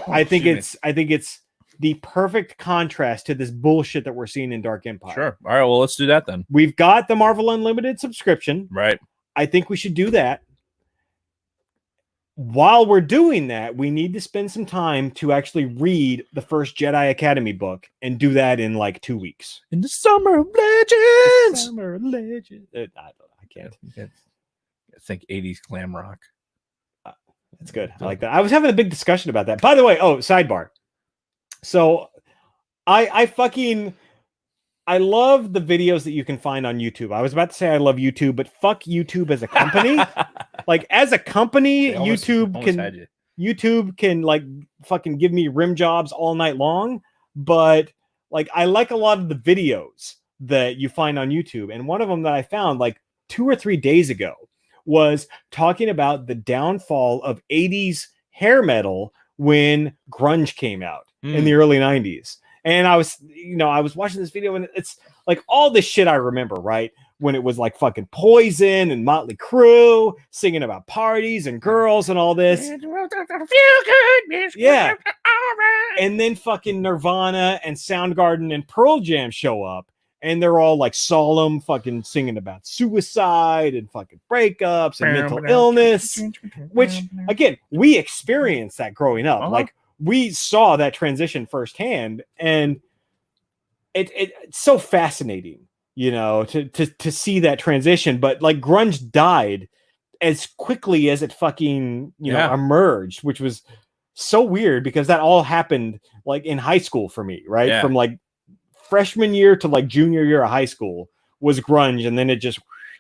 I think it's the perfect contrast to this bullshit that we're seeing in Dark Empire. Sure. All right, well, let's do that then. We've got the Marvel Unlimited subscription. Right. I think we should do that. While we're doing that, we need to spend some time to actually read the first Jedi Academy book and do that in like 2 weeks. In the Summer of Legends. Summer of Legends. I can't. I think 80s glam rock. That's good. I like that. I was having a big discussion about that. By the way, sidebar. So I love the videos that you can find on YouTube. I was about to say I love YouTube, but fuck YouTube as a company. Like as a company, YouTube can like fucking give me rim jobs all night long. But like I like a lot of the videos that you find on YouTube. And one of them that I found like 2 or 3 days ago was talking about the downfall of 80s hair metal when grunge came out in the early 90s. And I was watching this video and it's like all this shit I remember, right? When it was like fucking Poison and Motley Crue singing about parties and girls and all this. Yeah. And then fucking Nirvana and Soundgarden and Pearl Jam show up and they're all like solemn fucking singing about suicide and fucking breakups and mental illness, which again, we experienced that growing up. Like we saw that transition firsthand and it's so fascinating, you know, to see that transition. But like grunge died as quickly as it fucking, emerged, which was so weird because that all happened like in high school for me, right? Yeah. From like freshman year to like junior year of high school was grunge. And then it just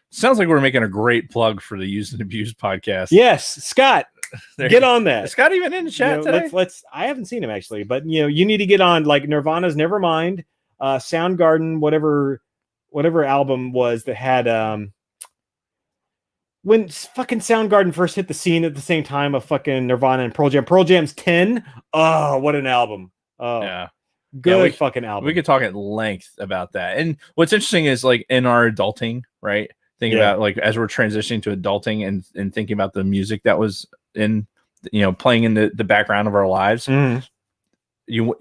sounds like we're making a great plug for the Used and Abused podcast. Yes. Scott, get on that. Is Scott even in the chat today? I haven't seen him actually, but you need to get on like Nirvana's Nevermind, Soundgarden, whatever album was that had when fucking Soundgarden first hit the scene at the same time of fucking Nirvana and Pearl Jam. Pearl Jam's 10. Oh, what an album. Oh, yeah. Good fucking album. We could talk at length about that. And what's interesting is like in our adulting, right? Thinking about like as we're transitioning to adulting and thinking about the music that was in, playing in the background of our lives. You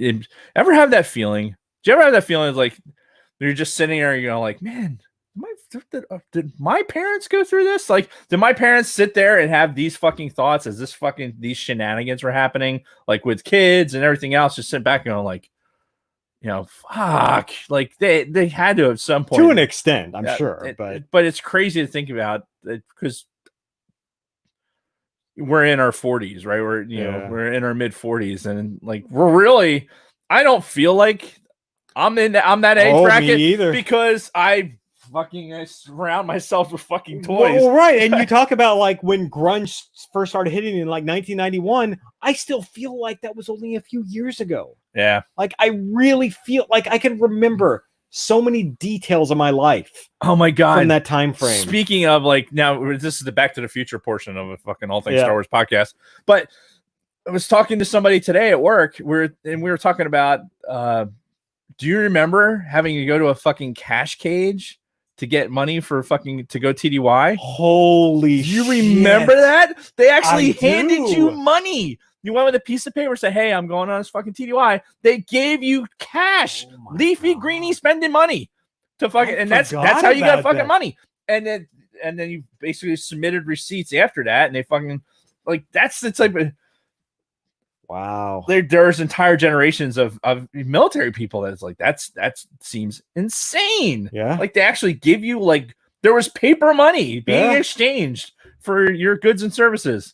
ever have that feeling? Do you ever have that feeling of like you're just sitting there, like, man, did my parents go through this? Like, did my parents sit there and have these fucking thoughts as these shenanigans were happening, like with kids and everything else, just sitting back and going like, fuck, like they had to at some point to an extent, I'm sure, but it's crazy to think about because we're in our 40s, right? We're in our mid 40s, and like I don't feel like I'm that age bracket either. Because I surround myself with fucking toys. Well, right. And you talk about like when grunge first started hitting in like 1991, I still feel like that was only a few years ago. Yeah. Like I really feel like I can remember so many details of my life. Oh my God. From that time frame. Speaking of like, now this is the Back to the Future portion of a fucking All Things Star Wars podcast. But I was talking to somebody today at work we were talking about, do you remember having to go to a fucking cash cage to get money for to go TDY? Holy shit. You remember that? They actually handed you money. You went with a piece of paper, said, hey, I'm going on this fucking TDY. They gave you cash, leafy, greeny, spending money to fucking, and that's how you got fucking money. And then you basically submitted receipts after that, and they fucking like that's the type of wow. There's entire generations of military people that's like that seems insane. Yeah, like they actually give you like there was paper money being exchanged for your goods and services.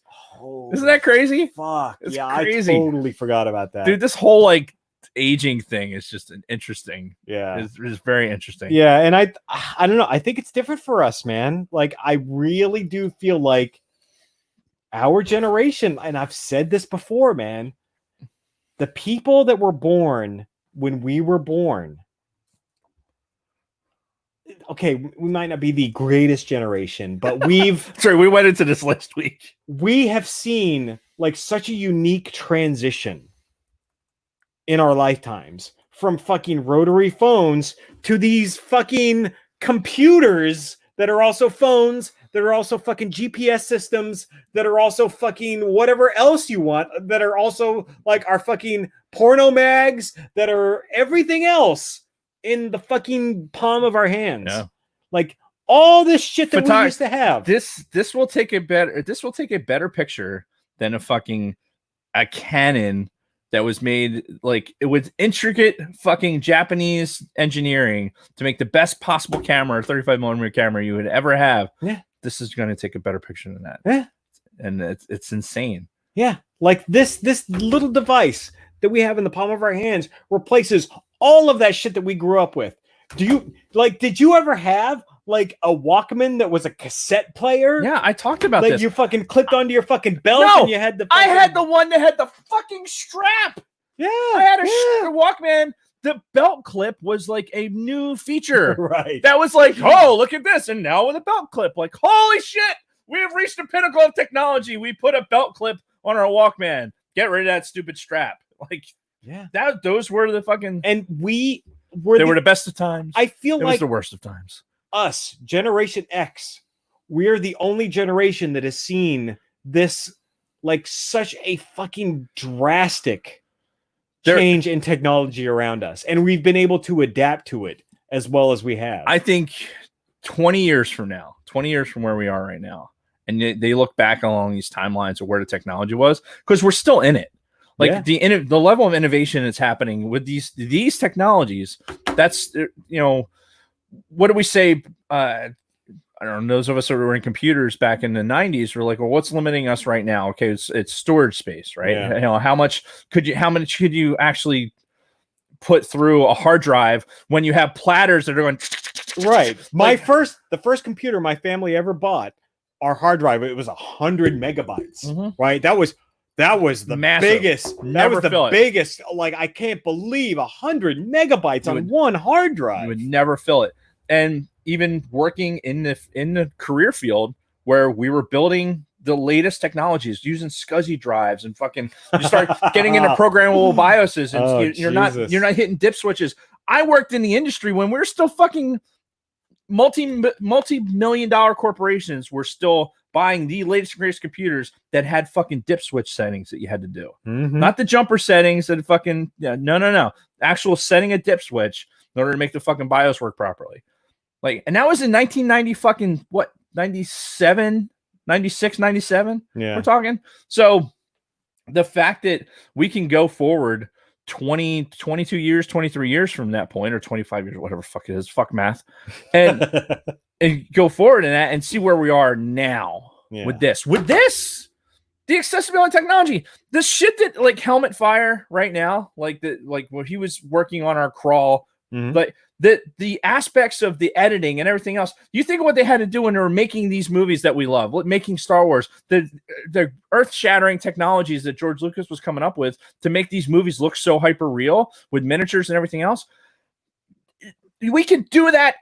Isn't that crazy? Fuck. It's crazy. I totally forgot about that. Dude, this whole like aging thing is just an interesting. Yeah. It's very interesting. Yeah. And I don't know. I think it's different for us, man. Like, I really do feel like our generation, and I've said this before, man, the people that were born when we were born, okay, we might not be the greatest generation, but we've sorry, we went into this last week. We have seen like such a unique transition in our lifetimes from fucking rotary phones to these fucking computers that are also phones, that are also fucking GPS systems, that are also fucking whatever else you want, that are also like our fucking porno mags, that are everything else in the fucking palm of our hands. Yeah. Like all this shit that we used to have. This will take a better picture than a Canon that was made like with intricate fucking Japanese engineering to make the best possible camera, 35mm camera you would ever have. Yeah. This is going to take a better picture than that. Yeah. And it's insane. Yeah, like this little device that we have in the palm of our hands replaces all of that shit that we grew up with. Did you ever have like a Walkman that was a cassette player? Yeah, I talked about Like this. you fucking clipped onto your fucking belt No, and you had the I fucking... had the one that had the fucking strap. Yeah. I had a Walkman. The belt clip was like a new feature. Right. That was like, oh, look at this. And now with a belt clip, like, holy shit, we have reached the pinnacle of technology. We put a belt clip on our Walkman. Get rid of that stupid strap. Like, Yeah. Those were the fucking... And they were the best of times. I feel it like was the worst of times. Us, Generation X, we're the only generation that has seen this, like, such a fucking drastic change in technology around us, and we've been able to adapt to it as well as we have. I think 20 years from where we are right now, and they look back along these timelines of where the technology was, because we're still in it. Like the level of innovation that's happening with these technologies. That's what do we say? I don't know. Those of us that were in computers back in the 90s were like, well, what's limiting us right now? Okay, it's storage space, right? Yeah. How much could you actually put through a hard drive when you have platters that are going right? The first computer my family ever bought, our hard drive, it was 100 megabytes, right? That was the massive. biggest. That was the biggest. Like, I can't believe 100 megabytes on one hard drive. You would never fill it. And even working in the career field where we were building the latest technologies using SCSI drives and fucking, you start getting into programmable BIOSes and you're not hitting dip switches. I worked in the industry when we were still fucking multi-million-dollar corporations were still buying the latest and greatest computers that had fucking dip switch settings that you had to do. Not the jumper settings that fucking no. Actual setting a dip switch in order to make the fucking BIOS work properly. Like, and that was in 1990 fucking 97, 96, 97. Yeah. We're talking. So the fact that we can go forward 20, 22 years, 23 years from that point, or 25 years, whatever fuck it is, fuck math, and go forward in that and see where we are now with this, the accessibility technology, the shit that like Helmet Fire right now, like when he was working on our crawl, like the aspects of the editing and everything else. You think of what they had to do when they were making these movies that we love, making Star Wars, the earth-shattering technologies that George Lucas was coming up with to make these movies look so hyper real with miniatures and everything else. We can do that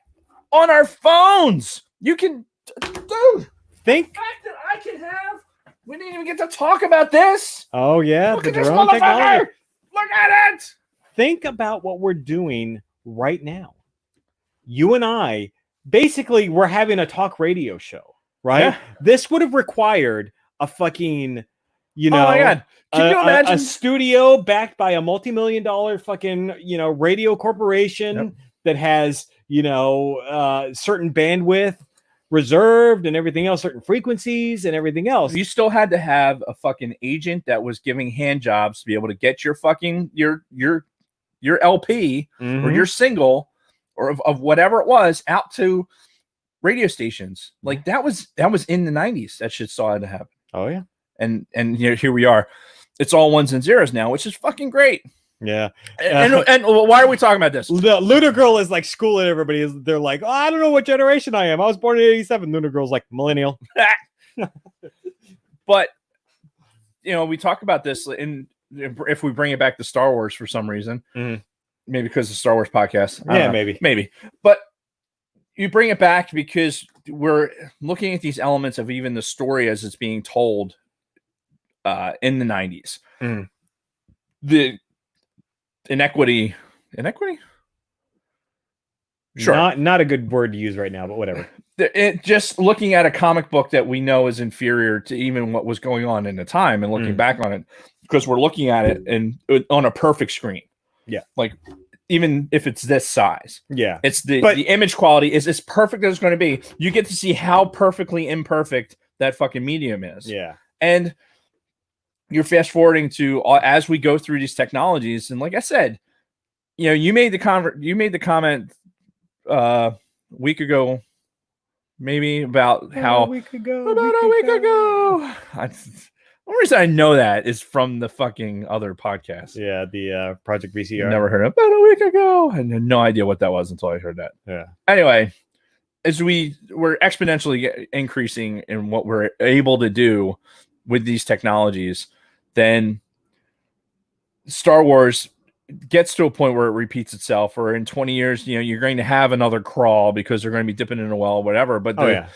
on our phones. You can, dude. Think the fact that I can have. We didn't even get to talk about this. Oh yeah, look at this motherfucker. Technology. Look at it. Think about what we're doing right now. You and I, basically, we're having a talk radio show, right? Yeah. This would have required a fucking, oh my God. Can you imagine a studio backed by a multi-million-dollar fucking, radio corporation that has, certain bandwidth reserved and everything else, certain frequencies and everything else. You still had to have a fucking agent that was giving hand jobs to be able to get your fucking your LP or your single or of whatever it was out to radio stations. Like that was in the 90s. That shit still had to happen. Oh yeah. And here we are. It's all ones and zeros now, which is fucking great. Yeah. And why are we talking about this? Lunar Girl is like schooling everybody. They're like, oh, I don't know what generation I am. I was born in 87. Lunar Girl's like millennial. But we talk about this, and if we bring it back to Star Wars for some reason, maybe because of Star Wars podcast. Yeah, maybe. But you bring it back because we're looking at these elements of even the story as it's being told in the 90s. The inequity. Sure. Not a good word to use right now, but whatever. Just looking at a comic book that we know is inferior to even what was going on in the time and looking back on it, because we're looking at it and on a perfect screen. Yeah. Like even if it's this size. Yeah. It's the image quality is as perfect as it's going to be. You get to see how perfectly imperfect that fucking medium is. Yeah. And you're fast forwarding to as we go through these technologies. And like I said, you made the comment a week ago, maybe about how a week ago. The only reason I know that is from the fucking other podcast. Yeah, the Project VCR. Never heard of it about a week ago. I had no idea what that was until I heard that. Yeah. Anyway, as we're exponentially increasing in what we're able to do with these technologies, then Star Wars gets to a point where it repeats itself, or in 20 years, you're going to have another crawl because they're going to be dipping in a well or whatever. But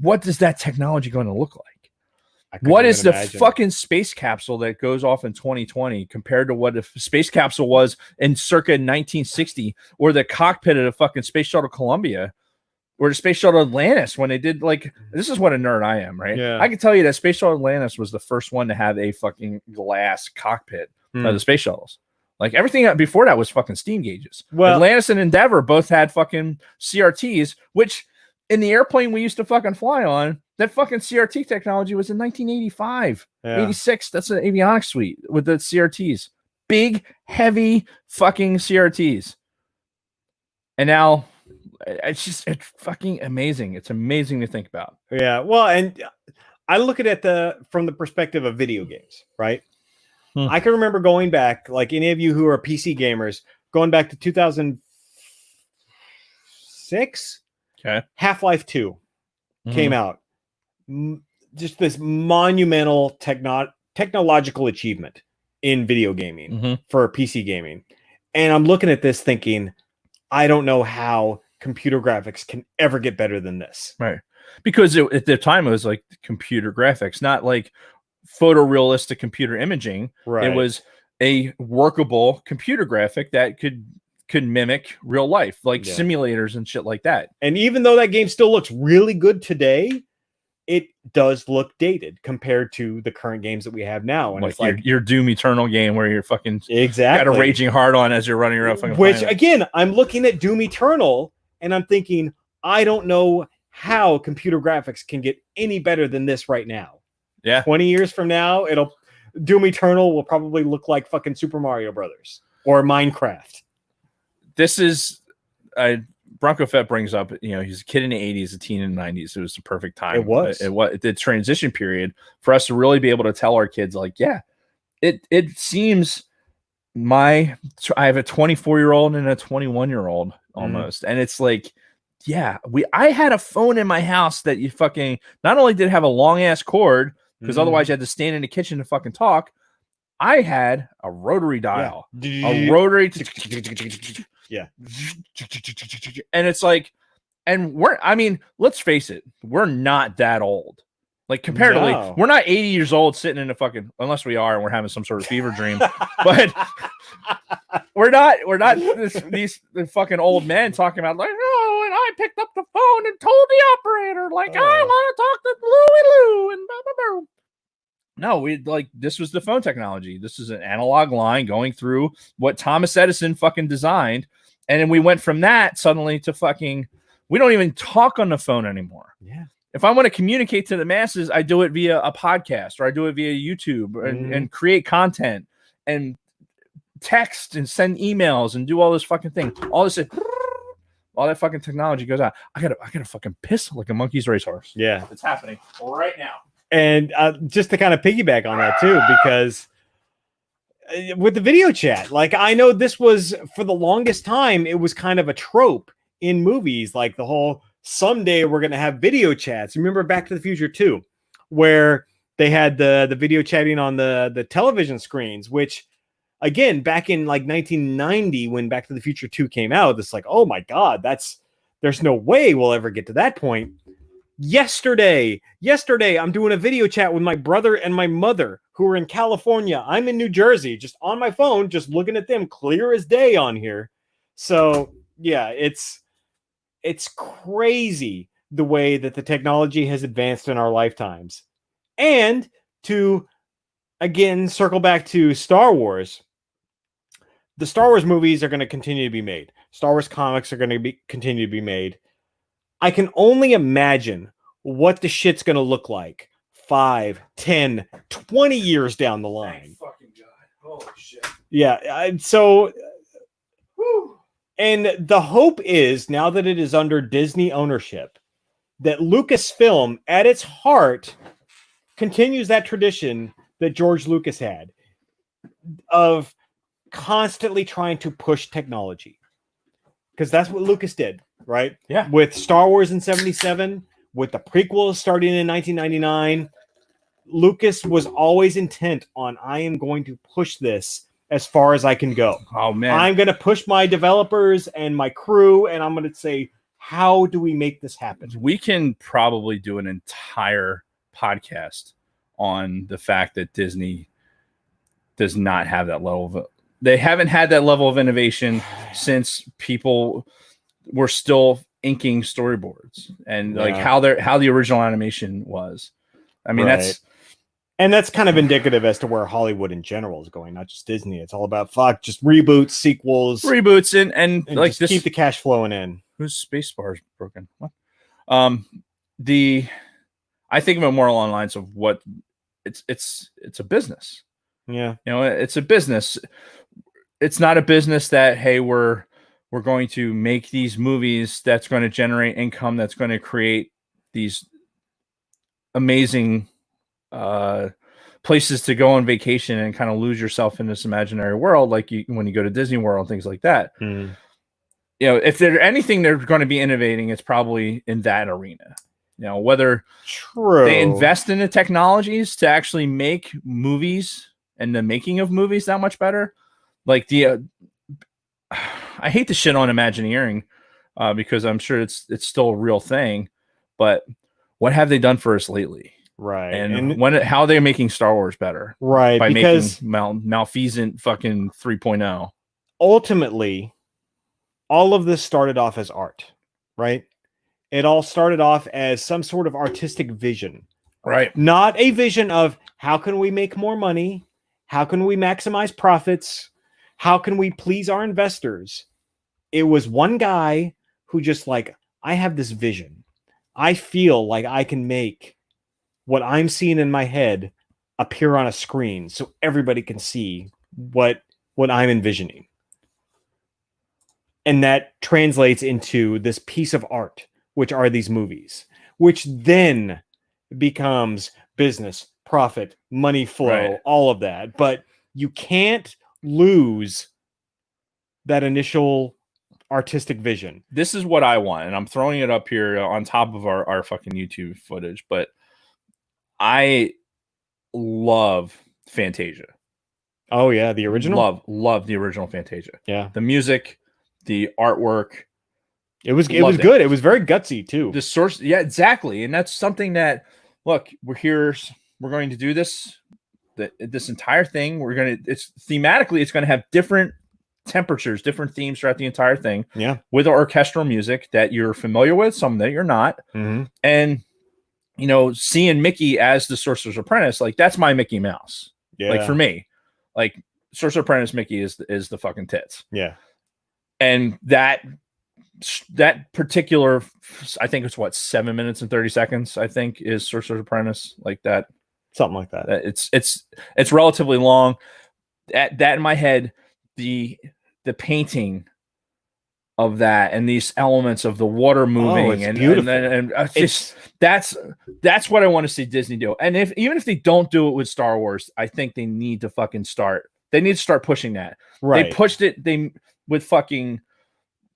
what is that technology going to look like? What is the fucking space capsule that goes off in 2020 compared to what a space capsule was in circa 1960, or the cockpit of the fucking Space Shuttle Columbia, or the Space Shuttle Atlantis when they did, like, this is what a nerd I am, right? Yeah. I can tell you that Space Shuttle Atlantis was the first one to have a fucking glass cockpit of the space shuttles. Like, everything before that was fucking steam gauges. Well, Atlantis and Endeavor both had fucking CRTs, which in the airplane we used to fucking fly on, that fucking CRT technology was in 1985, 86. That's an avionics suite with the CRTs. Big, heavy fucking CRTs. And now it's fucking amazing. It's amazing to think about. Yeah. Well, and I look at it from the perspective of video games, right? I can remember going back, like any of you who are PC gamers, going back to 2006. Okay. Half-Life 2 came out. Just this monumental technological achievement in video gaming for PC gaming. And I'm looking at this thinking, I don't know how computer graphics can ever get better than this. Right. Because at the time it was like computer graphics, not like photorealistic computer imaging. Right. It was a workable computer graphic that could mimic real life, like simulators and shit like that. And even though that game still looks really good today, it does look dated compared to the current games that we have now. And like it's like your Doom Eternal game where you're fucking got a raging hard on as you're running around fucking which planet. Again, I'm looking at Doom Eternal and I'm thinking, I don't know how computer graphics can get any better than this right now. Yeah. 20 years from now, Doom Eternal will probably look like fucking Super Mario Brothers or Minecraft. This is Bronco Fett brings up, he's a kid in the 80s, a teen in the 90s. It was the perfect time. It was the transition period for us to really be able to tell our kids, like, it seems I have a 24-year-old and a 21-year-old almost. And it's like, I had a phone in my house that you fucking not only did have a long ass cord, because otherwise you had to stand in the kitchen to fucking talk. I had a rotary dial, a rotary. And it's like, and let's face it, we're not that old. Like, comparatively, we're not 80 years old sitting in a fucking, unless we are and we're having some sort of fever dream, but we're not these fucking old men talking about, like, oh, and I picked up the phone and told the operator, like, I want to talk to Louie Lou and blah, blah, blah. No, this was the phone technology. This is an analog line going through what Thomas Edison fucking designed. And then we went from that suddenly to fucking, we don't even talk on the phone anymore. Yeah. If I want to communicate to the masses, I do it via a podcast, or I do it via YouTube and create content and text and send emails and do all this fucking thing. All that fucking technology goes out. I gotta fucking piss like a monkey's racehorse. Yeah. It's happening right now. And just to kind of piggyback on that too, because with the video chat, like, I know this was, for the longest time, it was kind of a trope in movies, like the whole someday we're going to have video chats. Remember Back to the Future 2, where they had the video chatting on the television screens, which, again, back in like 1990, when Back to the Future 2 came out, it's like, oh my God, there's no way we'll ever get to that point. Yesterday, I'm doing a video chat with my brother and my mother who are in California. I'm in New Jersey, just on my phone, just looking at them, clear as day on here. So yeah, it's crazy the way that the technology has advanced in our lifetimes. And to, again, circle back to Star Wars, the Star Wars movies are going to continue to be made. Star Wars comics are going to continue to be made. I can only imagine what the shit's going to look like 5, 10, 20 years down the line. Thank fucking God. Holy shit. Yeah. And the hope is, now that it is under Disney ownership, that Lucasfilm, at its heart, continues that tradition that George Lucas had of constantly trying to push technology. Because that's what Lucas did, right? Yeah. With Star Wars in 77, with the prequels starting in 1999, Lucas was always intent on, I am going to push this as far as I can go. Oh, man. I'm going to push my developers and my crew, and I'm going to say, how do we make this happen? We can probably do an entire podcast on the fact that Disney does not have that level of, they haven't had that level of innovation since people were still inking storyboards and like how the original animation was. I mean, that's kind of indicative as to where Hollywood in general is going, not just Disney. It's all about just reboots, sequels, and like just keep the cash flowing in. Whose space bar is broken? What? I think of it more along the lines of what it's a business. Yeah. You know, it's a business. It's not a business that, hey, we're going to make these movies that's going to generate income, that's going to create these amazing places to go on vacation and kind of lose yourself in this imaginary world, like when you go to Disney World and things like that. Mm. You know, if there's anything they're going to be innovating, it's probably in that arena. You know, whether they invest in the technologies to actually make movies and the making of movies that much better. Like I hate to shit on Imagineering because I'm sure it's still a real thing, but what have they done for us lately? Right. And how they're making Star Wars better. Right. By because making malfeasant fucking 3.0. Ultimately, all of this started off as art, right? It all started off as some sort of artistic vision. Right. Not a vision of how can we make more money? How can we maximize profits? How can we please our investors? It was one guy who just like, I have this vision. I feel like I can make what I'm seeing in my head appear on a screen so everybody can see what I'm envisioning. And that translates into this piece of art, which are these movies, which then becomes business, profit, money flow, all of that. But you can't lose that initial artistic vision. This is what I want, and I'm throwing it up here on top of our fucking YouTube footage, but I love Fantasia. Oh yeah, the original? Love the original Fantasia. Yeah. The music, the artwork. It was good. It was very gutsy too. The source, yeah, exactly. And that's something that, look, we're going to do this entire thing. It's thematically, it's going to have different temperatures, different themes throughout the entire thing. Yeah. With orchestral music that you're familiar with, some that you're not. Mm-hmm. And, you know, seeing Mickey as the Sorcerer's Apprentice, like that's my Mickey Mouse. Yeah. Like for me, like Sorcerer's Apprentice Mickey is the fucking tits. Yeah. And that particular, I think it's 7 minutes and 30 seconds, I think, is Sorcerer's Apprentice, like that. Something like that. It's relatively long. That in my head, the painting of that and these elements of the water moving it's beautiful. and that's what I want to see Disney do. And even if they don't do it with Star Wars, I think they need to fucking start. They need to start pushing that. Right. They pushed it. With fucking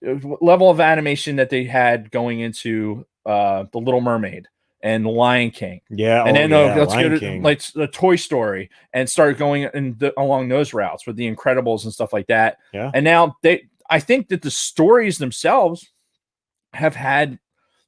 level of animation that they had going into The Little Mermaid and The Lion King. Yeah. And then let's Lion go to King. like the Toy Story and start going along those routes with The Incredibles and stuff like that. Yeah. And now I think that the stories themselves have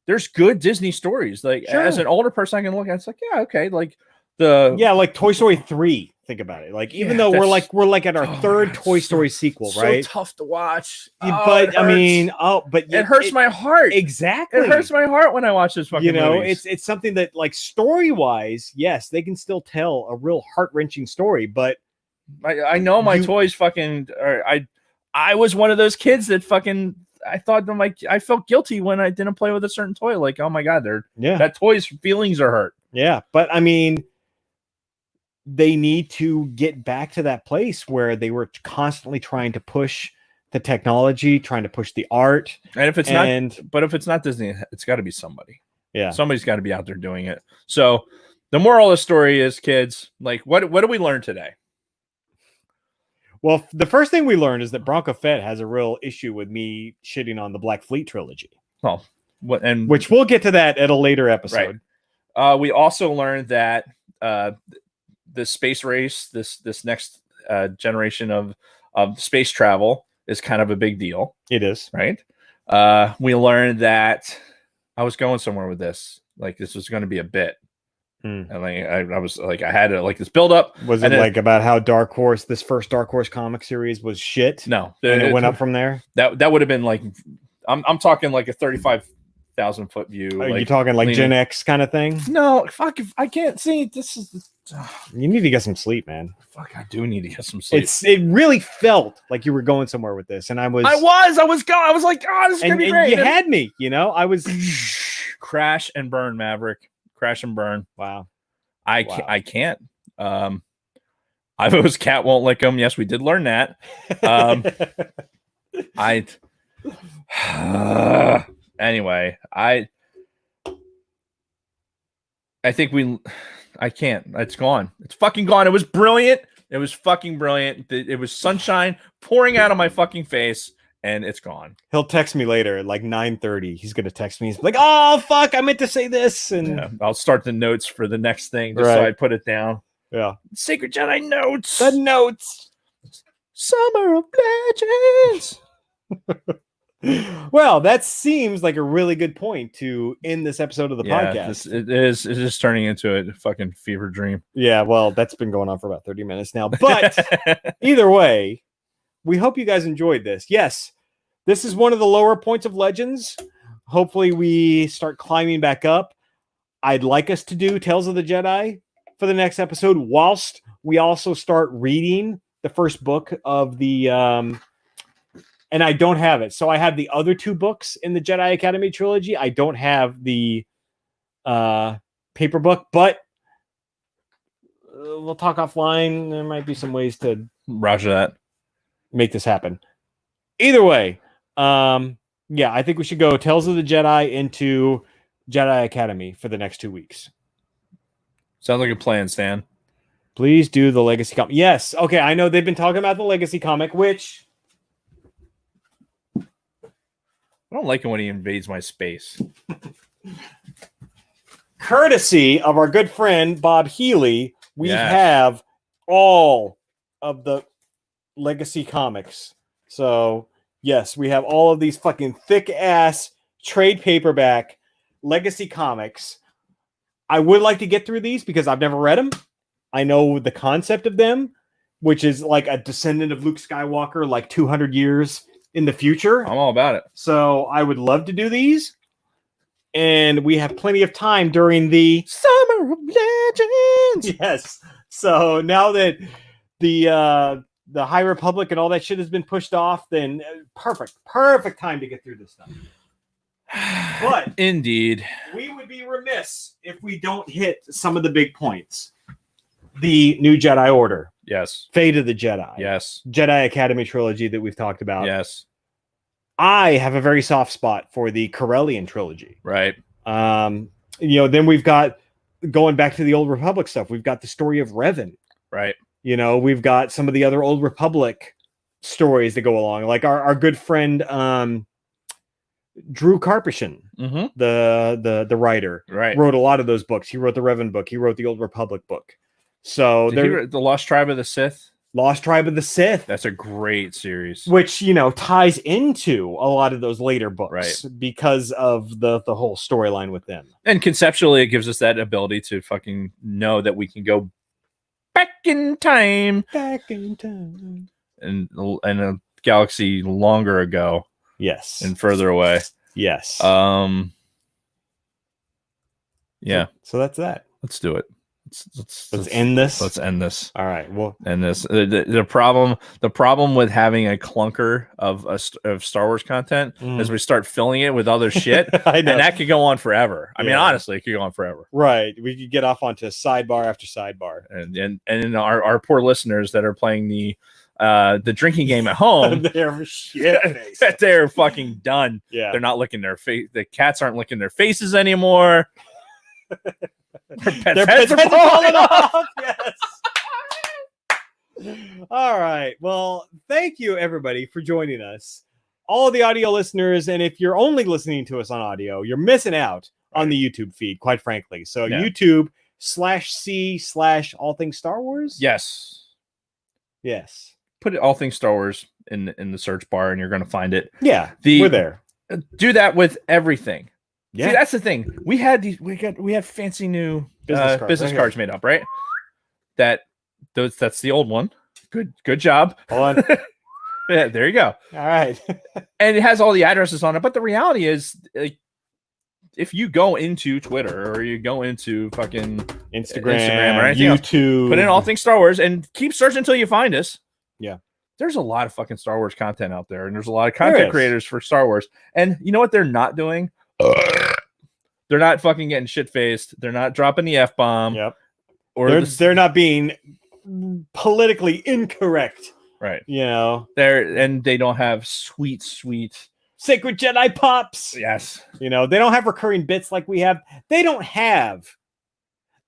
there's good Disney stories. Like as an older person, I can look at it's like, yeah, okay. Like like Toy Story 3. Think about it. Like, even though we're like at our third Toy Story sequel, right? So tough to watch. But it hurts my heart. Exactly. It hurts my heart when I watch this fucking movies. It's something that, like, story wise, yes, they can still tell a real heart wrenching story, but I know my toys fucking. I was one of those kids that fucking. I thought I felt guilty when I didn't play with a certain toy. Like, oh my god, that toy's feelings are hurt. Yeah, but I mean, they need to get back to that place where they were constantly trying to push the technology, trying to push the art. And if it's not Disney, it's got to be somebody. Yeah, somebody's got to be out there doing it. So The moral of the story is, kids, like, what do we learn today? Well, the first thing we learned is that Bronco Fett has a real issue with me shitting on the Black Fleet trilogy. Well, which we'll get to that at a later episode. Right. We also learned that the space race, this next generation of space travel, is kind of a big deal. It is, right? We learned that I was going somewhere with this. Like, this was going to be a bit. And like I was like, I had to like this build up. Was it like about how this first Dark Horse comic series was shit? No, and it went up from there. That would have been like, I'm talking like a 35,000 foot view. Are you talking like Gen X kind of thing? No, fuck. If I can't see, this is. You need to get some sleep, man. Fuck, I do need to get some sleep. It really felt like you were going somewhere with this, and I was like, oh, this is gonna be great. You had me, I was crash and burn, Maverick. Crash and burn. Wow. I can't. Ivo's cat won't lick him. Yes, we did learn that. Anyway, I think I can't. It's gone. It's fucking gone. It was brilliant. It was fucking brilliant. It was sunshine pouring out of my fucking face, and it's gone. He'll text me later at like 9:30. He's gonna text me. He's like, "Oh fuck, I meant to say this." And I'll start the notes for the next thing just so I put it down. Yeah. Sacred Jedi notes. The notes. Summer of Legends. Well, that seems like a really good point to end this episode of the podcast. It is turning into a fucking fever dream. Yeah, well, that's been going on for about 30 minutes now. But either way, we hope you guys enjoyed this. Yes, this is one of the lower points of Legends. Hopefully we start climbing back up. I'd like us to do Tales of the Jedi for the next episode, whilst we also start reading the first book of the and I don't have it. So I have the other two books in the Jedi Academy trilogy. I don't have the paper book, but we'll talk offline. There might be some ways to Roger that. Make this happen. Either way, yeah, I think we should go Tales of the Jedi into Jedi Academy for the next 2 weeks. Sounds like a plan, Stan. Please do the Legacy comic. Yes. Okay, I know they've been talking about the Legacy comic, which I don't like it when he invades my space. Courtesy of our good friend Bob Healy, we have all of the Legacy comics. So, yes, we have all of these fucking thick-ass trade paperback Legacy comics. I would like to get through these because I've never read them. I know the concept of them, which is like a descendant of Luke Skywalker, like 200 years in the future. I'm all about it. So I would love to do these. And we have plenty of time during the Summer of Legends. Yes. So now that the High Republic and all that shit has been pushed off, then perfect time to get through this stuff. But indeed, we would be remiss if we don't hit some of the big points. The New Jedi Order. Yes. Fate of the Jedi. Yes. Jedi Academy trilogy that we've talked about. Yes. I have a very soft spot for the Corellian trilogy. Right. Then we've got, going back to the Old Republic stuff, we've got the story of Revan. Right. We've got some of the other Old Republic stories that go along. Like our good friend Drew Karpyshyn, the writer, wrote a lot of those books. He wrote the Revan book. He wrote the Old Republic book. So the Lost Tribe of the Sith. Lost Tribe of the Sith. That's a great series. Which, ties into a lot of those later books because of the whole storyline with them. And conceptually, it gives us that ability to fucking know that we can go back in time. And a galaxy longer ago. Yes. And further away. Yes. Yeah. So that's that. Let's do it. Let's end this. Let's end this. All right. Well, end this. The problem with having a clunker of Star Wars content is we start filling it with other shit, I know. and that could go on forever. I mean, honestly, it could go on forever. Right. We could get off onto sidebar after sidebar, and our poor listeners that are playing the drinking game at home, they're shit. They're fucking done. Yeah. They're not licking their face. The cats aren't licking their faces anymore. Their pets are falling off. Yes. All right. Well, thank you everybody for joining us. All the audio listeners, and if you're only listening to us on audio, you're missing out on the YouTube feed, quite frankly. So YouTube/C/All Things Star Wars. Yes. Put it All Things Star Wars in the search bar, and you're going to find it. Yeah, we're there. Do that with everything. Yeah, see, that's the thing. We had fancy new business cards made up, right? That's the old one. Good job. Hold on. Yeah, there you go. All right. And it has all the addresses on it. But the reality is, like, if you go into Twitter or you go into fucking Instagram or anything YouTube, else, put in All Things Star Wars and keep searching until you find us. Yeah. There's a lot of fucking Star Wars content out there, and there's a lot of content creators for Star Wars. And you know what they're not doing? They're not fucking getting shit-faced. They're not dropping the F-bomb. Yep. Or they're not being politically incorrect. Right. You know. And they don't have sweet sacred Jedi pops. Yes. You know, they don't have recurring bits like we have. They don't have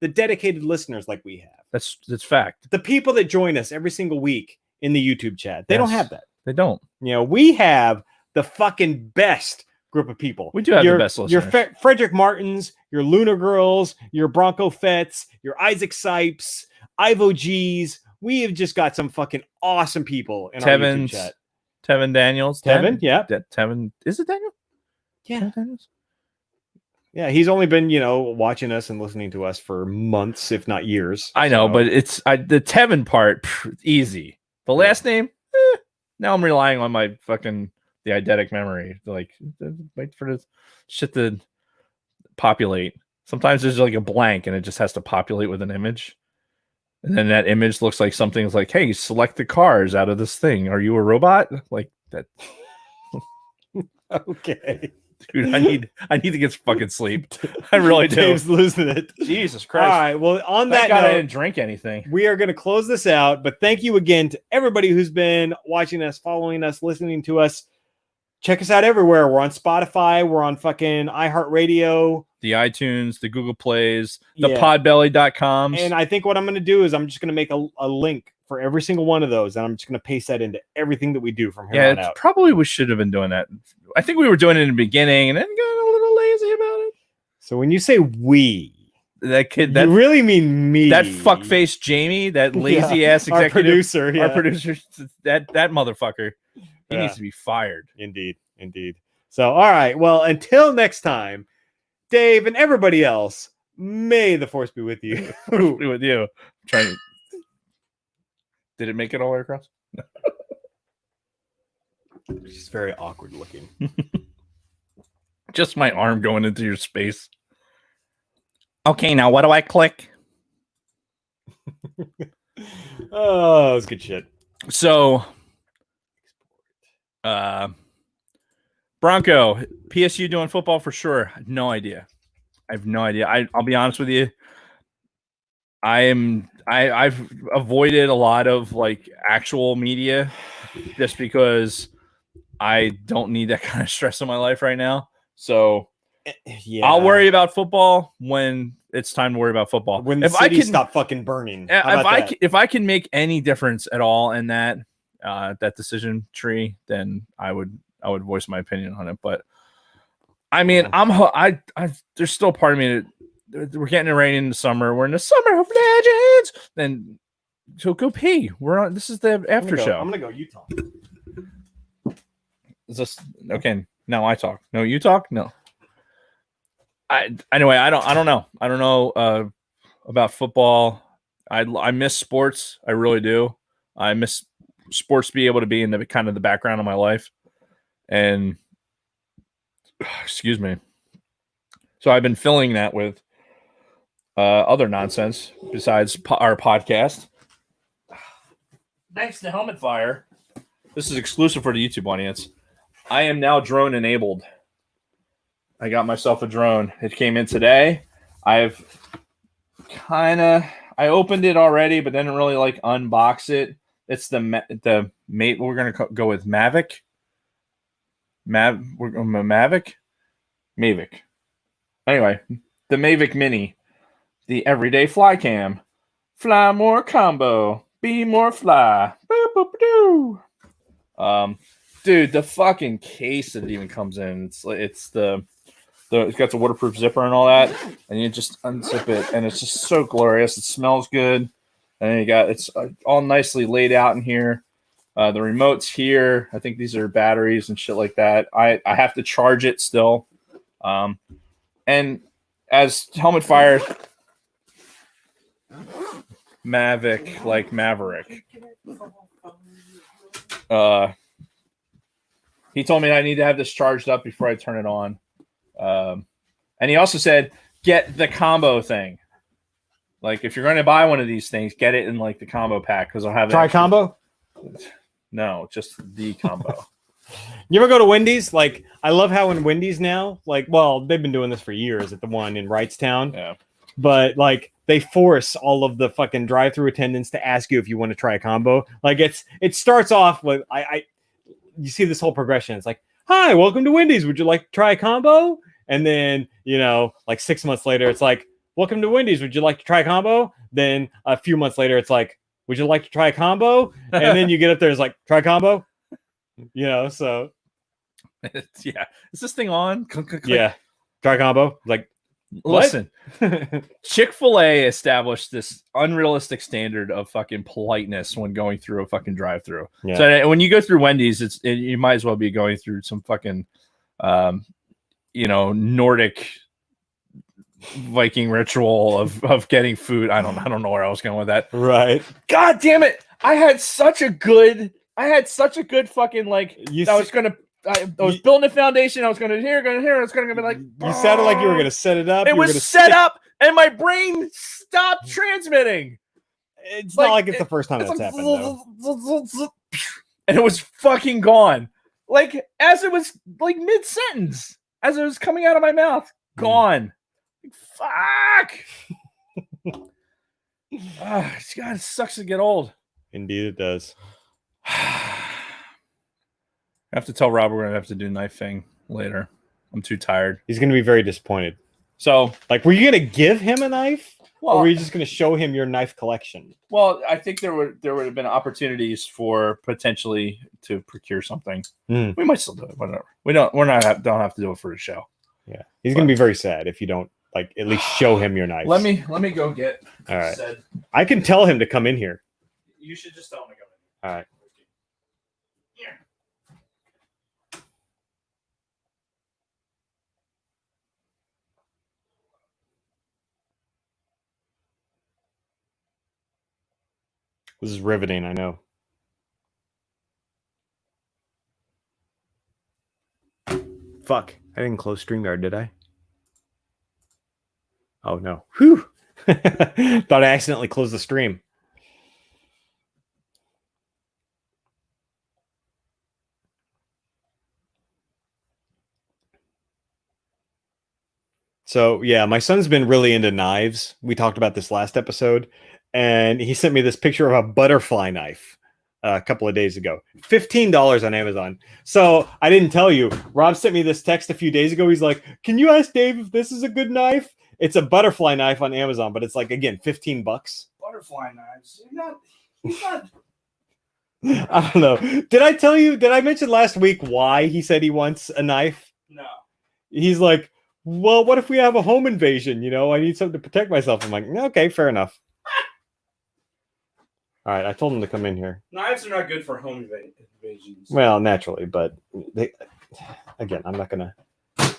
the dedicated listeners like we have. That's fact. The people that join us every single week in the YouTube chat, they don't have that. They don't. You know, we have the fucking best group of people. We do have the best listeners. Your Frederick Martins, your Lunar Girls, your Bronco Fets, your Isaac Sipes, Ivo G's. We have just got some fucking awesome people in our YouTube chat. Tevin Daniels. Tevin, yeah. Tevin, is it Daniel? Yeah. Yeah, he's only been, watching us and listening to us for months, if not years. I know, but it's the Tevin part, easy. The last name, now I'm relying on my fucking the eidetic memory. Like, wait for this shit to populate. Sometimes there's like a blank and it just has to populate with an image. And then that image looks like something's like, hey, select the cars out of this thing. Are you a robot? Like that. Okay. Dude, I need to get some fucking sleep. I really do. Dave's losing it. Jesus Christ. All right. Well, on Thank that God note, I didn't drink anything. We are going to close this out, but thank you again to everybody who's been watching us, following us, listening to us. Check us out everywhere. We're on Spotify. We're on fucking iHeartRadio. The iTunes, the Google Plays, the podbelly.com. And I think what I'm going to do is I'm just going to make a link for every single one of those. And I'm just going to paste that into everything that we do from here on out. Probably we should have been doing that. I think we were doing it in the beginning and then got a little lazy about it. So when you say we, that kid, you really mean me. That fuckface Jamie, that lazy ass executive, our producer, our producer, that motherfucker, he needs to be fired. Indeed. So, all right. Well, until next time, Dave and everybody else, may the force be with you. Be with you. Did it make it all the way across? She's very awkward looking. Just my arm going into your space. Okay, now what do I click? Oh, it's good shit. So, Bronco, PSU doing football for sure. No idea. I have no idea. I'll be honest with you. I've avoided a lot of like actual media just because I don't need that kind of stress in my life right now. So I'll worry about football when it's time to worry about football. When the city stop fucking burning. If I can make any difference at all in that decision tree, then I would voice my opinion on it. But I mean, there's still part of me that we're getting it right in the summer. We're in the summer of legends. Then so go pee. We're on. This is the after show. I'm gonna go Utah. Is this okay? Now I talk. No, you talk. No. Anyway. I don't know. I don't know about football. I miss sports. I really do. I miss sports to be able to be in the kind of the background of my life. And excuse me. So I've been filling that with other nonsense besides our podcast. Thanks to Helmet Fire. This is exclusive for the YouTube audience. I am now drone enabled. I got myself a drone. It came in today. I opened it already, but didn't really like unbox it. It's the mate. We're gonna go with Mavic. Mavic. Anyway, the Mavic Mini the everyday fly cam. Fly more combo. Be more fly. Boop, boop, doo. Dude, the fucking case that it even comes in, it's got the waterproof zipper and all that, and you just unzip it, and it's just so glorious. It smells good, and then it's all nicely laid out in here. The remote's here. I think these are batteries and shit like that. I have to charge it still. And as helmet fire Mavic, like Maverick, he told me I need to have this charged up before I turn it on. And he also said, get the combo thing. Like, if you're going to buy one of these things, get it in like the combo pack, because I'll have combo. No, just the combo. You ever go to Wendy's? Like, I love how in Wendy's now, like, well, they've been doing this for years at the one in Wrightstown. Yeah. But like, they force all of the fucking drive-through attendants to ask you if you want to try a combo. Like, it starts off with you see this whole progression. It's like, hi, welcome to Wendy's. Would you like to try a combo? And then, like 6 months later, it's like, welcome to Wendy's. Would you like to try a combo? Then a few months later, it's like, would you like to try a combo? And then you get up there, it's like, try a combo. So. Yeah. Is this thing on? Yeah. Try a combo. Like, listen, Chick-fil-A established this unrealistic standard of fucking politeness when going through a fucking drive-through. Yeah. So when you go through Wendy's, you might as well be going through some fucking, Nordic Viking ritual of getting food. I don't know where I was going with that. Right. God damn it! I had such a good fucking I was building a foundation. I was going to here. I was going to be like. You sounded like you were going to set it up. It was set up, and my brain stopped transmitting. It's not like it's the first time that's happened, though. And it was fucking gone. Like, as it was like mid-sentence, as it was coming out of my mouth, gone. Fuck. God, it sucks to get old. Indeed, it does. I have to tell Rob we're gonna have to do knife thing later. I'm too tired. He's gonna be very disappointed. So, like, were you gonna give him a knife, or were you just gonna show him your knife collection? Well, I think there would have been opportunities for potentially to procure something. We might still do it. Whatever. Don't have to do it for a show. Yeah, he's gonna be very sad if you don't like at least show him your knife. Let me go get. All right. I can tell him to come in here. You should just tell him to come in. All right. Here. This is riveting, I know. Fuck. I didn't close StreamYard, did I? Oh, no. Whew. Thought I accidentally closed the stream. So, yeah, my son's been really into knives. We talked about this last episode. And he sent me this picture of a butterfly knife a couple of days ago. $15 on Amazon. So I didn't tell you. Rob sent me this text a few days ago. He's like, can you ask Dave if this is a good knife? It's a butterfly knife on Amazon, but it's like, again, $15. Butterfly knives. He's not. I don't know. Did I mention last week why he said he wants a knife? No. He's like, well, what if we have a home invasion? I need something to protect myself. I'm like, okay, fair enough. All right, I told him to come in here. Knives are not good for home invasions. Well, naturally, but again, I'm not going to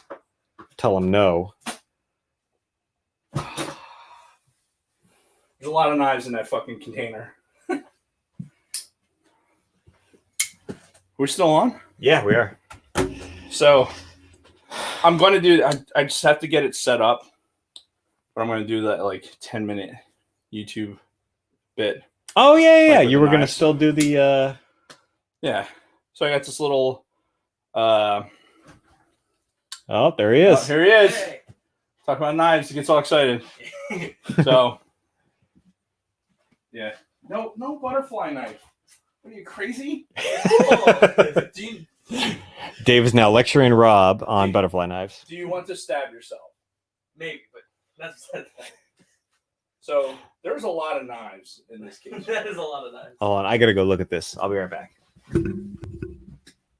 tell him no. There's a lot of knives in that fucking container. We're still on? Yeah, we are. So, I'm going to do... I just have to get it set up. But I'm going to do that, 10-minute YouTube bit. Oh, yeah. You were going to still do the... Yeah. So, I got this little... Oh, there he is. Here he is. Hey. Talk about knives. He gets all excited. So... Yeah. No butterfly knife. What are you, crazy? Dave is now lecturing Rob on butterfly knives. Do you want to stab yourself? Maybe, but that's So there's a lot of knives in this case. That is a lot of knives. Hold on, I gotta go look at this. I'll be right back.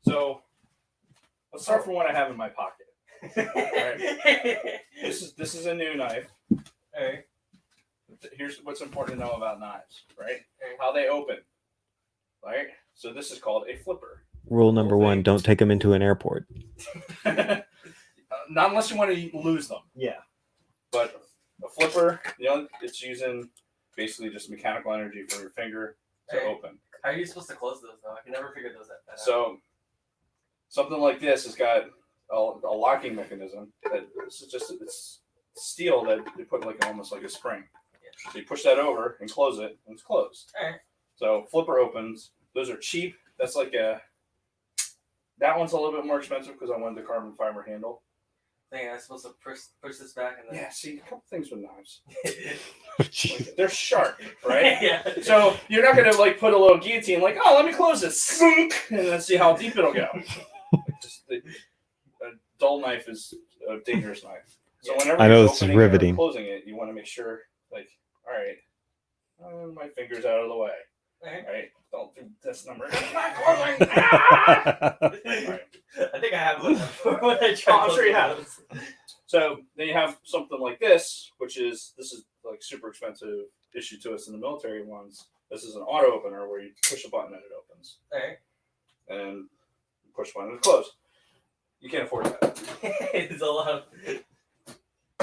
So let's start from what I have in my pocket. Right. This is a new knife. Alright. Here's what's important to know about knives, right? How they open. Right? So this is called a flipper. Rule number one: don't take them into an airport. Not unless you want to lose them. Yeah. But a flipper, it's using basically just mechanical energy from your finger to open. How are you supposed to close those though? I can never figure those out. So something like this has got a locking mechanism that it's steel that they put like almost like a spring. So you push that over and close it, and it's closed. Alright. So flipper opens. Those are cheap. That's like that one's a little bit more expensive because I wanted the carbon fiber handle. I think I'm supposed to push this back and then. Yeah, see, a couple things with knives. Like, they're sharp, right? Yeah. So you're not gonna like put a little guillotine like, oh, let me close this, and then see how deep it'll go. A dull knife is a dangerous knife. So whenever I know you're this is opening riveting. or closing it, you want to make sure, like, all right, my finger's out of the way. Right? Don't do this number. It's not closing. Ah! Right. I think I have one when I try. I'm sure you have. So then you have something like this, this is like super expensive issue to us in the military ones. This is an auto opener where you push a button and it opens. Alright. And push one and it closes. You can't afford that. It's a lot.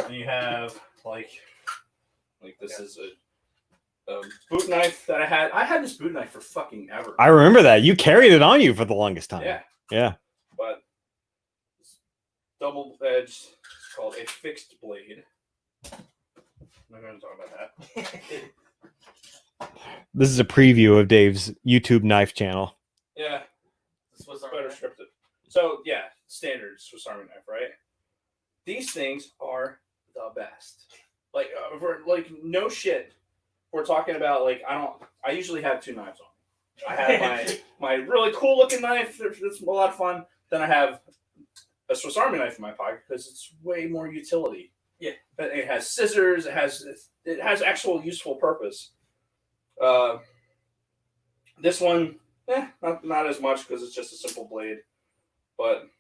And you have like this is a boot knife that I had. I had this boot knife for fucking ever. I remember that you carried it on you for the longest time. Yeah. But it's double edged. It's called a fixed blade. I'm not going to talk about that. This is a preview of Dave's YouTube knife channel. Yeah. Swiss Better Army knife. scripted. So yeah, standard Swiss Army knife, right? These things are the best. Like for like no shit. We're talking about like I usually have two knives on me. I have my really cool looking knife that's a lot of fun. Then I have a Swiss Army knife in my pocket because it's way more utility. Yeah. But it has scissors, it has actual useful purpose. This one, not as much because it's just a simple blade. But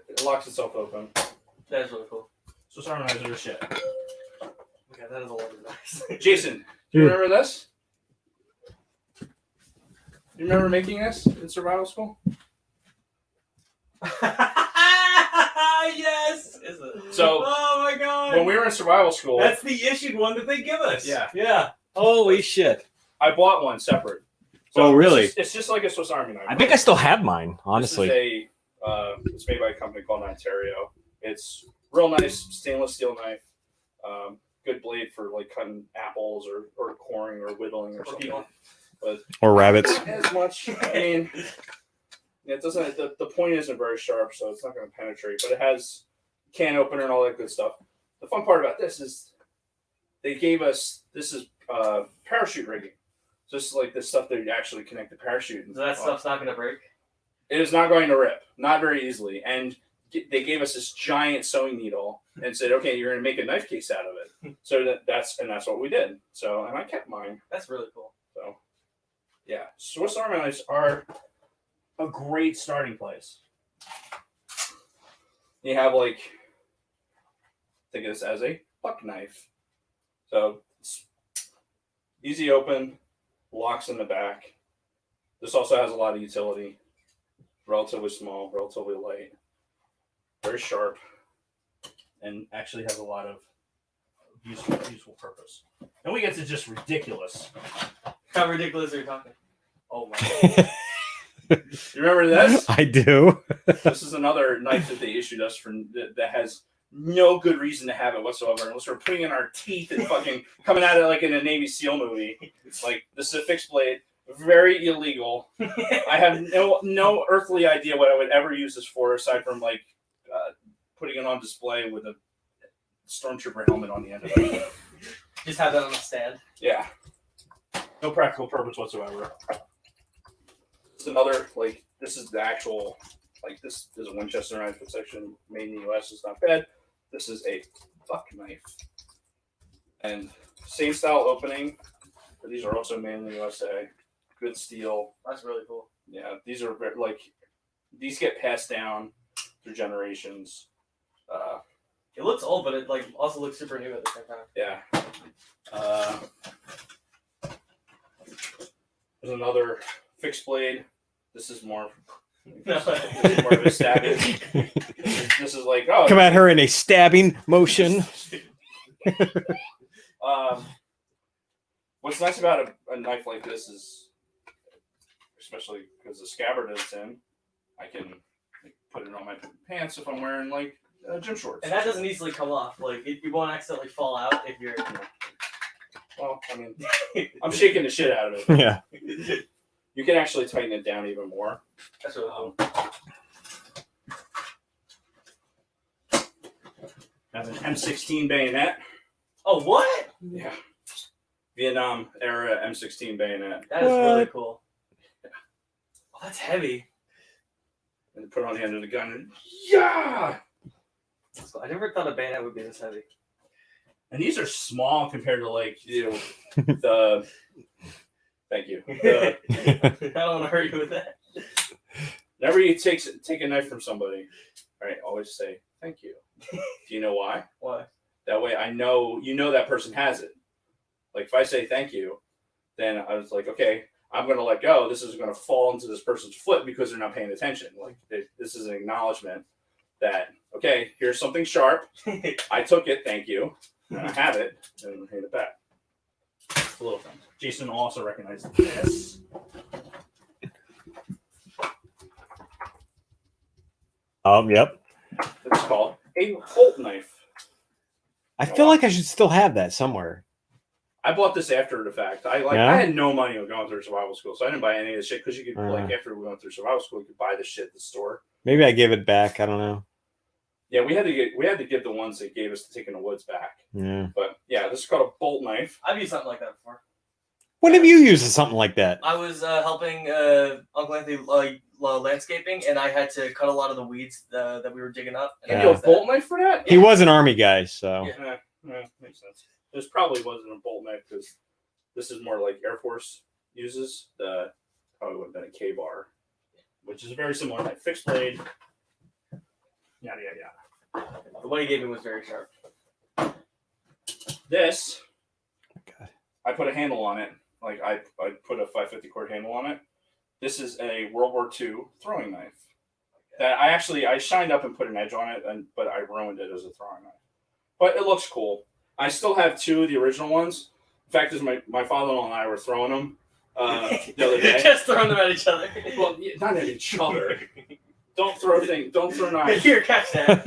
it locks itself open. That is really cool. Swiss Army knives are the shit. Okay, that is a lot of knives. Jason, do you remember this? You remember making this in survival school? Yes. Is it? So, oh my god. when we were in survival school, That's the issued one that they give us. Yeah. Yeah. Holy shit! I bought one separate. Oh, really? It's just like a Swiss Army knife. I think I still have mine. Honestly, This is it's made by a company called Ontario. It's real nice stainless steel knife. Good blade for like cutting apples or coring or whittling or something. But or rabbits. not as much. I mean, it doesn't. The point isn't very sharp, so it's not going to penetrate. But it has can opener and all that good stuff. The fun part about this is they gave us this is parachute rigging. So this is like this stuff that you actually connect the parachute. So that stuff's not going to break? It is not going to rip, not very easily. And they gave us this giant sewing needle and said, "Okay, you're going to make a knife case out of it." So that's what we did. So and I kept mine. That's really cool. So yeah, Swiss Army knives are a great starting place. You have like think of this as a buck knife. So it's easy open, locks in the back. This also has a lot of utility. Relatively small, relatively light, very sharp, and actually has a lot of useful purpose. And we get to just ridiculous. How ridiculous are you talking? Oh my god. You remember this? I do. This is another knife that they issued us that has no good reason to have it whatsoever, unless we're putting in our teeth and fucking coming at it like in a Navy SEAL movie. Like, this is a fixed blade. Very illegal. I have no earthly idea what I would ever use this for, aside from like putting it on display with a stormtrooper helmet on the end of it. Just have that on a stand. Yeah, no practical purpose whatsoever. It's another like this is the actual like this is a Winchester knife. It's actually made in the U.S. It's not bad. This is a buck knife, and Same style opening. But these are also made in the USA. Good steel. That's really cool. Yeah, these are these get passed down through generations. It looks old, but it like also looks super new at the same time. Yeah. There's another fixed blade. This is more. This is more of a stabbing. This is like Come at her in a stabbing motion. What's nice about a knife like this is, especially because the scabbard it's in, I can put it on my pants if I'm wearing like gym shorts. And that doesn't easily come off. Like you won't accidentally fall out if you're. Well, I mean, I'm shaking the shit out of it. Yeah. You can actually tighten it down even more. That's really cool. Have an M16 bayonet. Oh, what? Yeah. Vietnam era M16 bayonet. That is really What? cool. Oh, that's heavy. And put it on the end of the gun and yeah! That's cool. I never thought a bayonet would be this heavy. And these are small compared to like, the thank you. I don't want to hurt you with that. Whenever you take a knife from somebody, all right, always say thank you. Do you know why? Why? That way I know that person has it. Like if I say thank you, then I was like, okay, I'm going to let go. This is going to fall into this person's foot because they're not paying attention. Like this is an acknowledgement that, okay, here's something sharp. I took it. Thank you. And I have it. And I'm hand it back. It's a little thing. Jason will also recognize this. Yep. It's called a bolt knife. I feel like I should still have that somewhere. I bought this after the fact. I had no money on going through survival school, so I didn't buy any of this shit because you could after we went through survival school, you could buy this shit at the store. Maybe I gave it back. I don't know. Yeah, we had to give the ones they gave us to take in the woods back. Yeah. But yeah, this is called a bolt knife. I've used something like that before. When have you used something like that? I was helping Uncle Anthony landscaping, and I had to cut a lot of the weeds that we were digging up. And You I have used a bolt knife for that? He was an army guy, so. Yeah. Makes sense. This probably wasn't a bolt knife because this is more like Air Force uses. The probably would have been a K-bar, which is a very similar knife. Fixed blade. Yada yada yada. The one he gave me was very sharp. This, God. I put a handle on it. Like I put a 550 cord handle on it. This is a World War II throwing knife. That I shined up and put an edge on it, but I ruined it as a throwing knife. But it looks cool. I still have two of the original ones. In fact, my father-in-law and I were throwing them the other day. Just throwing them at each other. Well, not at each other. Don't throw knives. Here, catch that.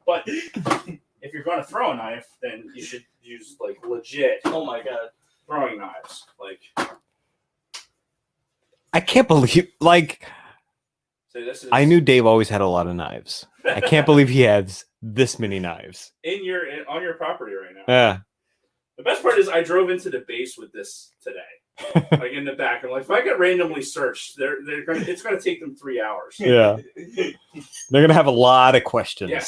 But if you're going to throw a knife, then you should use like legit Oh my god. throwing knives. Like, I can't believe, like, so this is I knew Dave always had a lot of knives. I can't believe he has this many knives. on your property right now. Yeah. The best part is I drove into the base with this today, like in the back. I'm like, if I get randomly searched, it's gonna take them 3 hours. Yeah. They're going to have a lot of questions. Yeah.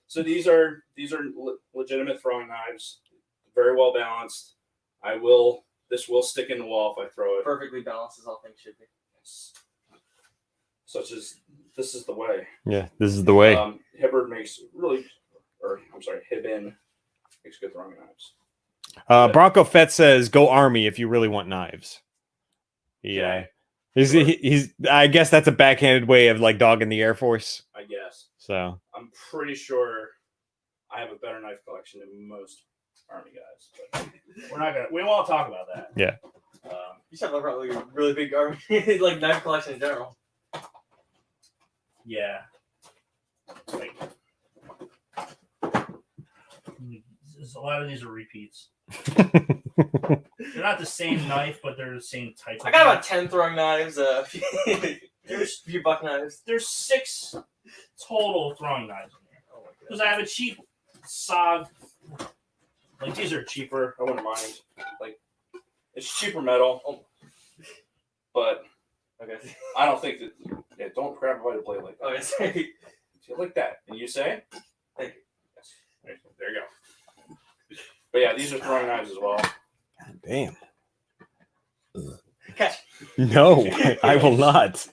So these are legitimate throwing knives, very well balanced. This will stick in the wall if I throw it. Perfectly balanced as all things should be. Such as this is the way. Yeah, this is the way. Hibbard Hibbin makes good throwing knives. Bronco Fett says, "Go Army if you really want knives." Yeah, he's. I guess that's a backhanded way of like dogging the Air Force. I guess. So I'm pretty sure I have a better knife collection than most Army guys. But we won't talk about that. Yeah. You should have probably a really big army, like knife collection in general. Yeah. Like, a lot of these are repeats. They're not the same knife, but they're the same type. I got about 10 throwing knives, a few buck knives. There's 6 total throwing knives in here. Oh my god. Because I have a cheap SOG. Like, these are cheaper. I wouldn't mind. Like, it's cheaper metal. But Okay. I don't think that. Yeah, don't grab a white blade like that. Okay, sorry. Like that. And you say? Thank you. Yes. There you go. But yeah, these are throwing knives as well. God damn. Catch. No, I will not.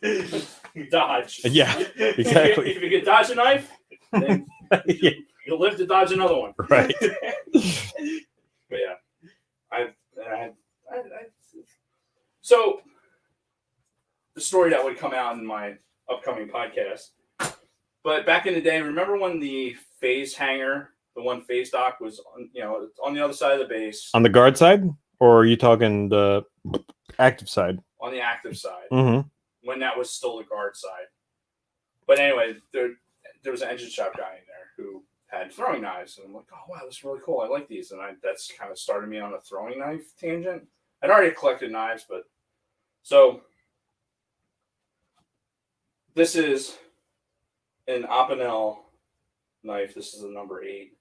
Dodge. Yeah, exactly. If you can dodge a knife, then Yeah, you'll live to dodge another one. right. But yeah, I so the story that would come out in my upcoming podcast. But back in the day, remember when the phase hanger, the one phase dock was on the other side of the base, On the guard side, or are you talking the active side? on the active side, Mm-hmm. when that was still the guard side. But anyway, there was an engine shop guy in there who had throwing knives, and I'm like, oh wow, this is really cool. I like these, and that's kind of started me on a throwing knife tangent. I'd already collected knives, but so this is an Opinel knife. This is a number 8.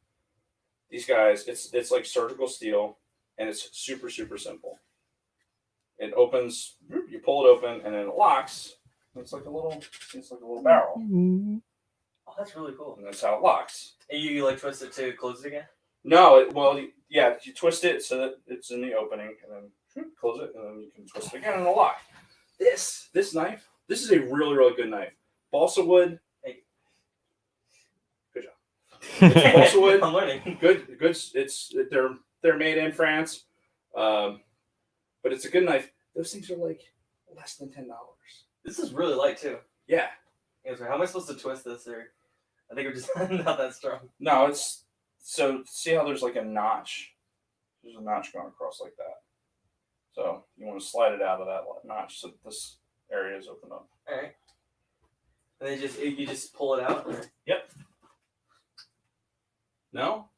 These guys, it's like surgical steel, and it's super simple. It opens, you pull it open, and then it locks. It's like a little barrel, Oh, that's really cool. and that's how it locks. And you like twist it to close it again? No, you twist it so that it's in the opening, and then close it, and then you can twist it again, and it'll lock. This knife, this is a really good knife. Balsa wood. Hey. Good job. It's balsa wood. I'm learning. Good. They're made in France, but it's a good knife. Those things are like less than $10. This is really light too. Yeah. How am I supposed to twist this? Or I think we're just not that strong. No, it's so see how there's like a notch. There's a notch going across like that. So you want to slide it out of that notch so this area is opened up. All right. And then you just pull it out. Or? Yep. No.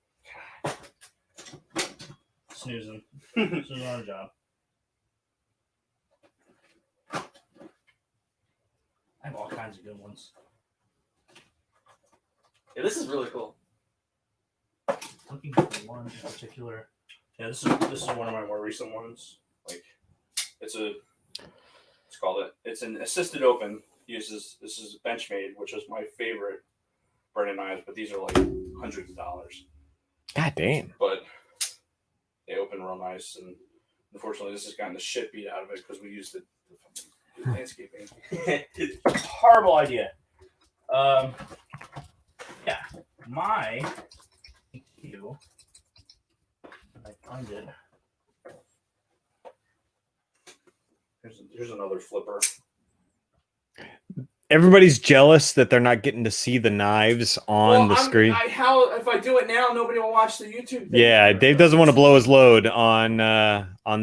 Snoozing. Snoozing on a job. I have all kinds of good ones. Yeah, this is really cool. Looking for one in particular. Yeah, this is one of my more recent ones. Like, it's an assisted open. This is Benchmade, which is my favorite burning knives, but these are like hundreds of dollars. God damn. But they open real nice, and unfortunately, this has gotten the shit beat out of it because we used the landscaping. Horrible idea. Yeah. My cue. I find it. Here's another flipper. Everybody's jealous that they're not getting to see the knives on the screen. How if I do it now, nobody will watch the YouTube thing. Yeah, Dave doesn't want to blow his load on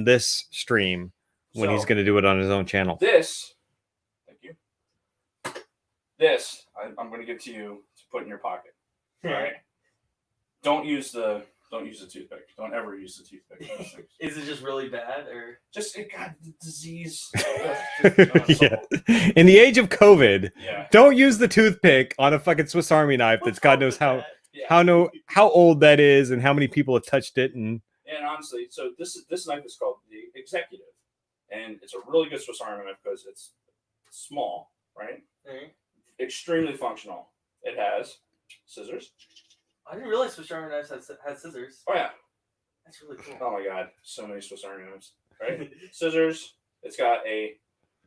this stream when he's going to do it on his own channel. This, thank you. This, I'm going to give to you to put in your pocket. All right. Don't use the toothpick. Don't ever use the toothpick. Is it just really bad, or Just it got the disease. Yeah. In the age of COVID, Yeah. don't use the toothpick on a fucking Swiss Army knife that's God knows how Yeah. how old that is and how many people have touched it. And honestly, so this knife is called the Executive, and it's a really good Swiss Army knife because it's small, right? Right. Extremely functional. It has scissors. I didn't realize Swiss Army knives had scissors. Oh yeah. That's really cool. Oh my god, so many Swiss Army knives, right? Scissors. It's got a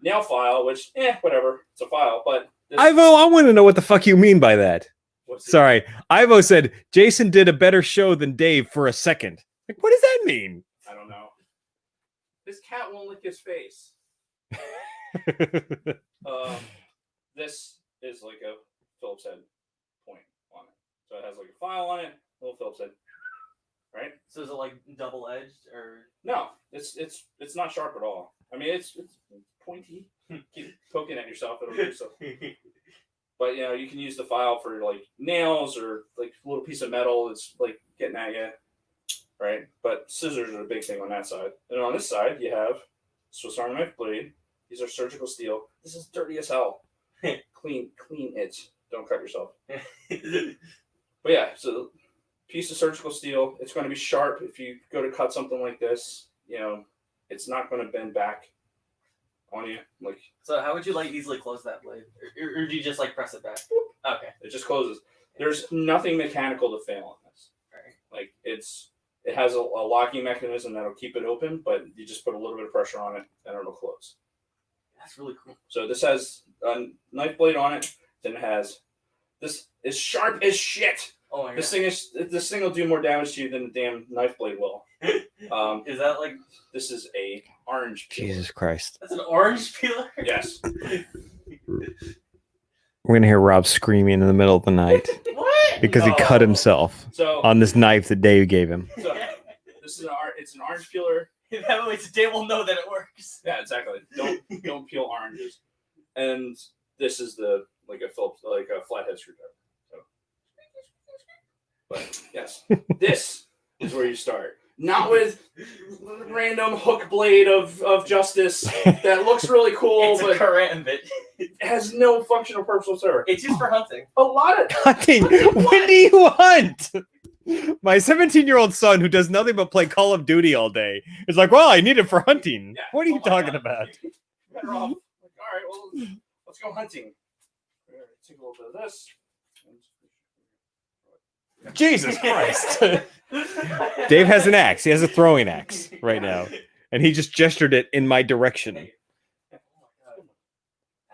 nail file, which whatever. It's a file, but this, Ivo, I want to know what the fuck you mean by that. what's the- Sorry, Ivo said Jason did a better show than Dave for a second. Like, what does that mean? I don't know. This cat won't lick his face. This is like a Phillips head point on it. So it has like a file on it, little Phillips head. Right? So is it like double edged or? No, it's not sharp at all. I mean, it's pointy. Keep poking at yourself, it'll do so. But you can use the file for like nails or like a little piece of metal that's like getting at you, right? But scissors are a big thing on that side. And on this side, you have Swiss Army knife blade. These are surgical steel. This is dirty as hell. Clean it. Don't cut yourself. But yeah, so piece of surgical steel. It's going to be sharp if you go to cut something like this. It's not going to bend back on you. Like, so how would you like easily close that blade, or do you just like press it back? Okay. it just closes. There's nothing mechanical to fail on this. Right. Like it's It has a locking mechanism that'll keep it open, but you just put a little bit of pressure on it and it'll close. That's really cool. So this has a knife blade on it. Then it has this is sharp as shit. Oh my god. This thing will do more damage to you than the damn knife blade will. Is that like? This is a orange peeler. Jesus Christ. That's an orange peeler. Yes. We're gonna hear Rob screaming in the middle of the night What? because he cut himself So on this knife that Dave gave him. So this is it's an orange peeler. That way today we'll know that it works. Yeah, exactly. Don't peel oranges. And this is a flathead screwdriver. So. But yes, this is where you start. Not with random hook blade of justice that looks really cool, It's a but karambit. it has no functional purpose whatsoever. It's used for hunting. A lot of Hunting. When do you hunt? My 17-year-old son, who does nothing but play Call of Duty all day, is like, well, I need it for hunting. Yeah. What are you Oh my talking God. about? Better off. Like, all right, well, let's go hunting. All right, take a little bit of this. Jesus Christ. Dave has an axe. He has a throwing axe right now. And he just gestured it in my direction. Oh my god.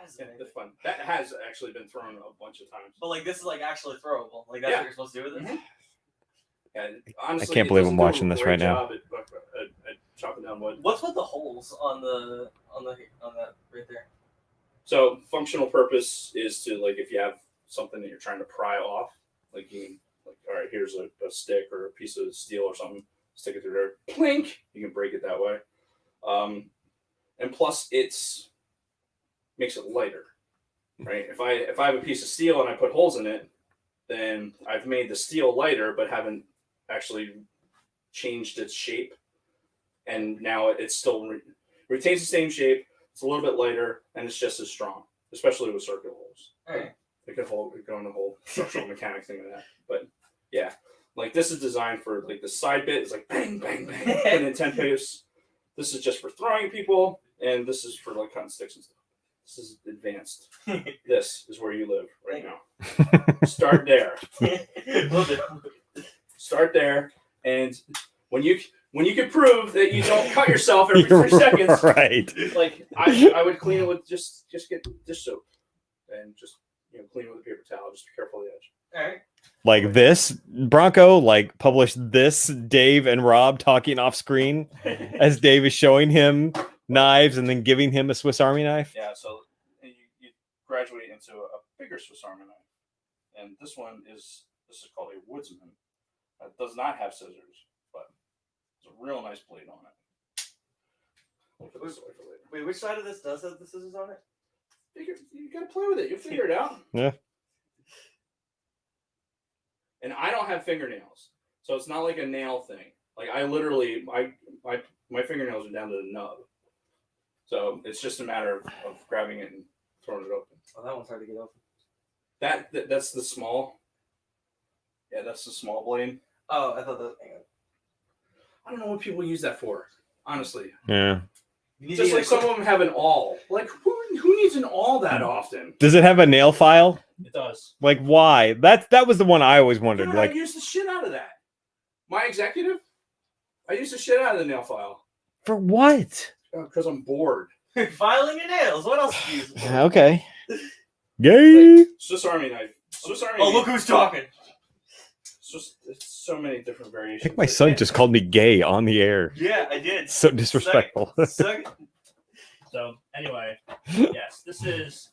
That's Yeah, amazing. that's fun. That has actually been thrown a bunch of times. But like this is like actually throwable. Like that's Yeah. what you're supposed to do with it. And honestly, I can't it believe doesn't I'm do a watching this great right now. job at chopping down wood. What's with the holes on that right there? So functional purpose is to, like, if you have something that you're trying to pry off, like you can, like, all right, here's a stick or a piece of steel or something, stick it through there, plink, you can break it that way. And plus makes it lighter, right? If I have a piece of steel and I put holes in it, then I've made the steel lighter, but haven't actually changed its shape. And now it still retains the same shape. It's a little bit lighter, and it's just as strong, especially with circular holes. Alright. It could go in the whole structural mechanics thing of that. But yeah, like this is designed for, like, the side bit is like bang, bang, bang, and then 10 pace. This is just for throwing people, and this is for, like, cutting sticks and stuff. This is advanced. This is where you live right now. Start there. Start there, and when you can prove that you don't cut yourself every 3 seconds, Right. like I would clean it with just get dish soap and just clean it with a paper towel. Just be careful of the edge. Alright. Like this, Bronco, like, published this Dave and Rob talking off screen as Dave is showing him knives and then giving him a Swiss Army knife. Yeah, so you graduate into a bigger Swiss Army knife, and this is called a Woodsman. It does not have scissors, but it's a real nice blade on it. We'll put this away for later. Wait, which side of this does have the scissors on it? You gotta play with it. You'll figure it out. Yeah. And I don't have fingernails, so it's not like a nail thing. Like, I literally, my fingernails are down to the nub. So it's just a matter of grabbing it and throwing it open. Oh, that one's hard to get open. That's the small. Yeah, that's the small blade. Oh, I thought that. Hang on. I don't know what people use that for, honestly. Yeah. You need Just to like get some of them have an awl. Like, who needs an awl that often? Does it have a nail file? It does. Like, why? That was the one I always wondered. Dude, Like, I use the shit out of that. My executive, I use the shit out of the nail file for what? because I'm bored. filing your nails. What else do you use? Okay. Gay. Like, Swiss Army knife. Swiss Army. Oh, look who's talking. It's so many different I variations. think my son just called me gay on the air. Yeah, I did. So disrespectful. Suck it. So anyway, yes, this is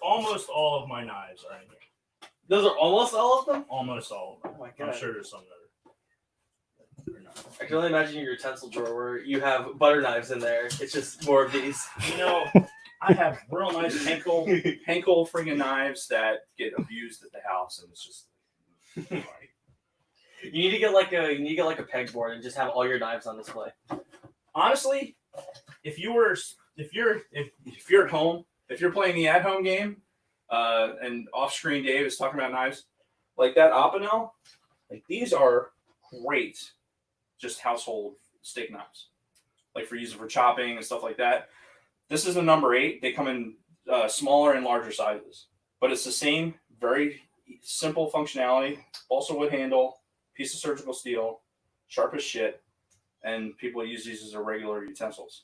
almost all of my knives are in here. Those are almost all of them? Almost all of them. Oh my god. I'm sure there's some that are not. I can only imagine your utensil drawer where you have butter knives in there. It's just more of these. I have real nice Henkel friggin' knives that get abused at the house, and it's just You need to get like a pegboard and just have all your knives on display. honestly, if you're at home, if you're playing the at-home game, and off-screen Dave is talking about knives, like that Opinel, like these are great, just household steak knives, like for using for chopping and stuff like that. This is a number 8. They come in smaller and larger sizes, but it's the same, very simple functionality. Also wood handle, piece of surgical steel, sharp as shit, and people use these as regular utensils.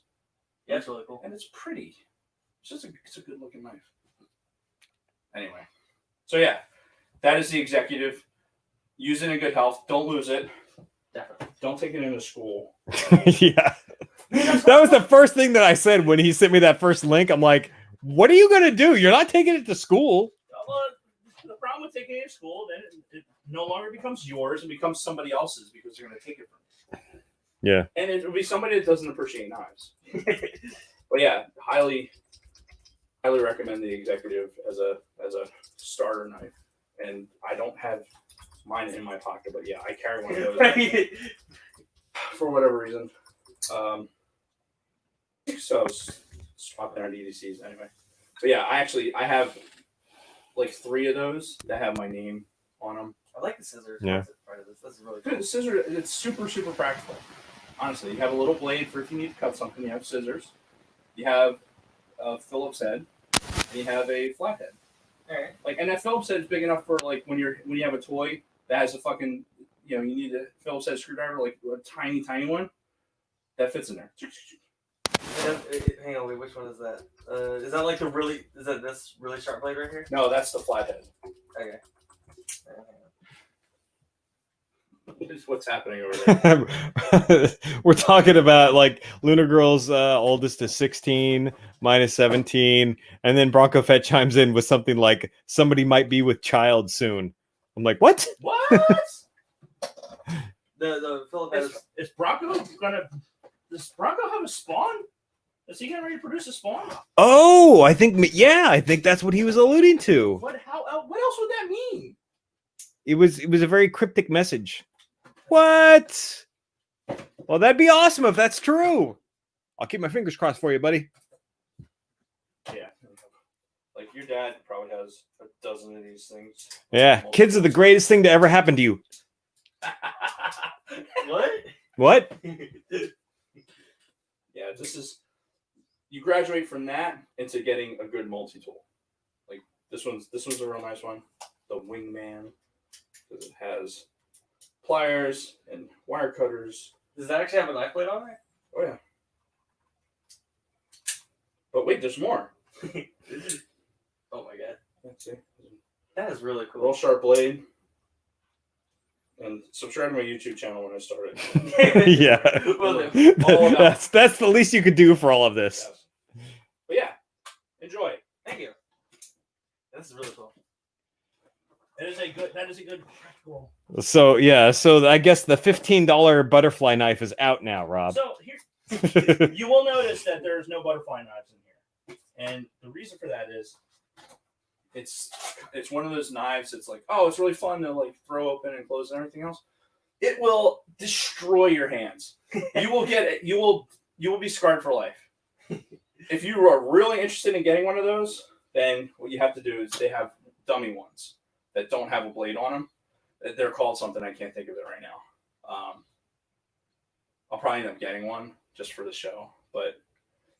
Yeah, it's really cool. And it's pretty. It's a good looking knife. Anyway, so yeah, that is the executive. Use it in good health. Don't lose it. Definitely. Don't take it into school. Yeah. That was the first thing that I said when he sent me that first link. I'm like, what are you going to do? You're not taking it to school. Well, the problem with taking it to school, then it no longer becomes yours and becomes somebody else's because they're going to take it from you. Yeah. And it will be somebody that doesn't appreciate knives. But yeah, highly recommend the executive as a starter knife. And I don't have mine in my pocket, but yeah, I carry one of those for whatever reason. So I was swapping our DDCs anyway. But yeah, I have like 3 of those that have my name on them. I like the scissors. Yeah. Part of this. This is really Dude, cool. the scissors, it's super practical. Honestly, you have a little blade for if you need to cut something. You have scissors. You have a Phillips head. And you have a flathead. All right. Like, and that Phillips head is big enough for like when you have a toy that has a fucking, you need a Phillips head screwdriver, like a tiny one that fits in there. Hang on, wait, which one is that? Is that like is that this really sharp blade right here? No, that's the flathead. Okay. What's happening over there? We're talking about like Lunar Girl's oldest is 16, mine is 17, and then Bronco Fett chimes in with something like somebody might be with child soon. I'm like, what? What? The Philip Is Bronco does Bronco have a spawn? Is he getting ready to produce a spawn? Oh, I think that's what he was alluding to. What else would that mean? It was a very cryptic message. What? Well, that'd be awesome if that's true. I'll keep my fingers crossed for you, buddy. Yeah. Like your dad probably has a dozen of these things. Yeah, kids are the greatest thing to ever happen to you. What? What? Yeah, you graduate from that into getting a good multi-tool. Like this one's a real nice one. The Wingman, because it has pliers and wire cutters. Does that actually have a knife blade on it? Oh yeah. But wait, there's more. Oh my god. Let's see. That is really Real cool. sharp blade. And subscribe to my YouTube channel when I started. Yeah. Well, That's the least you could do for all of this. Yes. But yeah, enjoy. thank you. This is really cool. That is a good practical. So I guess the $15 butterfly knife is out now, Rob. So here, you will notice that there's no butterfly knives in here, and the reason for that is it's one of those knives. It's like, oh, it's really fun to like throw open and close and everything else. It will destroy your hands. You will get it. You will be scarred for life. If you are really interested in getting one of those, then what you have to do is they have dummy ones that don't have a blade on them. They're called something. I can't think of it right now. I'll probably end up getting one just for the show. But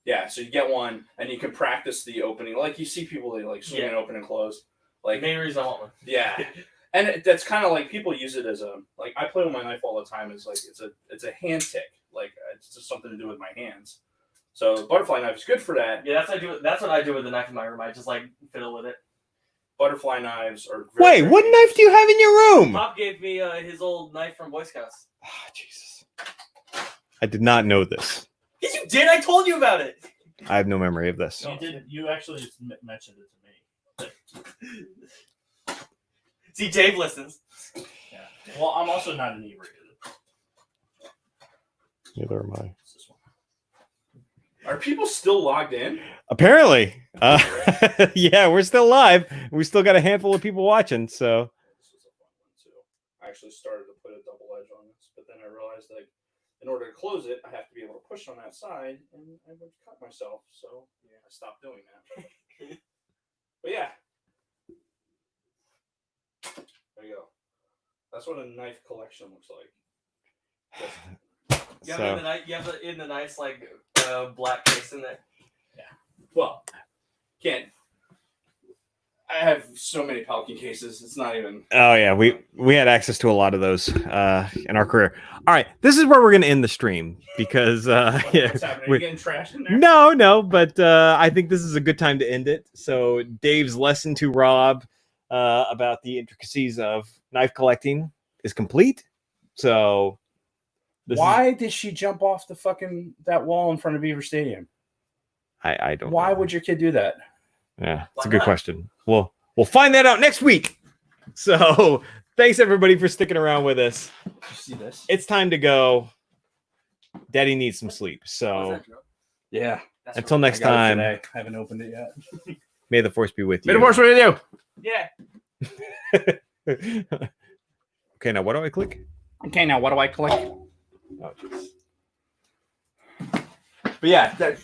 yeah, so you get one and you can practice the opening. Like you see people, they like swing it open and close. Like Main reason I want one. Yeah. And that's kind of like people use it as a, like I play with my knife all the time. It's like, it's a hand tick. Like it's just something to do with my hands. So the butterfly knife is good for that. Yeah, that's what I do with the knife in my room. I just like fiddle with it. Butterfly knives are Wait, what knife do you have in your room? Pop gave me his old knife from Boy Scouts. Oh, Jesus. I did not know this. Yes, you did. I told you about it. I have no memory of this. You did. You actually mentioned it to me. See, Dave listens. Yeah. Well, I'm also not inebriated. Neither am I. Are people still logged in? Apparently. Yeah, we're still live. We still got a handful of people watching, so. This was a fun one too. I actually started to put a double edge on this, but then I realized like in order to close it, I have to be able to push on that side, and I would cut myself. So yeah, I stopped doing that. But yeah, there you go. That's what a knife collection looks like. You have it in the nice like black case in there. Yeah. Well, can't. I have so many Pelican cases. It's not even. Oh yeah, we had access to a lot of those in our career. All right, this is where we're gonna end the stream because yeah, What's happening? Are you getting trash in there? no, but I think this is a good time to end it. So Dave's lesson to Rob about the intricacies of knife collecting is complete. So why did she jump off the fucking that wall in front of Beaver Stadium? I don't. Why know. would your kid do that? Yeah, it's Why a good not? question. We'll find that out next week. So thanks everybody for sticking around with us. Did you see this? It's time to go. Daddy needs some sleep. So Yeah. until I next got it time, today. I haven't opened it yet. may the force be with you. May the force be with Yeah. Okay, now what do I click? you. Okay, now what do I click? Oh, jeez. But yeah, that